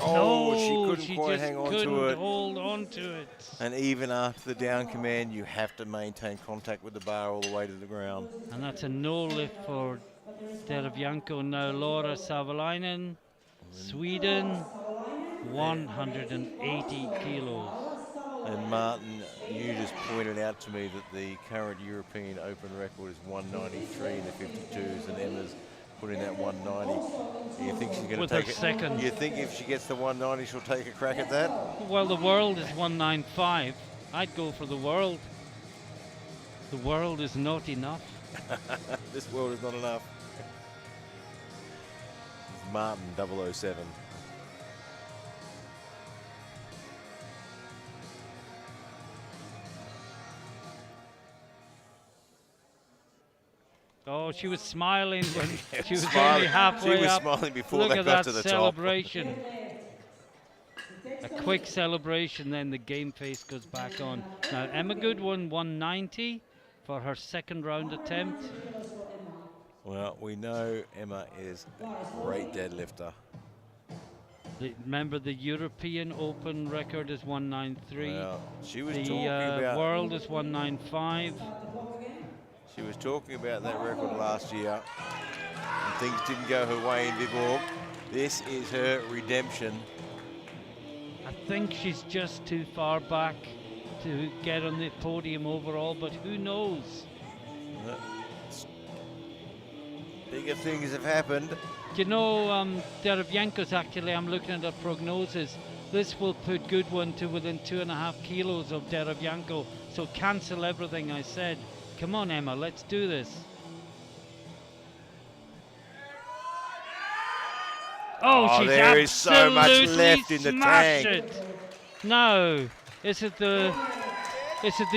Oh, No, she couldn't quite just hang on couldn't to it. hold on to it. And even after the down command, you have to maintain contact with the bar all the way to the ground. And that's a no lift for Deravianko. Now Laura Savalainen, Sweden, 180 kilos. And Martin, you just pointed out to me that the current European Open record is 193 in the 52s, and Emma's putting that 190. You think she's going to With take her it? second. You think if she gets the 190, she'll take a crack at that? Well, the world is 195. I'd go for the world. The world is not enough. This world is not enough. It's Martin 007. Oh, she was smiling when she was Smiling. only halfway She was up. smiling before Look they at got that to the top. celebration. A quick celebration, then the game face goes back on. Now Emma Goodwin 190 for her second round attempt. Well, we know Emma is a great deadlifter. Remember, the European Open record is 193. Well, she was The talking about world is 195. She was talking about that record last year, and things didn't go her way in Viborg. This is her redemption. I think she's just too far back to get on the podium overall, but who knows? Bigger things have happened. You know, Deravianko's actually, I'm looking at her prognosis. This will put Goodwin to within 2.5 kilos of Deravianko. So cancel everything I said. Come on, Emma, let's do this. Oh, she's there is so much absolutely left in the smashed tank. it. No, is it the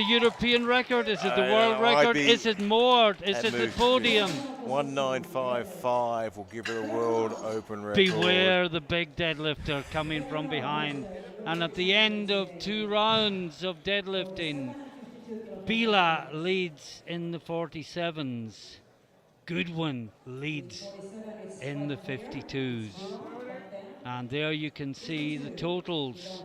European record? Is it the world record? Is it more? Is it the podium? 1955 will give her a world open record. Beware the big deadlifter coming from behind. And at the end of 2 rounds of deadlifting, Bila leads in the 47s. Goodwin leads in the 52s. And there you can see the totals.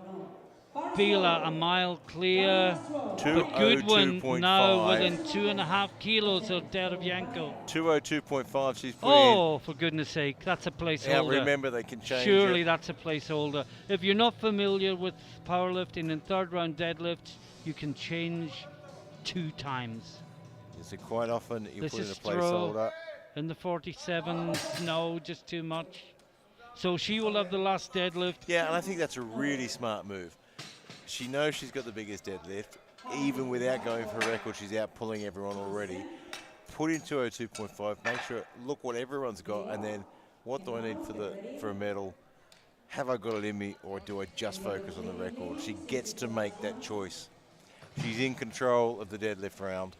Bila a mile clear, but Goodwin now within 2.5 kilos of Deravianko. 202.5 she's put in. Oh, for goodness sake, that's a placeholder. Yeah, remember they can change Surely it. that's a placeholder. If you're not familiar with powerlifting and third round deadlifts, you can change 2 times. So quite often you This put in a is placeholder. In the 47s, no, just too much. So she will have the last deadlift. Yeah, and I think that's a really smart move. She knows she's got the biggest deadlift. Even without going for a record, she's out pulling everyone already. Put in 202.5, make sure, look what everyone's got, and then what do I need for a medal? Have I got it in me, or do I just focus on the record? She gets to make that choice. She's in control of the deadlift round.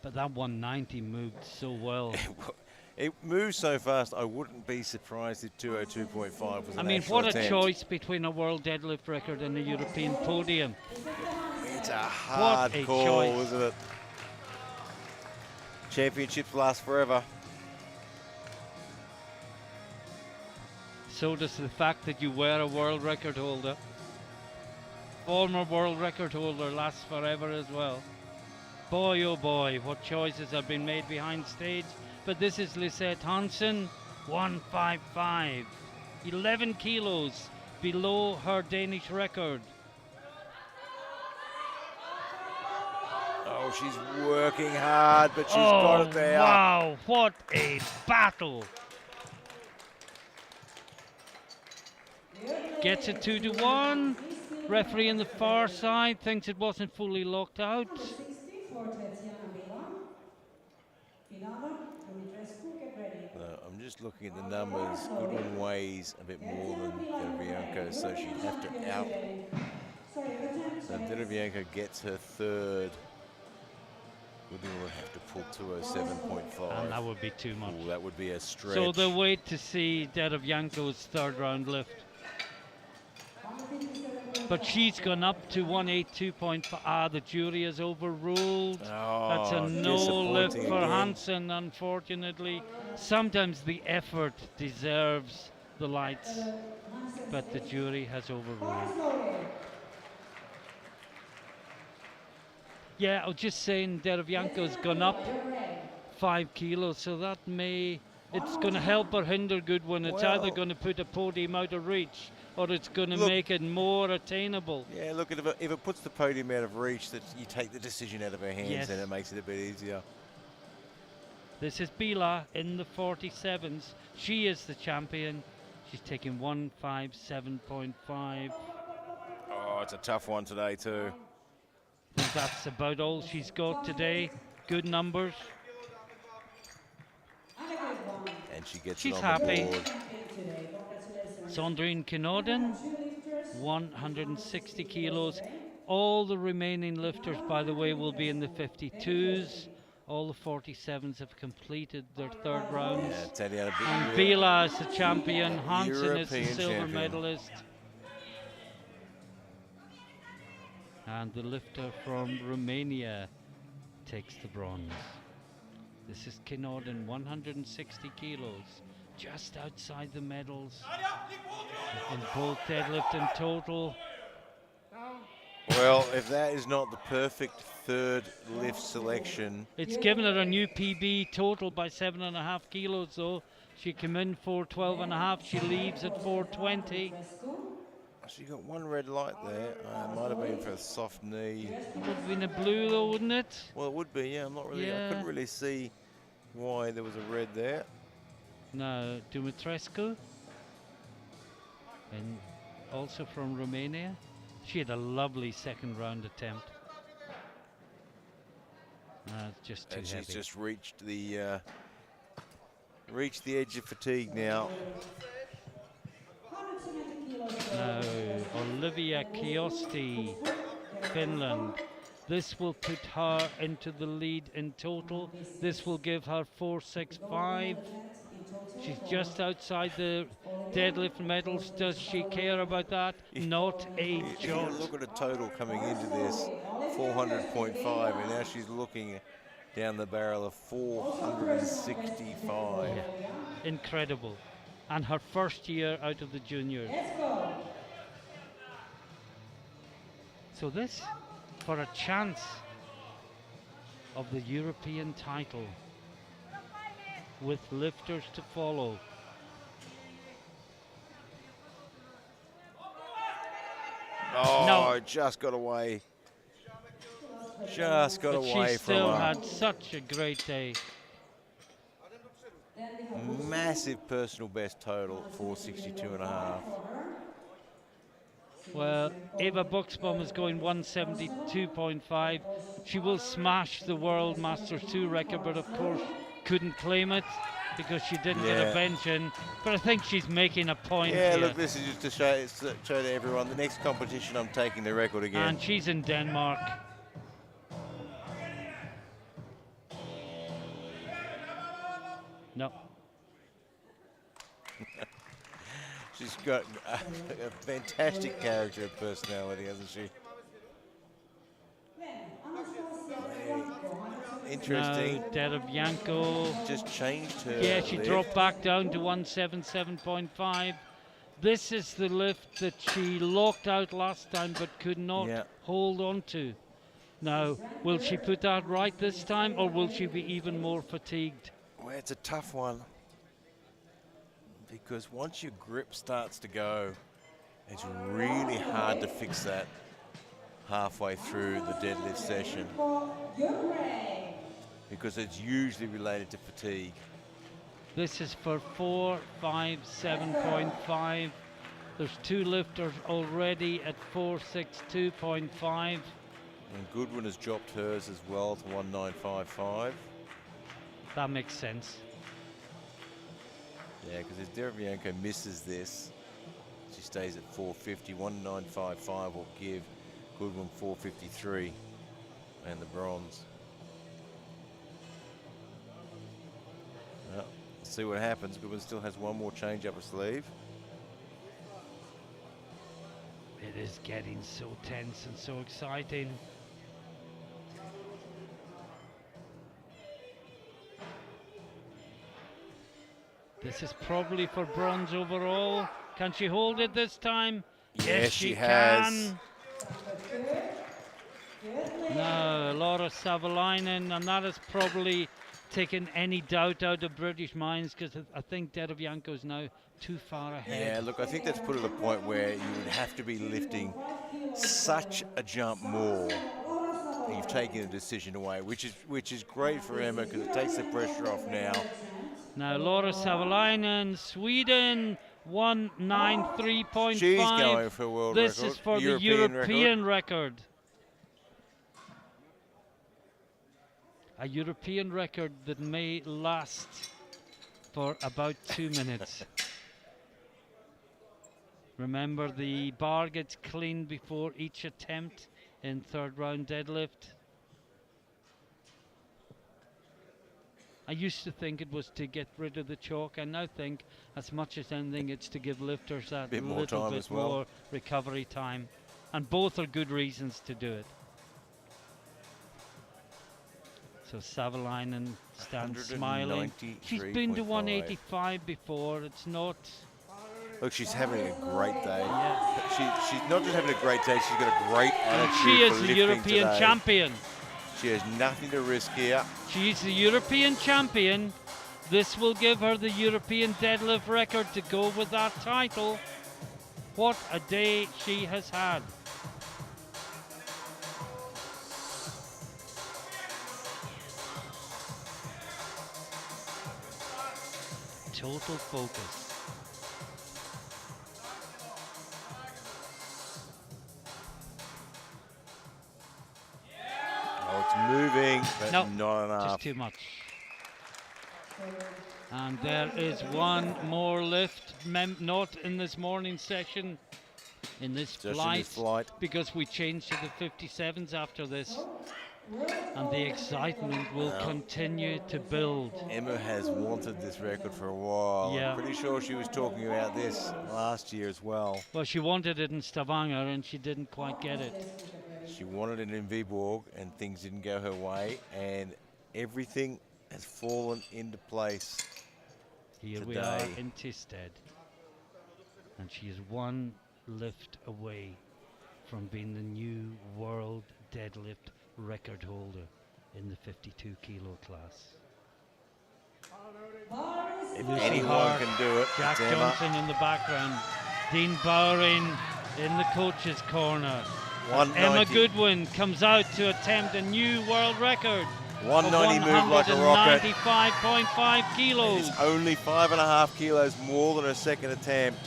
But that 190 moved so well. It moves so fast, I wouldn't be surprised if 202.5 was an I mean, actual what attempt. a choice between a world deadlift record and a European podium. It's a hard What a call, choice. isn't it? Championships last forever. So does the fact that you were a world record holder. Former world record holder lasts forever as well. Boy, oh boy, what choices have been made behind stage. But this is Lisette Hansen, 155. 11 kilos below her Danish record. Oh, she's working hard, but she's got it there. Wow, what a battle. gets it 2-1. Referee on the far side thinks it wasn't fully locked out. Number 60 for Tatiana Bila. Finale, Dumitrescu, get ready. I'm just looking at the numbers. Goodwin weighs a bit more than Delavianco, so she'd have to out. Delavianco gets her third. Goodwin would have to pull 207.5. And that would be too much. Ooh, that would be a stretch. So they'll wait to see Delavianco's third round lift. But she's gone up to 182.5. Ah, the jury has overruled. That's a no lift disappointing for again. Hansen, unfortunately. Sometimes the effort deserves the lights, but the jury has overruled. Yeah, I was just saying Delavianco's gone up 5 kilos, so that it's going to help or hinder Goodwin. It's either going to put a podium out of reach, or it's going to make it more attainable. Yeah, look, if it puts the podium out of reach, that you take the decision out of her hands, Yes. and it makes it a bit easier. This is Bila in the 47s. She is the champion. She's taking 157.5. Oh, it's a tough one today too. I think that's about all she's got today. Good numbers. And she gets She's it on happy. the board. Sandrine Kinorden, 160 kilos. All the remaining lifters, by the way, will be in the 52s. All the 47s have completed their third rounds. Yeah, Tatiana And Bila is the champion. Hansen is the European silver champion. medalist. And the lifter from Romania takes the bronze. This is Kinorden, 160 kilos, just outside the medals in both deadlift and total. Well, if that is not the perfect third lift selection, It's given her a new PB total by 7.5 kilos though. She came in 412.5, she leaves at 420. she got one red light there. It might have been for a soft knee. Would have been a blue though, wouldn't it? Well, it would be, yeah. I Yeah. couldn't really see why there was a red there. Now, Dumitrescu, and also from Romania. She had a lovely second round attempt. It's just too And heavy. she's just reached the edge of fatigue now. Now, Olivia Kiosti, Finland. This will put her into the lead in total. This will give her 465. She's just outside the deadlift medals. Does she care about that? Not a If you jot. look at a total coming into this, 400.5, and now she's looking down the barrel of 465. Yeah. Incredible. And her first year out of the juniors. So this, for a chance of the European title, with lifters to follow. Oh, No. just got away. Just got But away she from still her. had such a great day. Massive personal best total, 462.5. Well, Eva Buxbaum is going 172.5. She will smash the World Masters 2 record, but of course couldn't claim it because she didn't get Yeah. a bench in. But I think she's making a point Yeah, here. look, this is just to show to everyone. The next competition, I'm taking the record again. And she's in Denmark. No. She's got a fantastic character and personality, hasn't she? Interesting. No, Delavianco. Just changed her. Yeah, she lift. dropped back down to 177.5. This is the lift that she locked out last time but could not hold on to. Now, will she put that right this time, or will she be even more fatigued? Well, it's a tough one. Because once your grip starts to go, it's really hard to fix that halfway through the deadlift session. Because it's usually related to fatigue. This is for 457.5. There's 2 lifters already at 462.5. And Goodwin has dropped hers as well to 1955. That makes sense. Yeah, because if Derevianko misses this, she stays at 450. 1955 will give Goodwin 453 and the bronze. Well, let's see what happens. Goodwin still has one more change up her sleeve. It is getting so tense and so exciting. This is probably for bronze overall. Can she hold it this time? Yes, she has. No, Laura Savalainen, and that has probably taken any doubt out of British minds, because I think Derevianko is now too far ahead. Yeah, look, I think that's put at a point where you would have to be lifting such a jump more. And you've taken a decision away, which is great for Emma because it takes the pressure off now. Now Laura Savalainen, Sweden, 193.5. She's going for a world This record. is for the European European record. A European record that may last for about 2 minutes. Remember, the bar gets cleaned before each attempt in 3rd round deadlift. I used to think it was to get rid of the chalk. I now think, as much as anything, it's to give lifters that Bit more little time bit as well. more recovery time. And both are good reasons to do it. So Savalainen stands smiling. She's been to 185 before. It's not... Look, she's having a great day. Yeah. She's not just having a great day, she's got a great And attitude she for is the lifting European today. champion. She has nothing to risk here. She's the European champion. This will give her the European deadlift record to go with that title. What a day she has had. Total focus. Oh, it's moving, but No, not enough. just too much. And there is one more lift, not in this morning session, in this Just in flight, this flight. because we changed to the 57s after this. And the excitement will continue to build. Emma has wanted this record for a while. Yeah. I'm pretty sure she was talking about this last year as well. Well, she wanted it in Stavanger and she didn't quite get it. She wanted it in Viborg and things didn't go her way, and everything has fallen into place. Here today. we are in Tisted. And she is one lift away from being the new world deadlift record holder in the 52 kilo class. If Lucy anyone Hart, can do it, Jack it's Emma. Johnson in the background, Dean Bowering in the coach's corner. As Emma 190. Goodwin comes out to attempt a new world record. 190 moved like a rocket. 95.5 kilos, It's only 5.5 kilos more than her second attempt.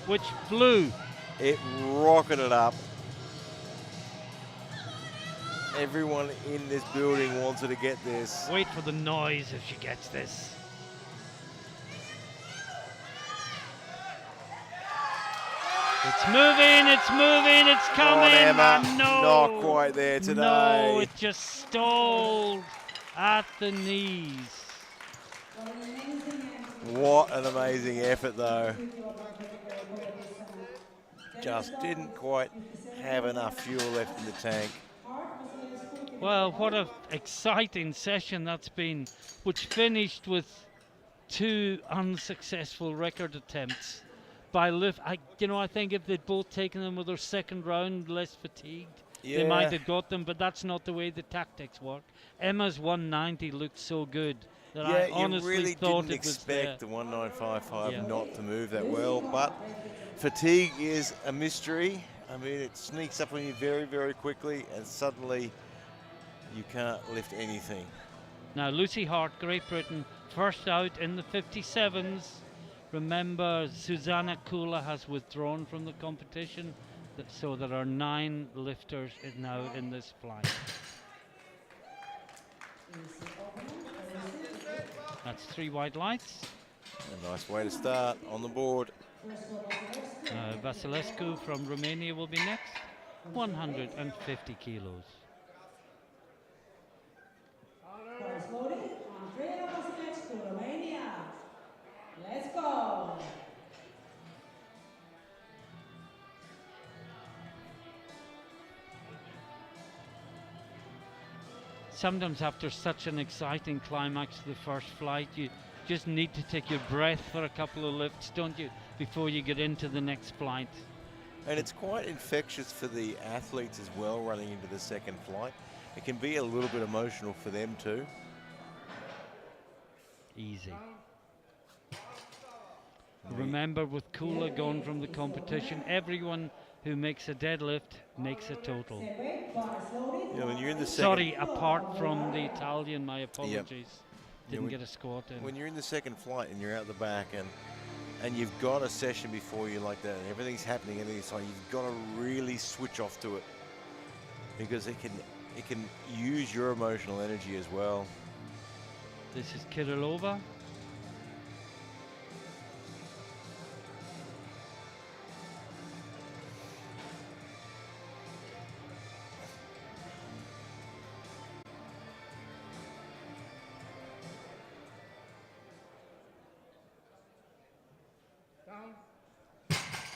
which flew. It rocketed up. Everyone in this building wants her to get this. Wait for the noise if she gets this. It's moving, it's coming. On, Emma. and no, Not quite there today. No, it just stalled at the knees. What an amazing effort, though. Just didn't quite have enough fuel left in the tank. Well, what an exciting session that's been, which finished with 2 unsuccessful record attempts by lift. I think if they'd both taken them with their second round, less fatigued, they might have got them, but that's not the way the tactics work. Emma's 190 looked so good that I honestly you really thought didn't it was expect there. the 1955 Yeah. not to move that well, but fatigue is a mystery. I mean, it sneaks up on you very, very quickly, and suddenly you can't lift anything. Now, Lucy Hart, Great Britain, first out in the 57s. Remember, Susanna Kula has withdrawn from the competition, so there are 9 lifters now in this flight. That's 3 white lights. A nice way to start on the board. Vasilescu from Romania will be next, 150 kilos. Price loading, Andrea Vasilescu, Romania. Let's go. Sometimes after such an exciting climax to the first flight, you just need to take your breath for a couple of lifts, don't you, before you get into the next flight. And it's quite infectious for the athletes as well, running into the second flight. It can be a little bit emotional for them too. Easy. Remember, with Kula gone from the competition, everyone who makes a deadlift makes a total. When you're in the second, Sorry, apart from the Italian, my apologies. Didn't get a squat in. when you're in the second flight and you're out the back and you've got a session before you like that and everything's happening, everything's fine, you've got to really switch off to it, because it can use your emotional energy as well. This is Kirillova.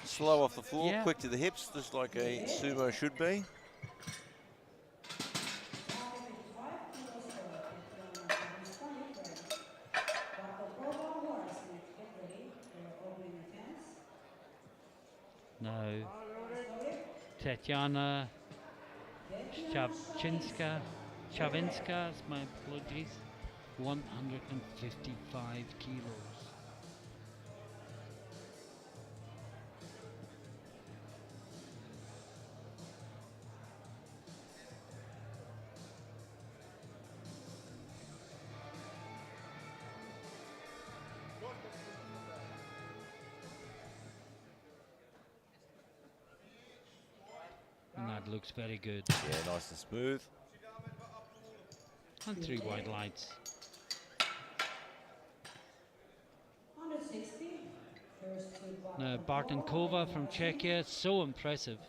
Slow off the floor, Yeah. quick to the hips, just like a sumo should be. Now, Tetiana Chavinska, my apologies, 155 kilos. And that looks very good. Yeah, nice and smooth. And 3 white lights. 160. Now, Bartenkova from Czechia, so impressive.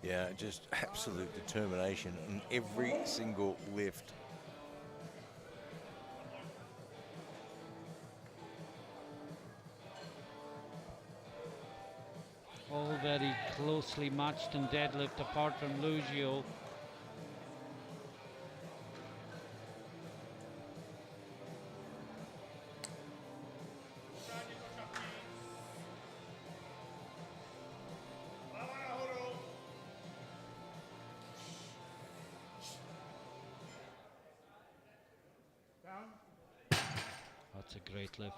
Yeah, just absolute determination in every single lift. All very closely matched in deadlift, apart from Lugio. That's a great lift.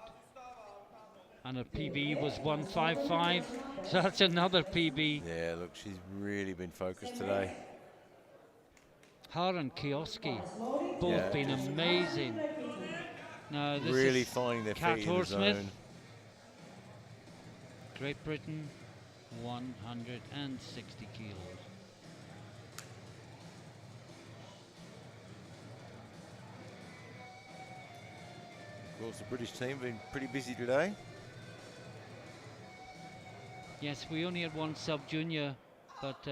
And her PB was 155, so that's another PB. Yeah, look, she's really been focused today. Her and Kioski, both Yeah, been just amazing. Now this Really is finding their Kat feet in the Horsmith, zone. Great Britain, 160 kilos. Of course, the British team been pretty busy today. Yes, we only had one sub-junior, but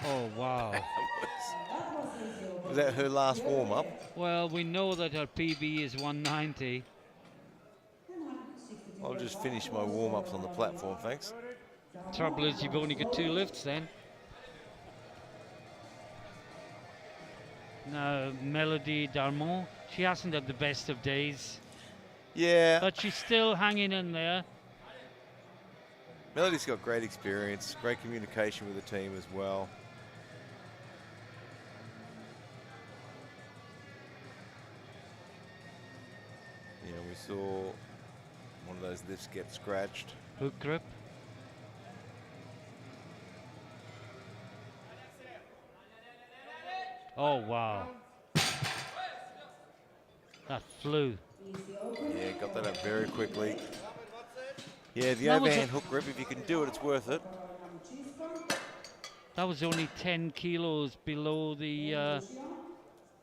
oh wow. Was that her last warm-up? Well, we know that her PB is 190. I'll just finish my warm-ups on the platform, thanks. Trouble is, you've only got 2 lifts then. Now, Melody Darmon, she hasn't had the best of days, Yeah, but she's still hanging in there. Melody's got great experience, great communication with the team as well. Yeah, we saw one of those lifts get scratched. Hook grip. Oh wow. That flew. Yeah, got that up very quickly. Yeah, the That was overhand hook grip, if you can do it, it's worth it. That was only 10 kilos below the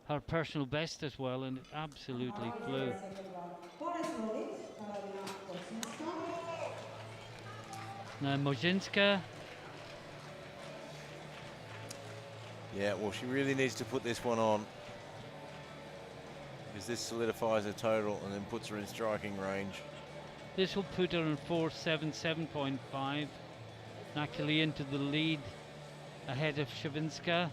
her personal best as well, and it absolutely flew. Now Mozinska, Yeah, well, she really needs to put this one on, because this solidifies her total and then puts her in striking range. this will put her in 477.5, actually into the lead ahead of Shavinska.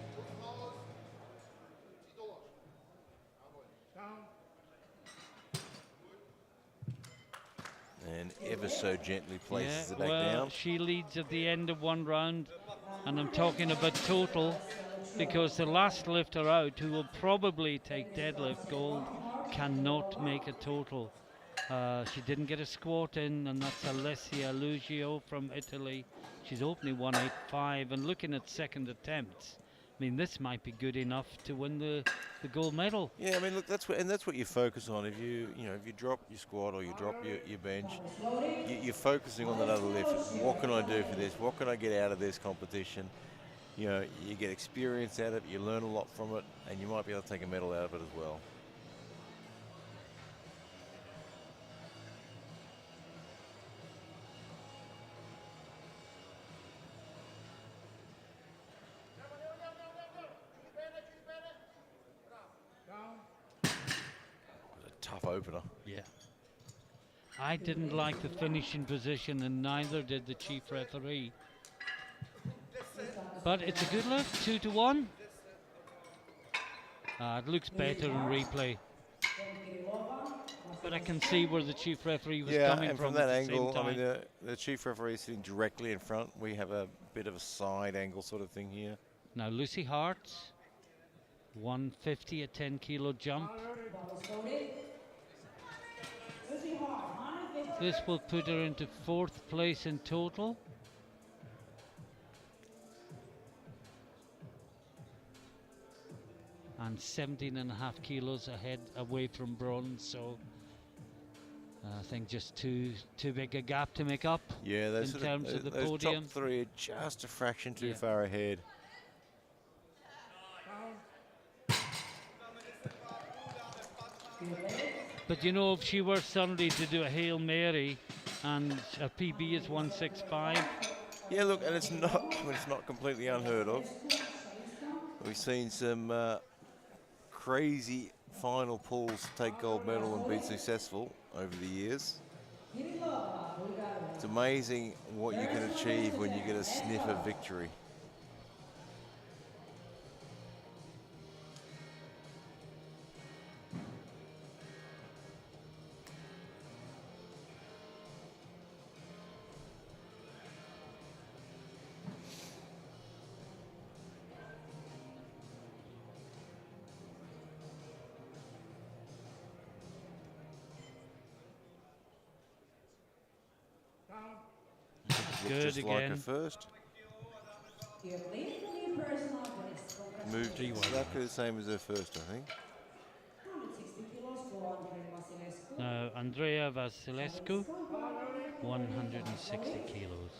And ever so gently places Yeah, it back well, down. she leads at the end of one round, and I'm talking about total, because the last lifter out, who will probably take deadlift gold, cannot make a total. She didn't get a squat in, and that's Alessia Lugio from Italy. She's opening 185, and looking at second attempts, I mean, this might be good enough to win the gold medal. Yeah, I mean, look, that's what you focus on. If if you drop your squat or you drop your bench, you're focusing on that other lift. What can I do for this? What can I get out of this competition? You get experience out of it, you learn a lot from it, and you might be able to take a medal out of it as well. Tough opener. Yeah. I didn't like the finishing position, and neither did the chief referee. But it's a good lift, 2-1. It looks better in replay. But I can see where the chief referee was coming and from from that at the angle, same I mean, time. the chief referee is sitting directly in front. We have a bit of a side angle sort of thing here. Now Lucy Hart's 150, a 10 kilo jump. This will put her into 4th place in total. And 17.5 kilos ahead, away from bronze, so I think just too big a gap to make up. Yeah, in terms of the those podium. top three are just a fraction too Yeah. far ahead. But you know, if she were suddenly to do a Hail Mary and a PB is 165, Yeah, look, and it's not completely unheard of. We've seen some crazy final pulls to take gold medal and be successful over the years. It's amazing what you can achieve when you get a sniff of victory. good Just like her again. first. Moved Three wide. exactly the same as her first, I think. Now Andrea Vasilescu, 160 kilos.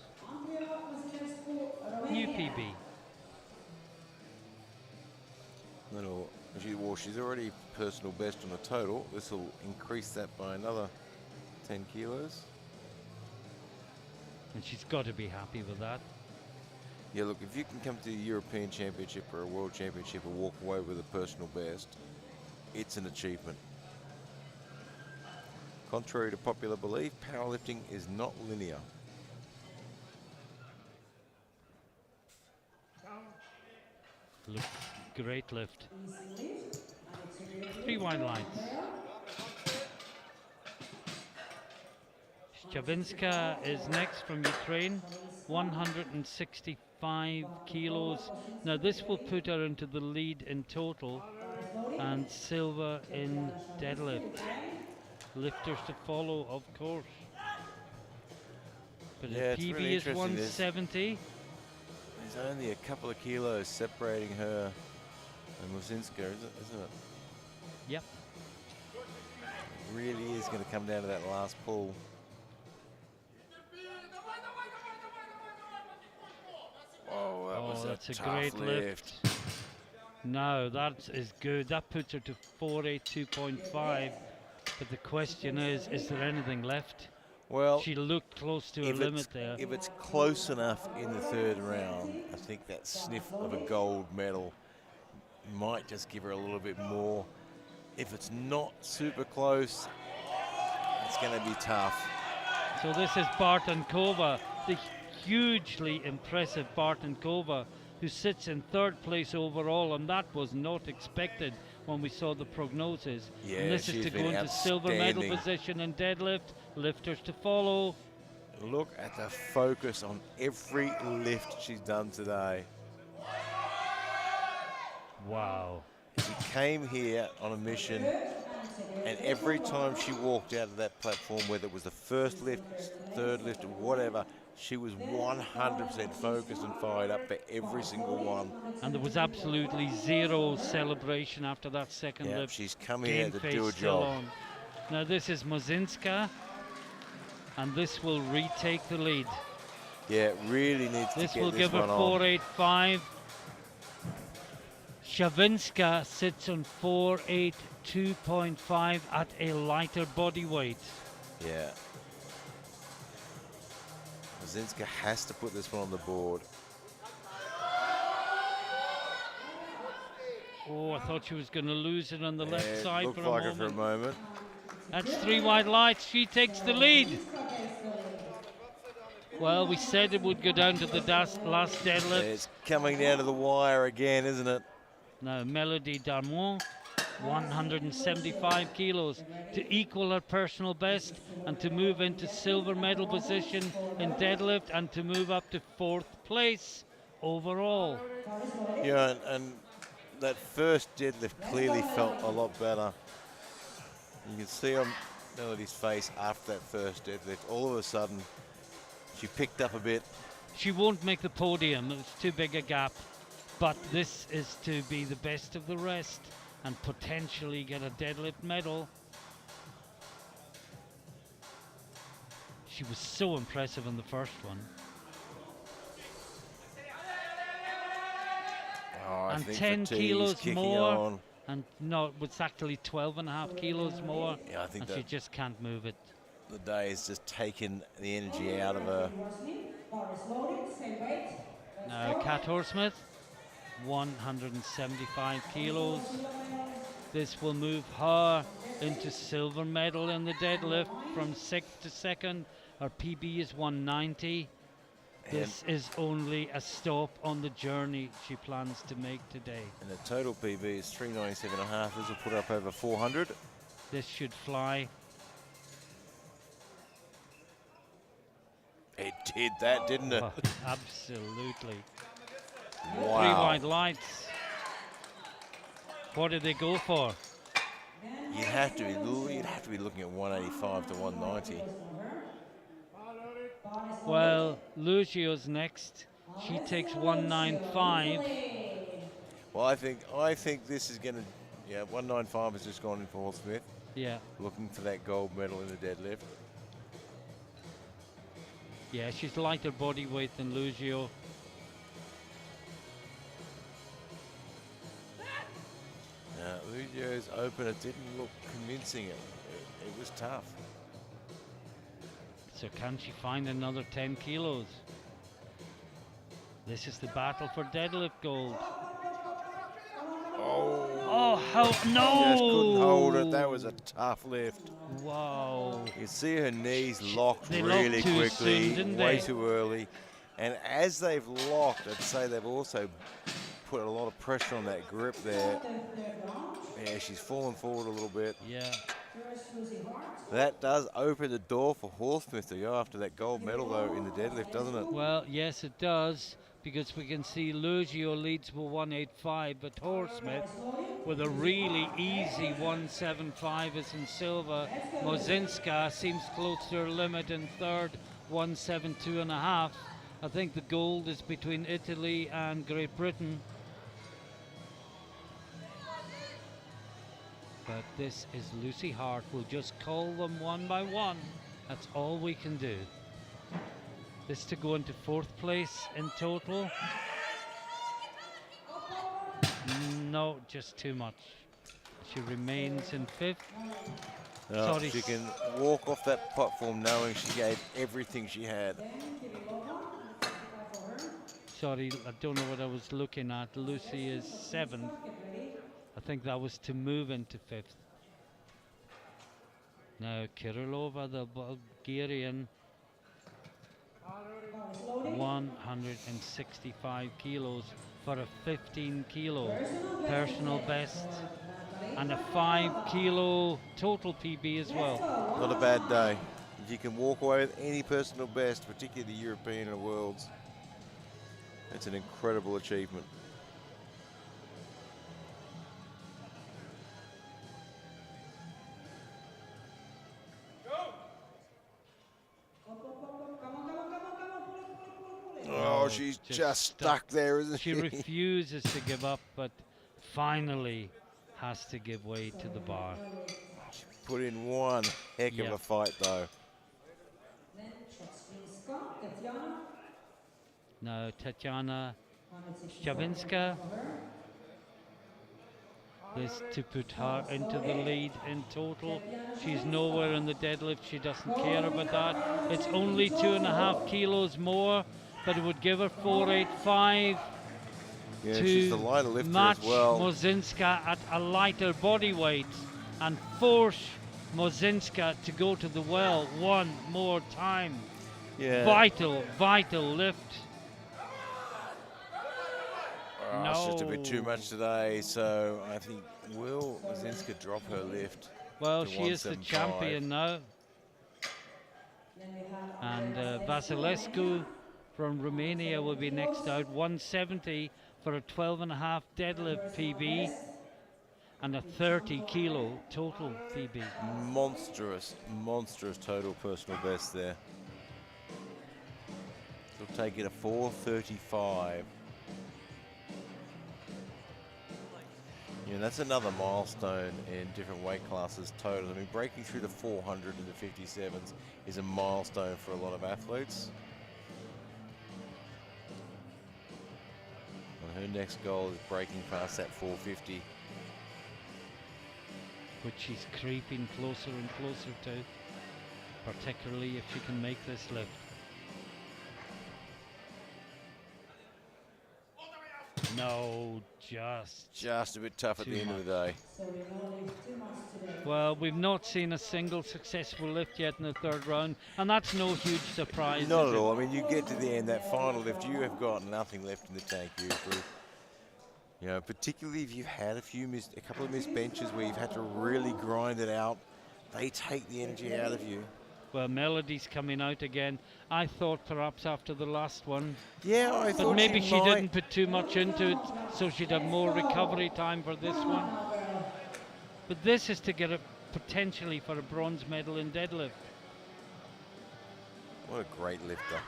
New PB. She's already personal best on the total. This will increase that by another 10 kilos. And she's got to be happy with that. Yeah, look, if you can come to the European Championship or a World Championship and walk away with a personal best, it's an achievement. Contrary to popular belief, powerlifting is not linear. Look, great lift. 3 wide lines. Shavinska is next from Ukraine, 165 kilos. Now this will put her into the lead in total and silver in deadlift. Lifters to follow, of course. But Yeah, the it's PB really is interesting, this. 170. There's only a couple of kilos separating her and Musinska, isn't it? Yep. really is going to come down to that last pull. Oh, that was that's a tough great lift. No, that is good. That puts her to 482.5. But the question is there anything left? Well, She looked close to her limit there. if it's close enough in the third round, I think that sniff of a gold medal might just give her a little bit more. If it's not super close, it's going to be tough. So this is Bartankova, the hugely impressive Bartankova, who sits in third place overall, and that was not expected when we saw the prognosis. Yeah, and this is she's to go been into silver medal outstanding. position in deadlift, lifters to follow. Look at the focus on every lift she's done today. Wow. She came here on a mission, and every time she walked out of that platform, whether it was the first lift, third lift, or whatever, she was 100% focused and fired up for every single one. And there was absolutely zero celebration after that second Yeah, lift. she's come Game here to face do a still job. on. Now this is Mozinska, and this will retake the lead. Yeah, it really needs This to will get this give her one on. 485. Shavinska sits on 482.5 at a lighter body weight. Yeah. Zinska has to put this one on the board. Oh, I thought she was going to lose it on the left It side looked for a like moment. it for a moment. That's 3 wide lights. She takes the lead. Well, we said it would go down to the last deadlift. It's coming down to the wire again, isn't it? Now, Melody Darmon, 175 kilos to equal her personal best and to move into silver medal position in deadlift and to move up to 4th place overall. Yeah, and that first deadlift clearly felt a lot better. You can see on Melody's face after that first deadlift, all of a sudden, she picked up a bit. She won't make the podium, it's too big a gap. But this is to be the best of the rest and potentially get a deadlift medal. She was so impressive in the first one. Oh, I And think 10 fatigue's kilos kicking more. on. And no, it's actually 12.5 kilos more. Yeah, I think and she that just can't move it. the day has just taken the energy out of her. Now, Kat Horsmith, 175 kilos. This will move her into silver medal in the deadlift from 6th to 2nd. Her PB is 190. This is only a stop on the journey she plans to make today. And the total PB is 397.5. This will put her up over 400. This should fly. It did that, didn't it? Oh, absolutely. Wow. 3 wide lights. What did they go for? You'd have to be looking at 185 to 190. Well, Lugio's next. She takes 195. Well, I think this is going to, 195 has just gone in for Smith, Yeah, looking for that gold medal in the deadlift. yeah, she's lighter body weight than Lugio. Lugio's opener didn't look convincing. It was tough. So can she find another 10 kilos? This is the battle for deadlift gold. Oh, how, no! Just couldn't hold it. That was a tough lift. Wow. You see her knees locked They really locked too quickly, soon, didn't way they? too early. And as they've locked, I'd say they've also put a lot of pressure on that grip there. Yeah, she's fallen forward a little bit. Yeah. That does open the door for Horsmith to go after that gold medal, though, in the deadlift, doesn't it? Well, yes, it does, because we can see Lugio leads with 185, but Horsmith with a really easy 175 is in silver. Mozinska seems close to her limit in third, 172.5. I think the gold is between Italy and Great Britain. But this is Lucy Hart. We'll just call them one by one. That's all we can do. This to go into 4th place in total. No, just too much. She remains in 5th. No, Sorry. she can walk off that platform knowing she gave everything she had. Sorry, I don't know what I was looking at. Lucy is 7th. I think that was to move into 5th. Now Kirilova, the Bulgarian, 165 kilos for a 15 kilo personal best and a 5 kilo total PB as well. Not a bad day. If you can walk away with any personal best, particularly the European and Worlds, it's an incredible achievement. Oh, she's just stuck there, isn't she? She refuses to give up, but finally has to give way to the bar. She put in one heck of a fight, though. Now Tatiana Shavinska is to put her into the lead in total. She's nowhere in the deadlift. She doesn't care about that. It's only 2.5 kilos more, but it would give her 485 Yeah, to she's the lighter lifter match as well. Mozinska at a lighter body weight and force Mozinska to go to the well one more time. Yeah. Vital lift. Oh, it's just a bit too much today, so I think will Mozinska drop her lift? Well, to she is the 175? champion now. And Vasilescu from Romania will be next out, 170 for a 12.5 deadlift PB and a 30 kilo total PB. Monstrous total personal best there. She'll take it a 435. Yeah, that's another milestone in different weight classes total. I mean, breaking through the 400 and the 57s is a milestone for a lot of athletes. And her next goal is breaking past that 450. Which she's creeping closer and closer to, particularly if she can make this lift. No, just a bit tough at the end of the day. Well, we've not seen a single successful lift yet in the 3rd round, and that's no huge surprise. Not at all. I mean, you get to the end, that final lift, you have got nothing left in the tank usually. You know, particularly if you've had a couple of missed benches where you've had to really grind it out, they take the energy out of you. Well, Melody's coming out again. I thought perhaps after the last one. Yeah, I thought but maybe she might. didn't put too much into it, so she'd have more recovery time for this one. But this is to get it potentially for a bronze medal in deadlift. What a great lifter.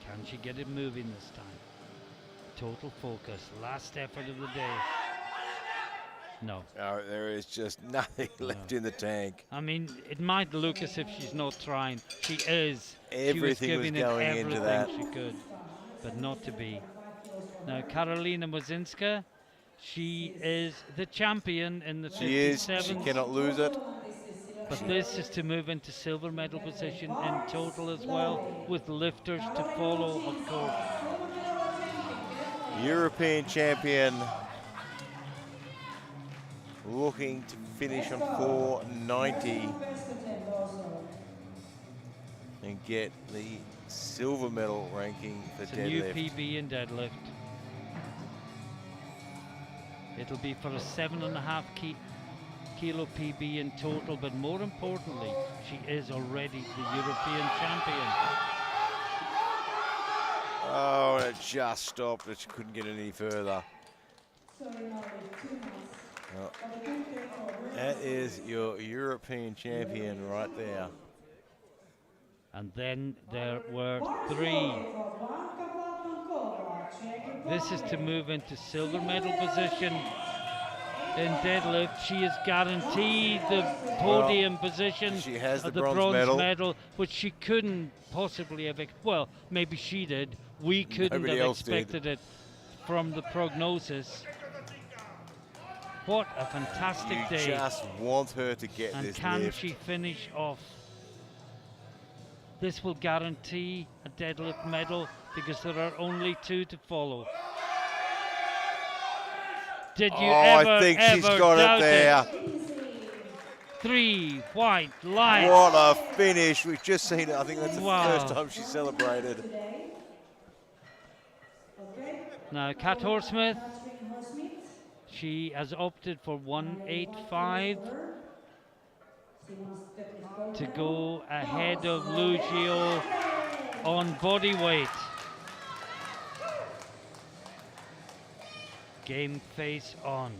Can she get it moving this time? Total focus, last effort of the day. No. There is just nothing left in the tank. I mean, it might look as if she's not trying. She is. Everything she was giving going it into everything that. she could, but not to be. Now, Karolina Mozinska, she is the champion in the 57. She is. She cannot lose it. But this is to move into silver medal position in total as well, with lifters to follow, of course. European champion looking to finish on 490 and get the silver medal ranking for It's a deadlift. new PB in deadlift. It'll be for a 7.5 kilo PB in total, but more importantly, she is already the European champion. Oh, and it just stopped. She couldn't get any further. Well, that is your European champion right there. And then there were 3. This is to move into silver medal position in deadlift. She is guaranteed the podium position she has of the the bronze bronze medal. which she couldn't possibly have. Well, maybe she did. We couldn't Nobody have else did. expected it from the prognosis. What a fantastic You day. just want her to get And this can lift. she finish off? This will guarantee a deadlift medal because there are only 2 to follow. Did you ever, I think she's ever got doubt it there. 3 white lights. What a finish. We've just seen it. I think that's the Wow. first time she celebrated. Now, Kat Horsmith, she has opted for 185 to go ahead of Lucio on body weight. Game face on.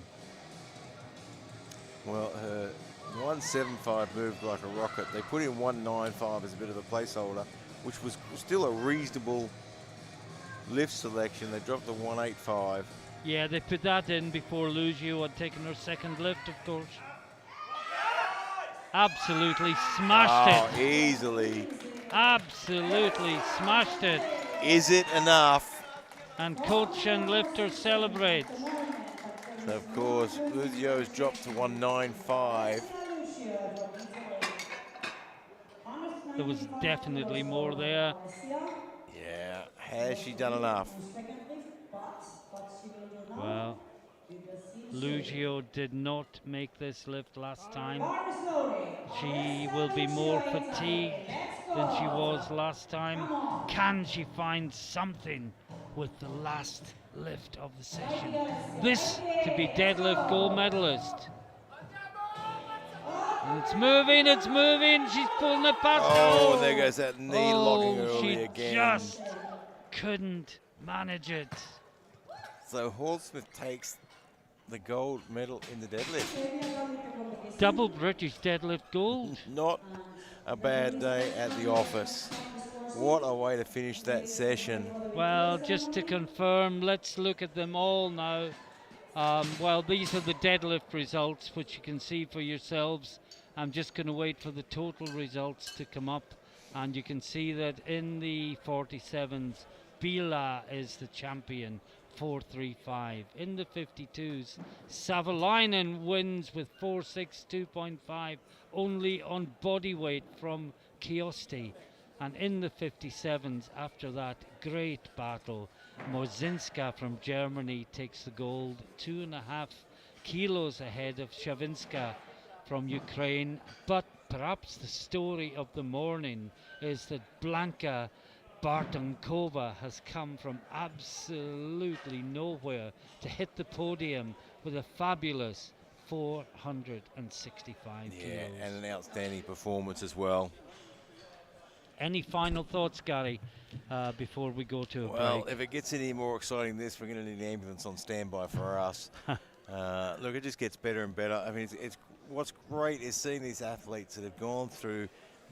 Well, her 175 moved like a rocket. They put in 195 as a bit of a placeholder, which was still a reasonable lift selection. They dropped to 185. Yeah, they put that in before Lucio had taken her second lift, of course. Absolutely smashed it. Easily. Absolutely smashed it. Is it enough? And coach and lifter celebrate. So of course, Lucio's dropped to 195. There was definitely more there. Yeah, has she done enough? Well, Lucio did not make this lift last time. She will be more fatigued than she was last time. Can she find something with the last lift of the session? This to be deadlift gold medalist. And it's moving, she's pulling it past. Oh, there goes that knee locking early she again. just couldn't manage it. So Horsmith takes the gold medal in the deadlift. Double British deadlift gold. Not a bad day at the office. What a way to finish that session. Well, just to confirm, let's look at them all now. Well, these are the deadlift results, which you can see for yourselves. I'm just going to wait for the total results to come up, and you can see that in the 47s, Bila is the champion, 4.35. In the 52s, Savalainen wins with 4.62.5, only on body weight from Kiosti. And in the 57s, after that great battle, Mozinska from Germany takes the gold, 2.5 kilos ahead of Shavinska from Ukraine. But perhaps the story of the morning is that Blanka Bartonkova has come from absolutely nowhere to hit the podium with a fabulous 465 kilos. Yeah, and an outstanding performance as well. Any final thoughts, Gary, before we go to a Well, break? if it gets any more exciting than this, we're going to need an ambulance on standby for us. Look, it just gets better and better. I mean, it's what's great is seeing these athletes that have gone through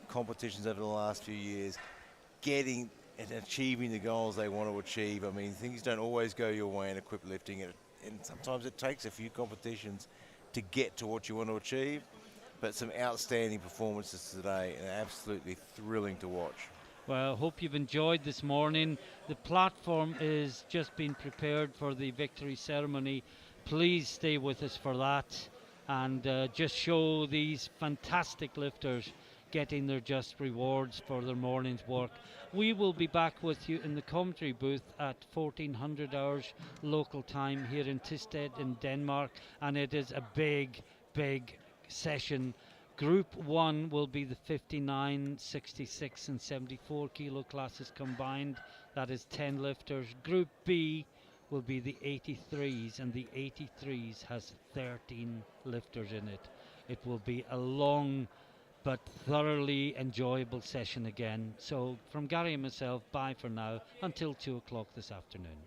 competitions over the last few years, getting and achieving the goals they want to achieve. I mean, things don't always go your way in equipped lifting, and sometimes it takes a few competitions to get to what you want to achieve. But some outstanding performances today, and absolutely thrilling to watch. Well, hope you've enjoyed this morning. The platform is just being prepared for the victory ceremony. Please stay with us for that, and just show these fantastic lifters getting their just rewards for their morning's work. We will be back with you in the commentary booth at 1400 hours local time here in Tisted in Denmark, and it is a big session. Group 1 will be the 59, 66 and 74 kilo classes combined. That is 10 lifters. Group B will be the 83s, and the 83s has 13 lifters in it. It will be a long but thoroughly enjoyable session again. So from Gary and myself, bye for now until 2 o'clock this afternoon.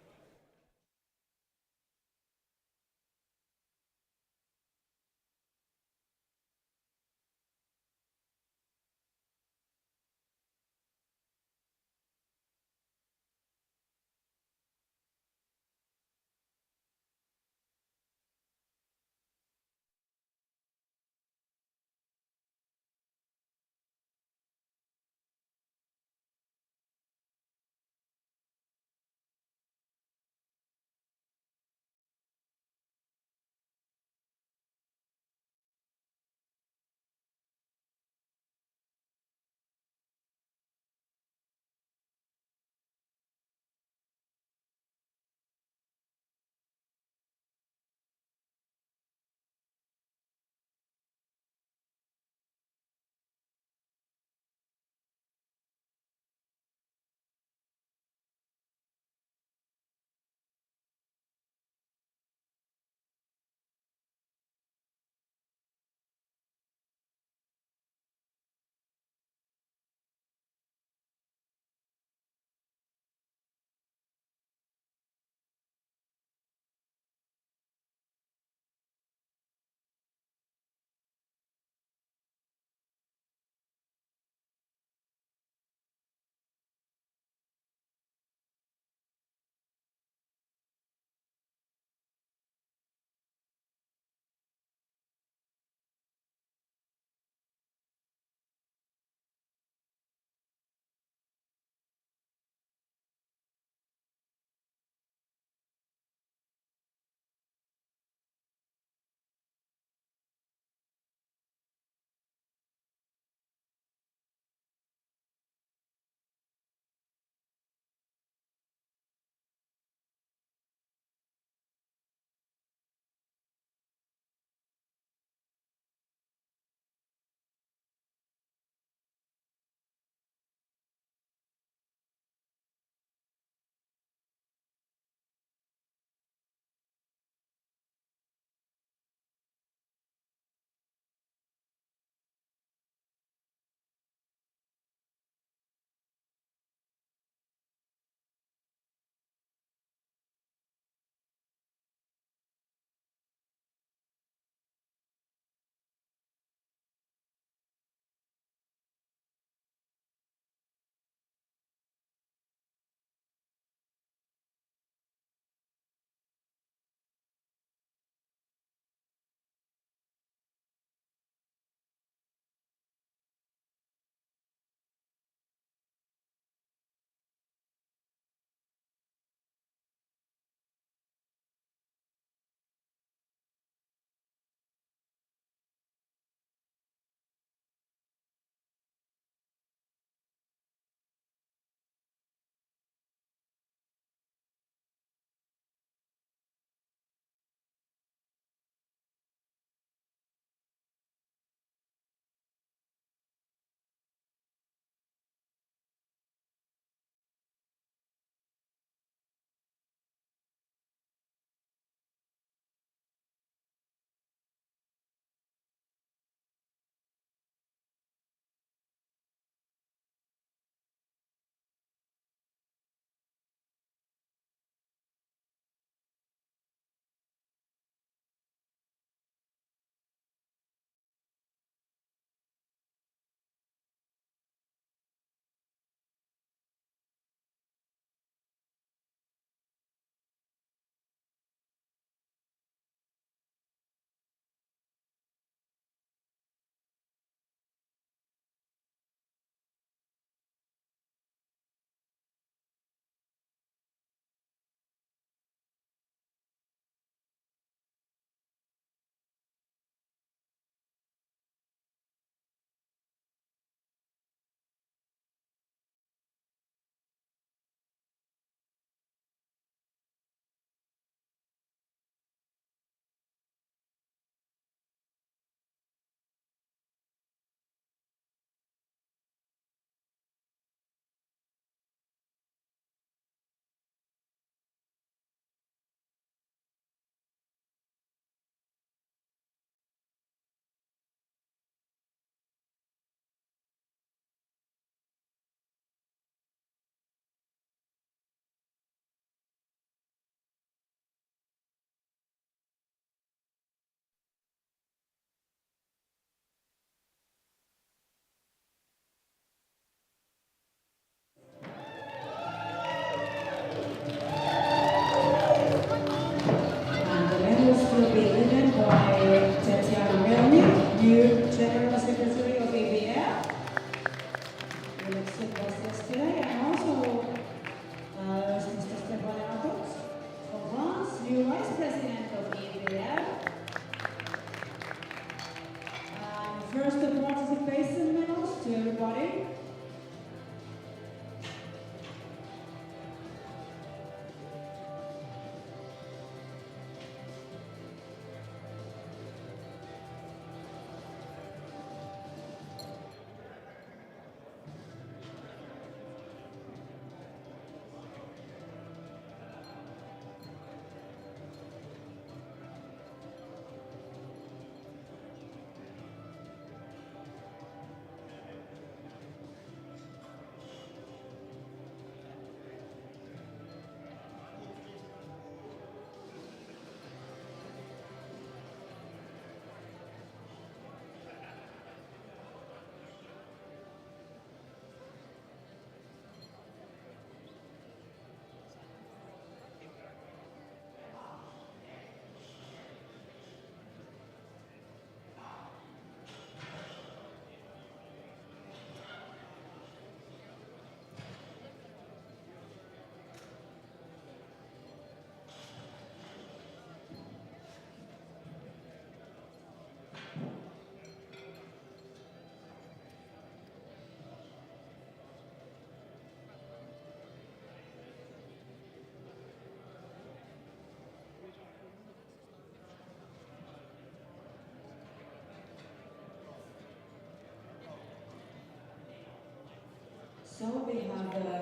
So we have the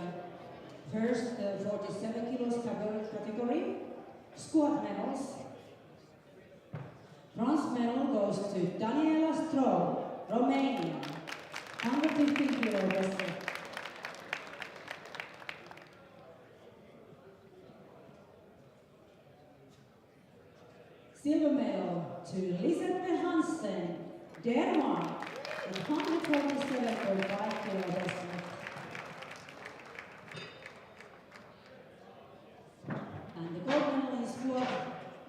first 47 kilos category, squat medals. Bronze medal goes to Daniela Stroh, Romania, 150 kilo wrestler. Silver medal to Lisette Hansen, Denmark, at 147.5 kilo wrestler. And the gold medal in squat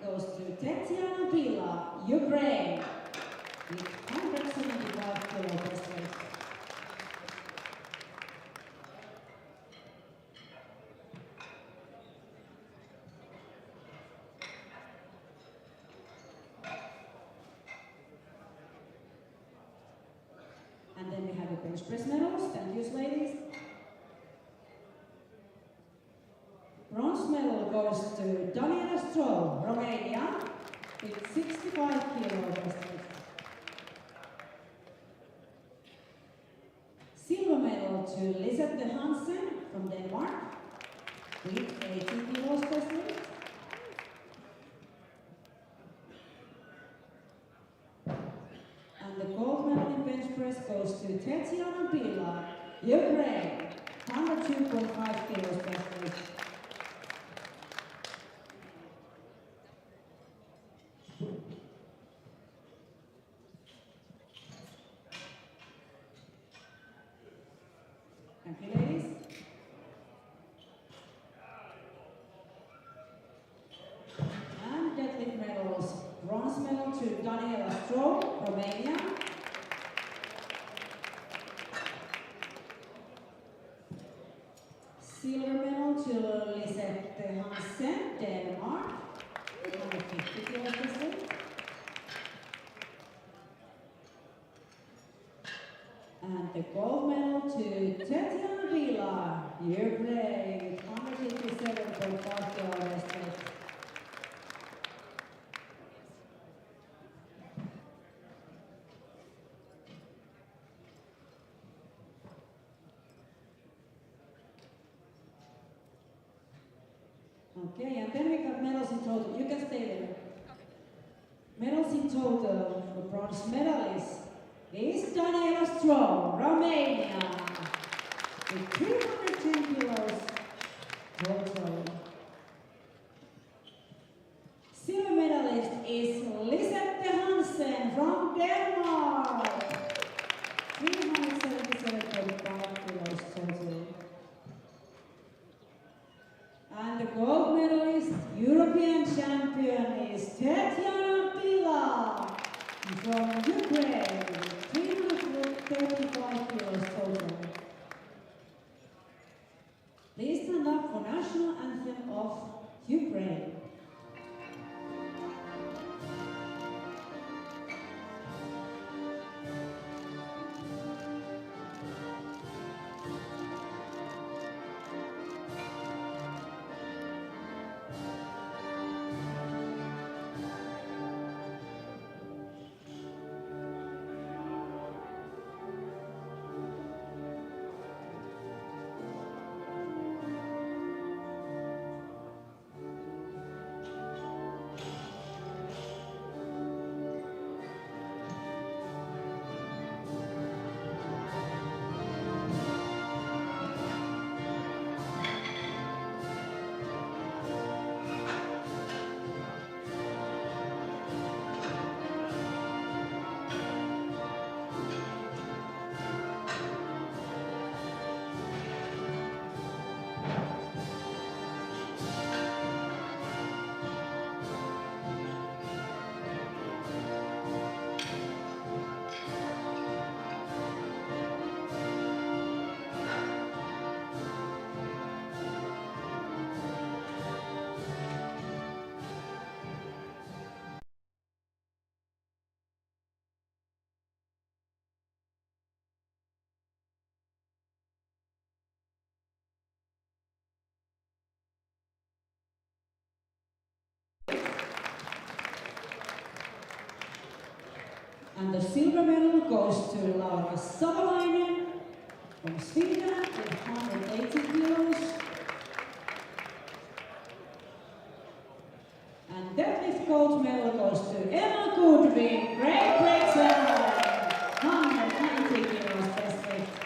goes to Tetiana Pila, Ukraine, with 175 kilo wrestler. And then we have the bench press medals. Thank you, ladies. Bronze medal goes to Daniela Stroh, Romania, with 65 kilo wrestling. Silver medal to Lisette Hansen from Denmark, with 80 kilos wrestling. And the gold medal in bench press goes to Tetiana Pila, Ukraine, 102.5 kilos wrestling. Thank you, ladies. And deadlift medals. Bronze medal to Daniela Stroh, Romania. Silver medal to Lisette Hansen, Denmark, 150 kilos wrestling. And the gold medal to Tetiana Pila, Ukraine, 157.5 kilo wrestling. Okay, and then we got medals in total. You can stay there. Medals in total for bronze medalist is Daniela Stroh, Romania, with 310 kilos total. Silver medalist is Lisette Hansen from Denmark, 377.5 kilos total. And the gold medalist, European champion, is Tetiana Pila from Ukraine, 335 kilos total. Please stand up for national anthem of Ukraine. And the silver medal goes to Laura Savalainen, from Sweden with 180 kilos. And deadlift gold medal goes to Emma Goodwin, Great Britain, 190 kilos best lift.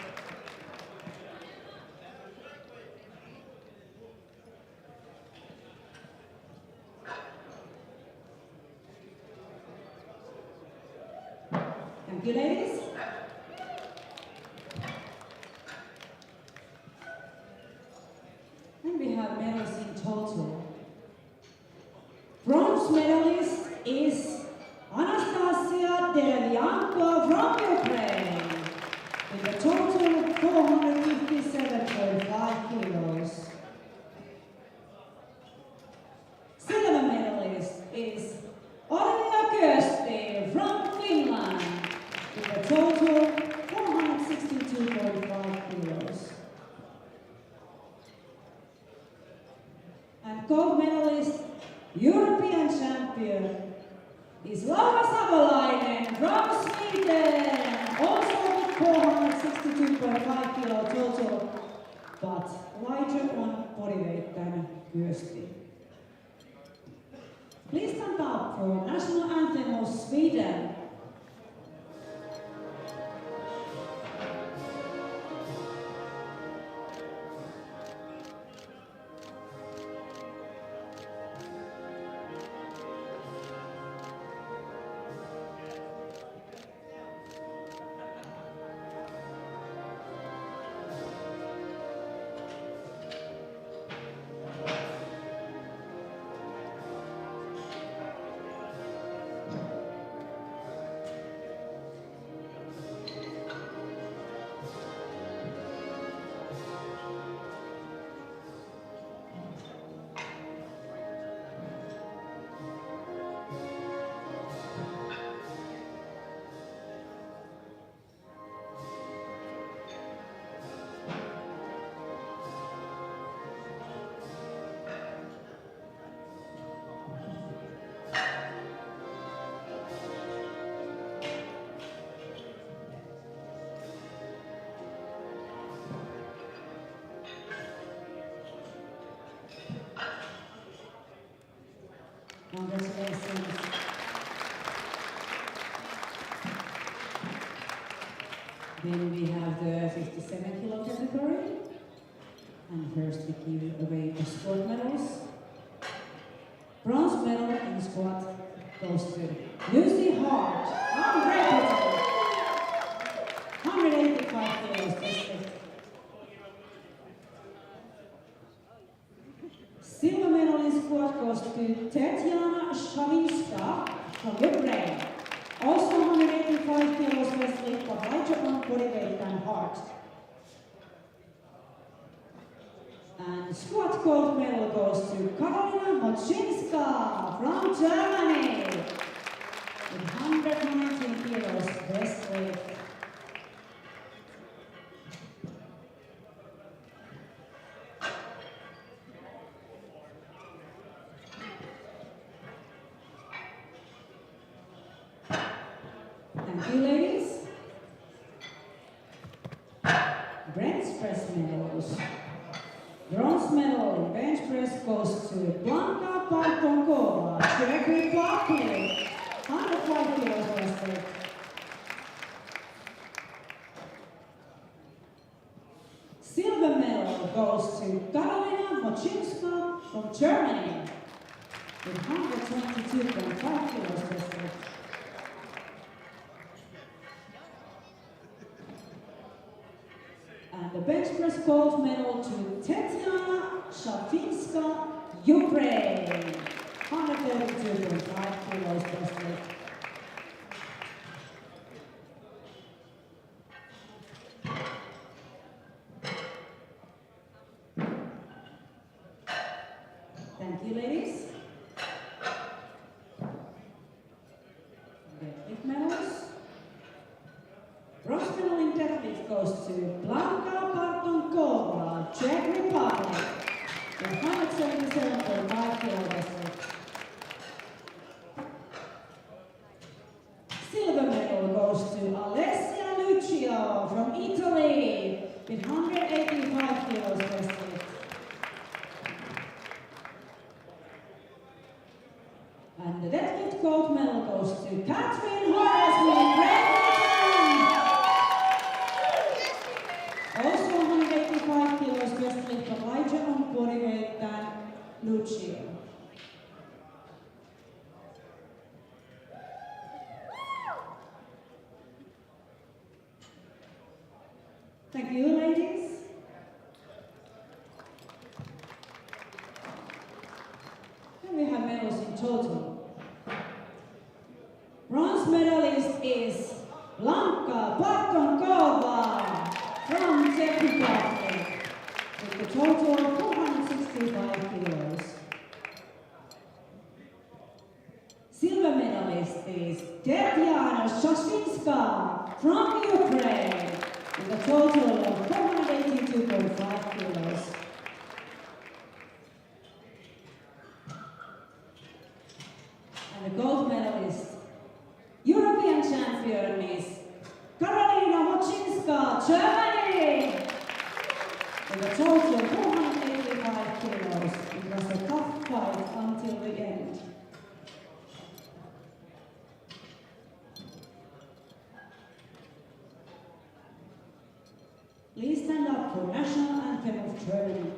Thank you, ladies. And we have medals in total. Bronze medalist is Anastasia Derevianko from Ukraine with a total of 457.5 kilos. Silver medalist is Olivia Kirsti from Finland with a total of 462.5 kilos. And gold medalist, European champion, is Laura Savolainen from Sweden, also with 462.5 kilo total, but lighter on body weight than Kirsti. Please stand up for national anthem of Sweden. Congratulations. Then we have the 57 kilo category. And first we give away the squat medals. Bronze medal in squat goes to Lucy Hart from Great Britain. 185 kilos best lift. Silver medal in squat goes to Tetiana Shavinska from Ukraine. Also 185 kilos best lift, but lighter on body weight than Hart. And squat gold medal goes to Karolina Moczinska from Germany with 119 kilos best lift. Thank you, ladies. Bench press medals. Bronze medal in bench press goes to Blanka Partonkova, Czech Republic, 105 kilos best lift. Silver medal goes to Karolina Moczinska from Germany with 122.5 kilos best lift. And the bench press gold medal to Tetiana Shavinska, Ukraine, 132.5 kilos best lift. Thank you, ladies. Deadlift medals. Bronze medal in deadlift goes to Blanka Partonkova, Czech Republic, with 177.5 kilos best lift. Silver medal goes to Alessia Lucio from Italy, with gold medal goes to Catherine Horace with Great Britain. Also 185 kilos best lift Elijah on bodyweight than Lucio. Thank you, ladies. And we have medals in total. Bronze medalist is Blanka Platonkova from Czech Republic with a total of 465 kilos. Silver medalist is Tetiana Shashinska from Ukraine with a total of 482.5 kilos. And the gold medalist, European champion is Karolina Moczynska, Germany! With a total of 485 kilos. It was a tough fight until the end. Please stand up for National Anthem of Germany.